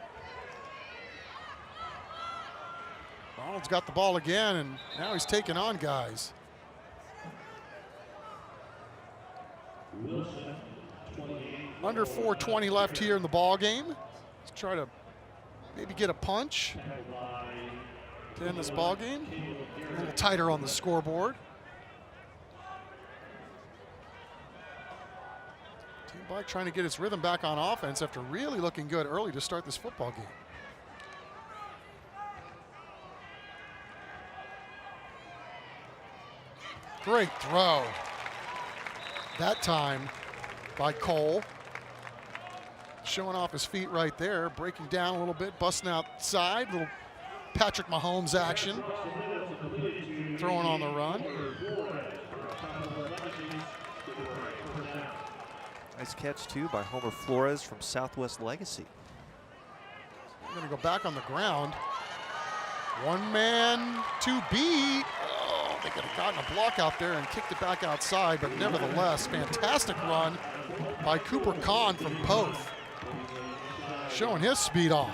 Ronald's got the ball again, and now he's taking on guys. Under 4:20 left here in the ball game. Let's try to maybe get a punch to end this ball game. A little tighter on the scoreboard. Team Black trying to get its rhythm back on offense after really looking good early to start this football game. Great throw. That time by Cole. Showing off his feet right there, breaking down a little bit, busting outside, little Patrick Mahomes action. Throwing on the run. Nice catch too by Homer Flores from Southwest Legacy. We're gonna go back on the ground. One man to beat. Oh, they could have gotten a block out there and kicked it back outside, but nevertheless, fantastic run by Cooper Kahn from Poth. Showing his speed off.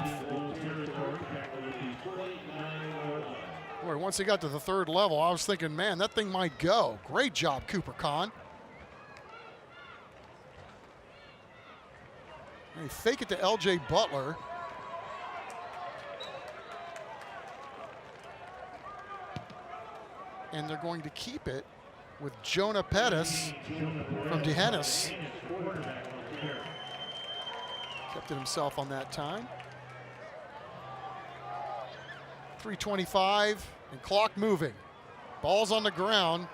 Boy, once he got to the third level, I was thinking, man, that thing might go. Great job, Cooper Kahn. They fake it to L.J. Butler. And they're going to keep it with Jonah Pettis from D'Hanis. Kept it himself on that time. 3:25 and clock moving. Ball's on the ground.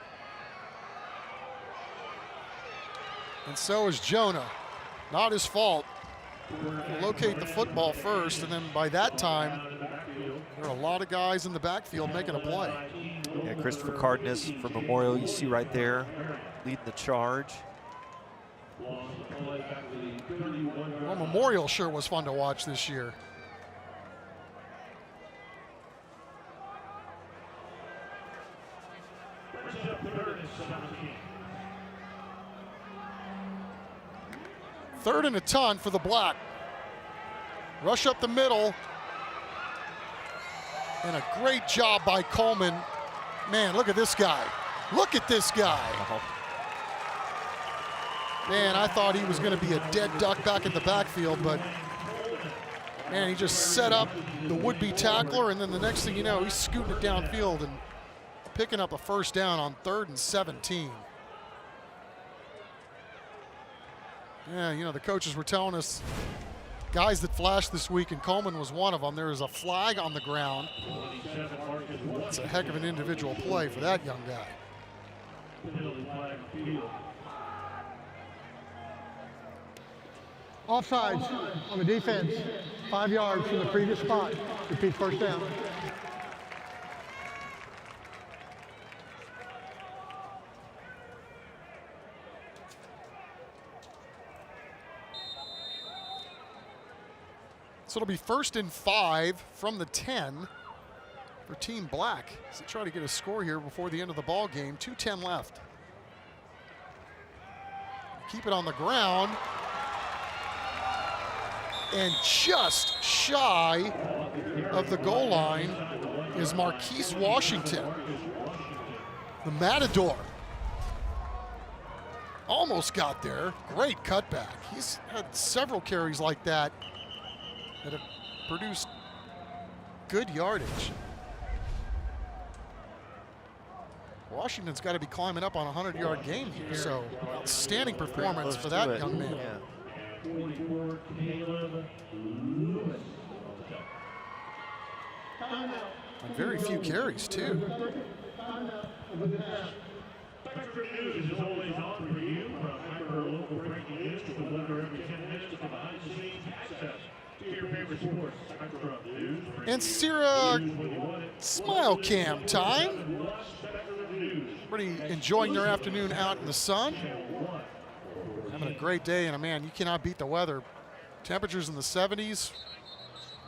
And so is Jonah. Not his fault. We'll locate the football first, and then by that time, there are a lot of guys in the backfield making a play. Yeah, Christopher Cardenas from Memorial, you see right there, leading the charge. Well, Memorial sure was fun to watch this year. Third and a ton for the Black. Rush up the middle. And a great job by Coleman. Man, look at this guy. Look at this guy. Man, I thought he was going to be a dead duck back in the backfield, but man, he just set up the would-be tackler, and then the next thing you know, he's scooting it downfield and picking up a first down on 3rd and 17. Yeah, you know, the coaches were telling us guys that flashed this week, and Coleman was one of them. There is a flag on the ground. It's a heck of an individual play for that young guy. Offsides on the defense, 5 yards from the previous spot. Repeat first down. So it'll be 1st and 5 from the 10 for Team Black. So try to get a score here before the end of the ball game. 2:10 left. Keep it on the ground. And just shy of the goal line is Marquise Washington, the Matador. Almost got there. Great cutback. He's had several carries like that that have produced good yardage. Washington's got to be climbing up on a 100-yard game here, so outstanding performance for that young man. Yeah. And very few carries, too. And Sierra Smile Cam time. Everybody enjoying their afternoon out in the sun. Having a great day, and man, you cannot beat the weather. Temperatures in the 70s,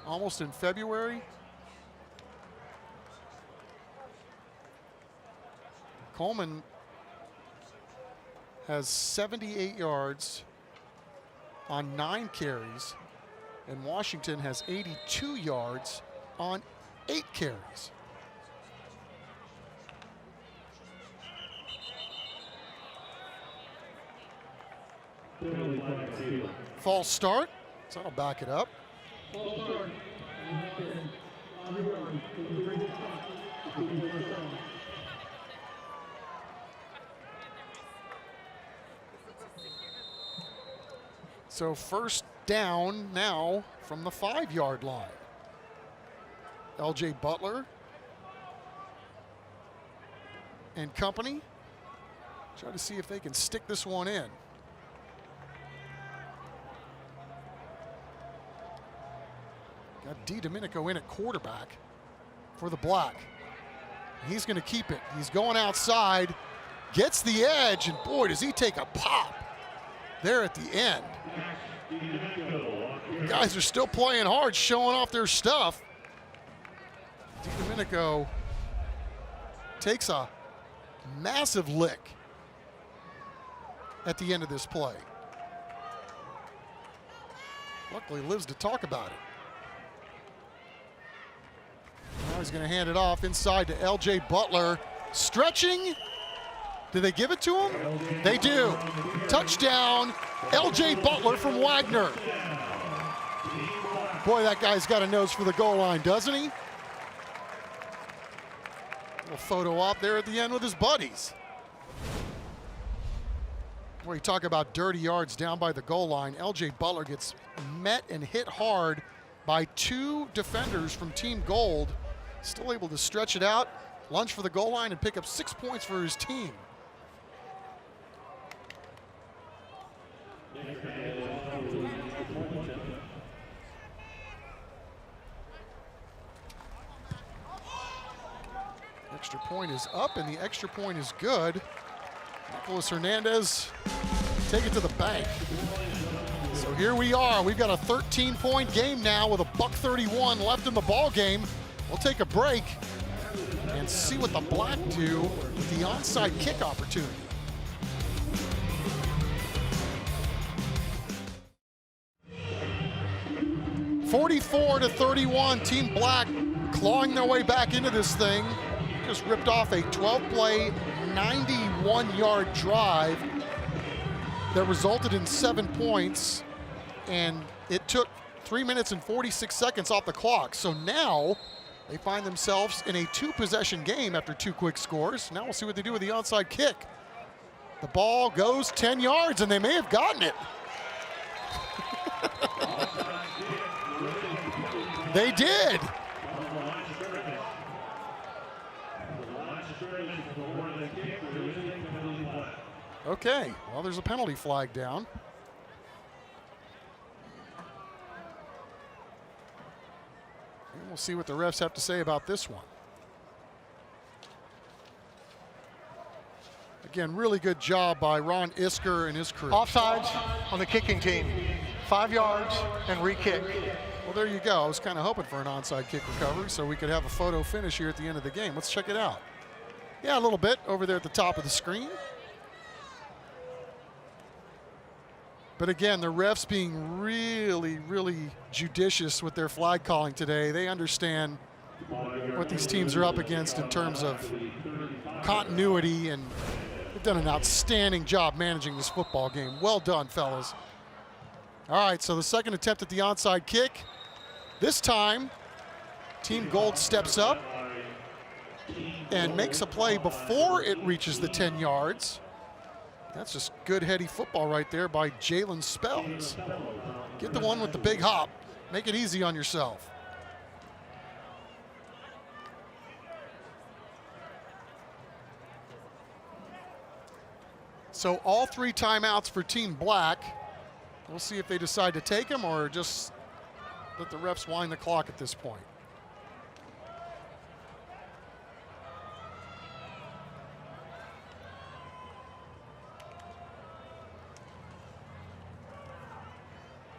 almost in February. Coleman has 78 yards on 9 carries, and Washington has 82 yards on 8 carries. False start, so that'll back it up. So first down now from the 5-yard line. L.J. Butler and company try to see if they can stick this one in. Got DiDomenico in at quarterback for the Black. He's going to keep it. He's going outside, gets the edge, and boy, does he take a pop there at the end. Guys are still playing hard, showing off their stuff. DiDomenico takes a massive lick at the end of this play. Luckily lives to talk about it. Now he's going to hand it off inside to L.J. Butler. Stretching. Do they give it to him? They do. Touchdown, L.J. Butler from Wagner. Boy, that guy's got a nose for the goal line, doesn't he? Little photo op there at the end with his buddies. Boy, you talk about dirty yards down by the goal line. LJ Butler gets met and hit hard by 2 defenders from Team Gold. Still able to stretch it out, lunge for the goal line, and pick up 6 points for his team. Extra point is up, and the extra point is good. Nicholas Hernandez, take it to the bank. So here we are. We've got a 13-point game now with $1:31 left in the ball game. We'll take a break and see what the Black do with the onside kick opportunity. (44-31), Team Black clawing their way back into this thing. Just ripped off a 12-play, 91-yard drive that resulted in 7 points, and it took 3 minutes and 46 seconds off the clock. So now they find themselves in a 2-possession game after 2 quick scores. Now we'll see what they do with the onside kick. The ball goes 10 yards, and they may have gotten it. They did. Okay, well, there's a penalty flag down. And we'll see what the refs have to say about this one. Again, really good job by Ron Isker and his crew. Offsides on the kicking team. 5 yards and re-kick. Well, there you go. I was kind of hoping for an onside kick recovery so we could have a photo finish here at the end of the game. Let's check it out. Yeah, a little bit over there at the top of the screen. But again, the refs being really, really judicious with their flag calling today. They understand what these teams are up against in terms of continuity, and they've done an outstanding job managing this football game. Well done, fellas. All right, so the second attempt at the onside kick. This time, Team Gold steps up and makes a play before it reaches the 10 yards. That's just good heady football right there by Jalen Spells. Get the one with the big hop. Make it easy on yourself. So all 3 timeouts for Team Black. We'll see if they decide to take them or just let the refs wind the clock at this point.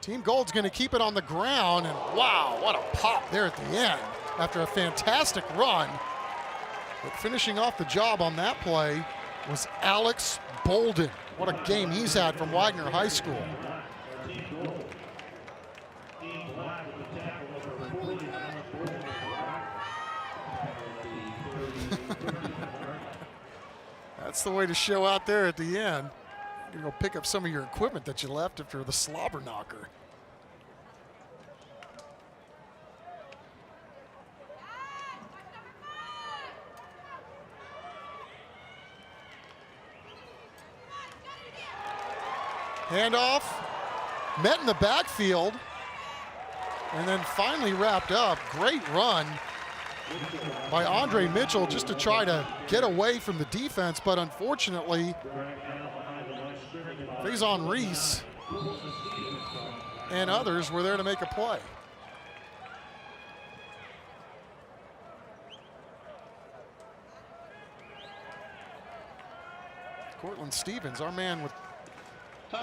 Team Gold's going to keep it on the ground, and wow, what a pop there at the end after a fantastic run. But finishing off the job on that play was Alex Bolden. What a game he's had from Wagner High School. That's the way to show out there at the end. You're gonna go pick up some of your equipment that you left after the slobber knocker. Handoff, met in the backfield, and then finally wrapped up. Great run by Andre Mitchell just to try to get away from the defense, but unfortunately, Faison Reese and others were there to make a play. Cortland Stevens, our man with the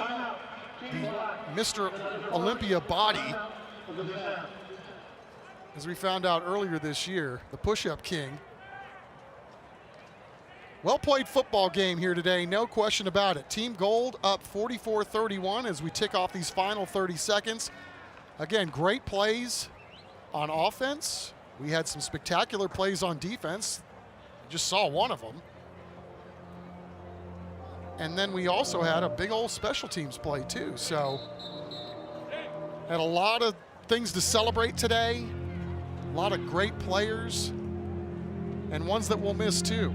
Mr. Olympia body, as we found out earlier this year, the push-up king. Well-played football game here today, no question about it. Team Gold up 44-31 as we tick off these final 30 seconds. Again, great plays on offense. We had some spectacular plays on defense. Just saw one of them. And then we also had a big old special teams play too. So had a lot of things to celebrate today. A lot of great players and ones that we'll miss too.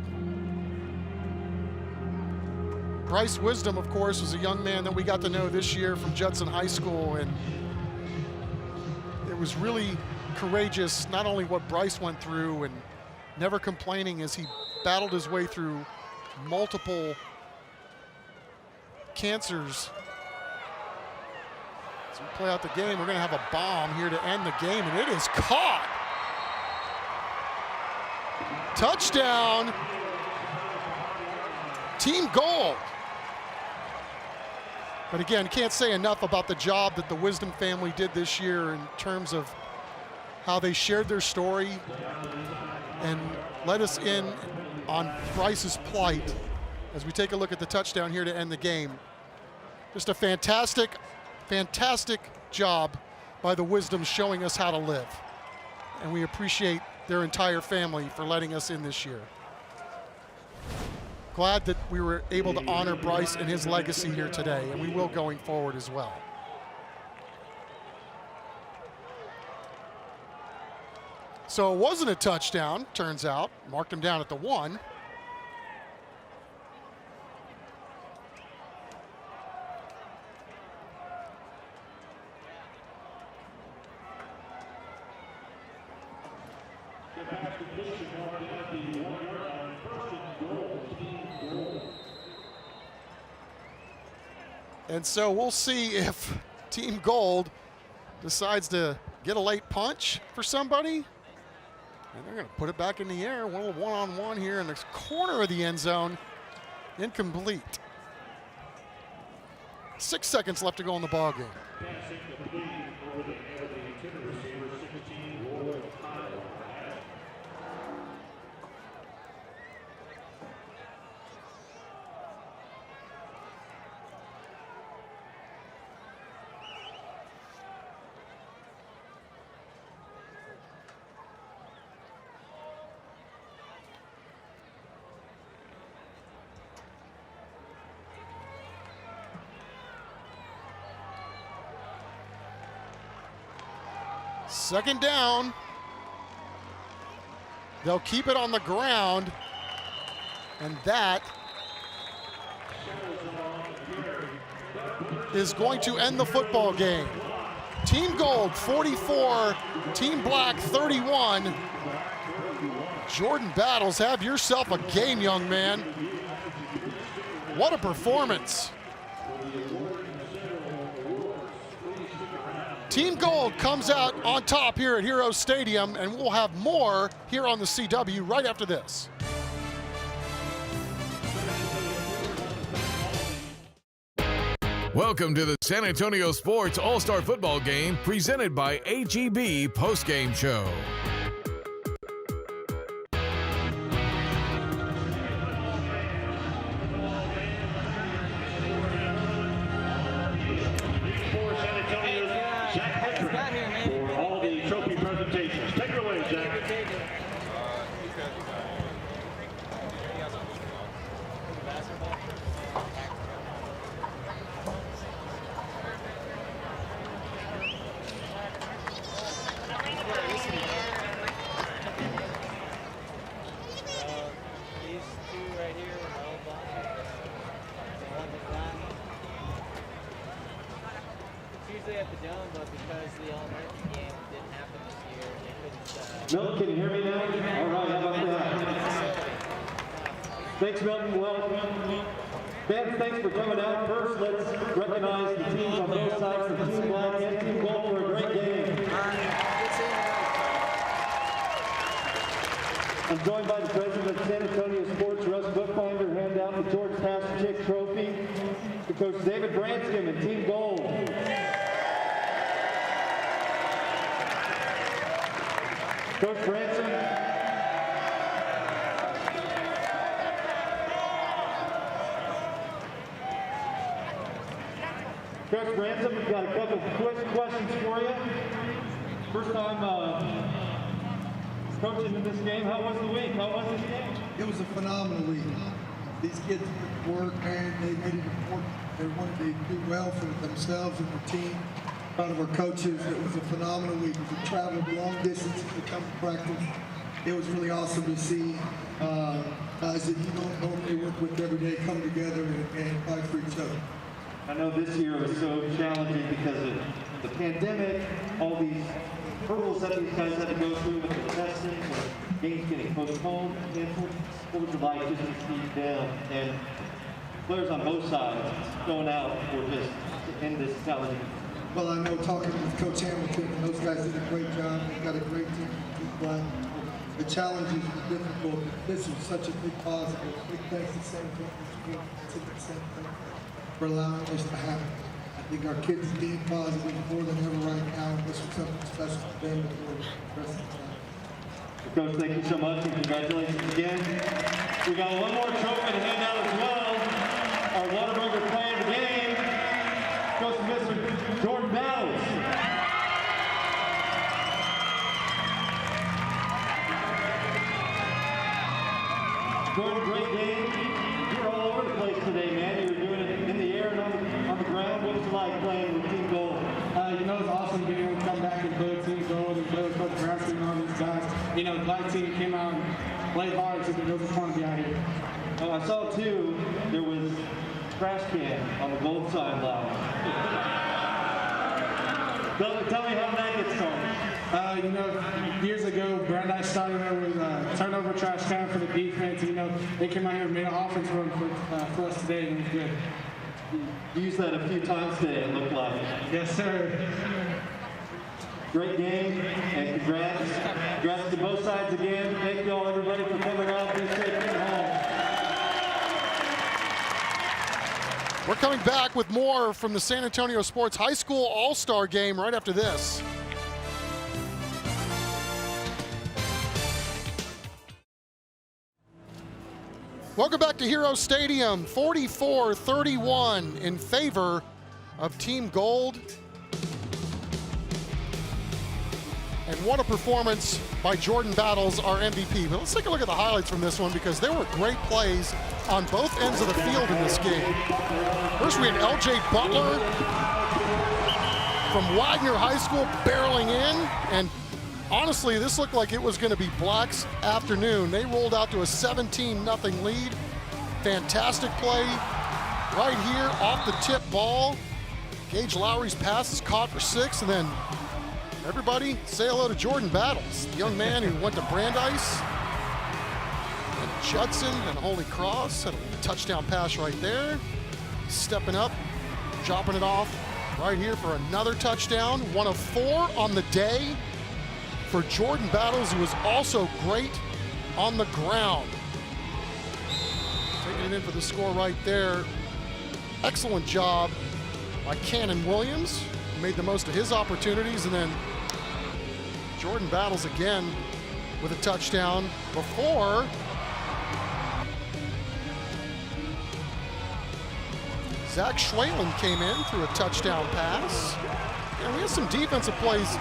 Bryce Wisdom, of course, was a young man that we got to know this year from Judson High School, and it was really courageous, not only what Bryce went through and never complaining as he battled his way through multiple cancers. As we play out the game, we're going to have a bomb here to end the game, and it is caught. Touchdown, Team Gold. But again, can't say enough about the job that the Wisdom family did this year in terms of how they shared their story and let us in on Bryce's plight as we take a look at the touchdown here to end the game. Just a fantastic, fantastic job by the Wisdom showing us how to live. And we appreciate their entire family for letting us in this year. Glad that we were able to honor Bryce and his legacy here today, and we will going forward as well. So it wasn't a touchdown, turns out. Marked him down at the 1. And so we'll see if Team Gold decides to get a late punch for somebody. And they're going to put it back in the air. One-on-one here in the corner of the end zone. Incomplete. 6 seconds left to go in the ball game. Second down. They'll keep it on the ground, and that is going to end the football game. Team Gold 44, Team Black 31. Jordan Battles, have yourself a game, young man. What a performance. Team Gold comes out on top here at Heroes Stadium, and we'll have more here on the CW right after this. Welcome to the San Antonio Sports All-Star Football Game presented by AGB Postgame Show. Milton, can you hear me now? All right, how about that? Thanks, Milton. Well, fans, thanks for coming out. First, let's recognize the teams on both sides, the Team Black and Team Gold, for a great game. I'm joined by the president of San Antonio Sports, Russ Bookbinder, hand out the George Pasterchick Trophy to Coach David Branscombe and Team Gold. Coach Branson. Coach Branson, we've got a couple of quick questions for you. First time coaching in this game. How was the week? How was this game? It was a phenomenal week. These kids worked, man. They made it important. They wanted to do well for themselves and their team. proud of our coaches. It was a phenomenal week. We traveled long distances to come to practice. It was really awesome to see guys that you don't normally work with every day come together and fight for each other. I know this year was so challenging because of the pandemic, all these hurdles that these guys had to go through with the testing, or games getting postponed, canceled. What was it like just to see them and players on both sides going out for just to end this challenging? Well, I know talking with Coach Hamilton, and those guys did a great job. They've got a great team. The challenges were difficult. This was such a big positive. Big thanks to San Antonio for allowing this to happen. I think our kids are being positive more than ever right now. This was something special for them for the rest of the time. Coach, thank you so much, and congratulations again. We got one more trophy to hand out as well. Our Whataburger player of the game goes to Mr. Jordan Battles. Jordan, great game. You were all over the place today, man. You were doing it in the air and on the ground. What was it like playing with Team Gold? You know, it's awesome being able to come back and play with Team Gold and play with Coach Branston and all these guys. You know, the black team came out and played hard, so they just want to be out here. I saw, too, there was trash can on the Gold sideline. Tell me how that gets started. You know, years ago, Brandeis started out with turnover trash can for the defense. You know, they came out here and made an offense run for us today, and it was good. You used that a few times today, it looked like. Yes, sir. Great game, and congrats. Congrats to both sides again. Thank you all, everybody, for coming out. Be safe at home. We're coming back with more from the San Antonio Sports High School All-Star Game right after this. Welcome back to Hero Stadium. 44-31 in favor of Team Gold. And what a performance by Jordan Battles, our MVP. But let's take a look at the highlights from this one because there were great plays on both ends of the field in this game. First, we had L.J. Butler from Wagner High School barreling in, and honestly, this looked like it was going to be Black's afternoon. They rolled out to a 17-0 lead. Fantastic play right here off the tip ball. Gage Lowry's pass is caught for 6, and then everybody say hello to Jordan Battles, the young man who went to Brandeis and Judson and Holy Cross. Had a touchdown pass right there. Stepping up, dropping it off right here for another touchdown. 1 of 4 on the day for Jordan Battles, who was also great on the ground. Taking it in for the score right there. Excellent job by Cannon Williams. Made the most of his opportunities, and then Jordan Battles again with a touchdown before Zach Schwalen came in through a touchdown pass. And we had some defensive plays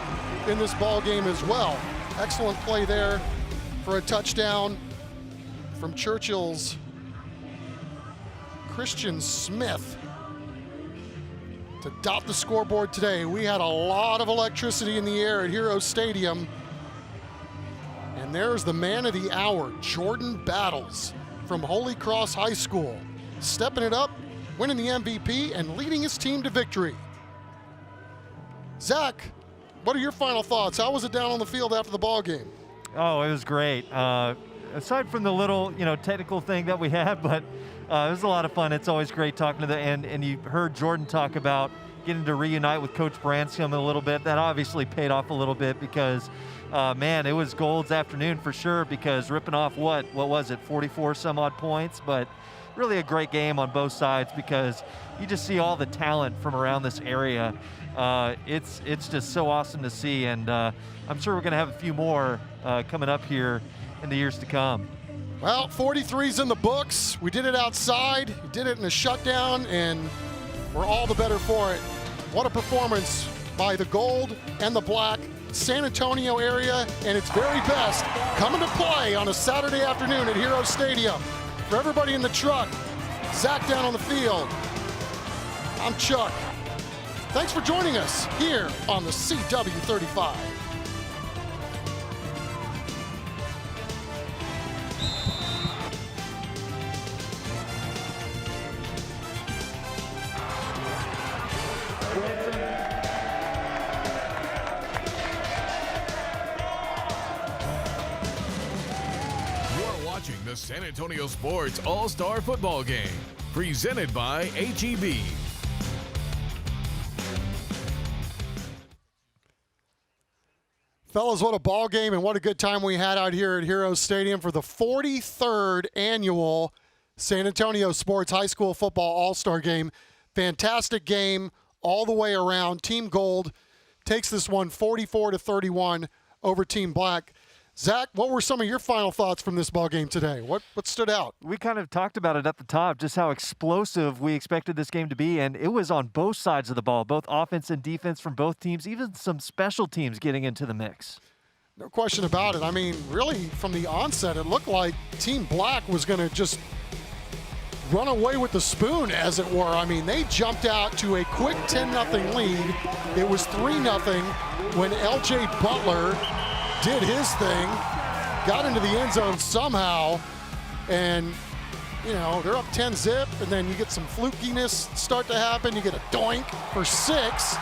in this ball game as well. Excellent play there for a touchdown from Churchill's Christian Smith to dot the scoreboard today. We had a lot of electricity in the air at Hero Stadium. And there's the man of the hour, Jordan Battles from Holy Cross High School, stepping it up, winning the MVP, and leading his team to victory. Zach, what are your final thoughts? How was it down on the field after the ball game? Oh, it was great. Aside from the little, technical thing that we had, but it was a lot of fun. It's always great talking to and you heard Jordan talk about getting to reunite with Coach Branscombe a little bit. That obviously paid off a little bit because, man, it was Gold's afternoon for sure because ripping off what was it, 44 some odd points, but really a great game on both sides because you just see all the talent from around this area. It's just so awesome to see, and I'm sure we're going to have a few more coming up here in the years to come. Well, 43's in the books. We did it outside, we did it in a shutdown, and we're all the better for it. What a performance by the Gold and the Black San Antonio area, and its very best coming to play on a Saturday afternoon at Hero Stadium. For everybody in the truck, Zach down on the field, I'm Chuck. Thanks for joining us here on the CW35. Watching the San Antonio Sports All-Star Football Game, presented by H-E-B. Fellas, what a ball game and what a good time we had out here at Heroes Stadium for the 43rd annual San Antonio Sports High School Football All-Star Game. Fantastic game all the way around. Team Gold takes this one 44-31 over Team Black. Zach, what were some of your final thoughts from this ball game today? What stood out? We kind of talked about it at the top, just how explosive we expected this game to be, and it was on both sides of the ball, both offense and defense from both teams, even some special teams getting into the mix. No question about it. I mean, really, from the onset, it looked like Team Black was going to just run away with the spoon, as it were. I mean, they jumped out to a quick 10-0 lead. It was 3-0 when L.J. Butler did his thing, got into the end zone somehow, and, you know, they're up 10-zip, and then you get some flukiness start to happen. You get a doink for 6,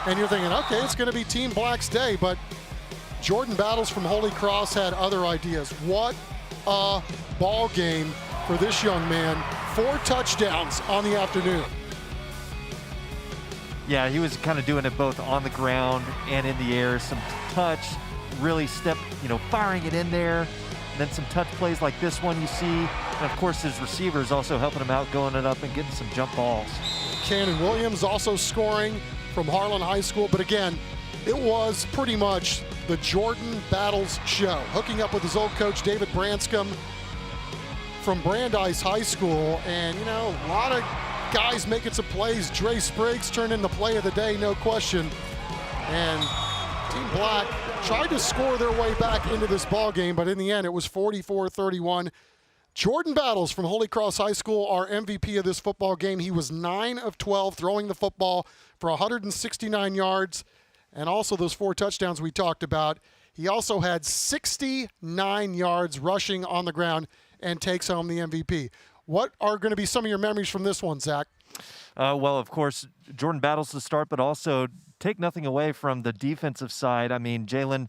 and you're thinking, okay, it's going to be Team Black's day, but Jordan Battles from Holy Cross had other ideas. What a ball game for this young man. 4 touchdowns on the afternoon. Yeah, he was kind of doing it both on the ground and in the air. Some touch, really firing it in there. And then some touch plays like this one you see. And of course his receivers also helping him out, going it up and getting some jump balls. Cannon Williams also scoring from Harlan High School. But again, it was pretty much the Jordan Battles show. Hooking up with his old coach, David Branscombe from Brandeis High School. And, you know, a lot of guys making some plays. Dre Spriggs turned in the play of the day, no question. And Team Black tried to score their way back into this ball game, but in the end, it was 44-31. Jordan Battles from Holy Cross High School, our MVP of this football game. He was 9 of 12 throwing the football for 169 yards, and also those 4 touchdowns we talked about. He also had 69 yards rushing on the ground and takes home the MVP. What are going to be some of your memories from this one, Zach? Well, of course, Jordan Battles to start, but also take nothing away from the defensive side. I mean, Jalen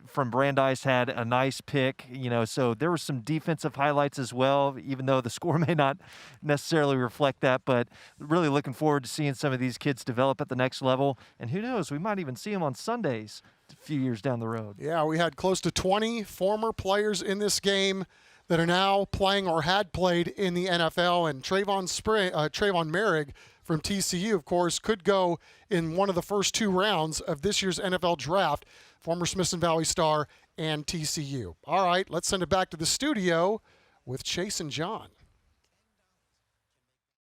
from Brandeis had a nice pick, so there were some defensive highlights as well, even though the score may not necessarily reflect that. But really looking forward to seeing some of these kids develop at the next level. And who knows, we might even see them on Sundays a few years down the road. Yeah, we had close to 20 former players in this game that are now playing or had played in the NFL. And Trayvon Merrick from TCU, of course, could go in one of the first 2 rounds of this year's NFL draft, former Smithson Valley star and TCU. All right, let's send it back to the studio with Chase and John.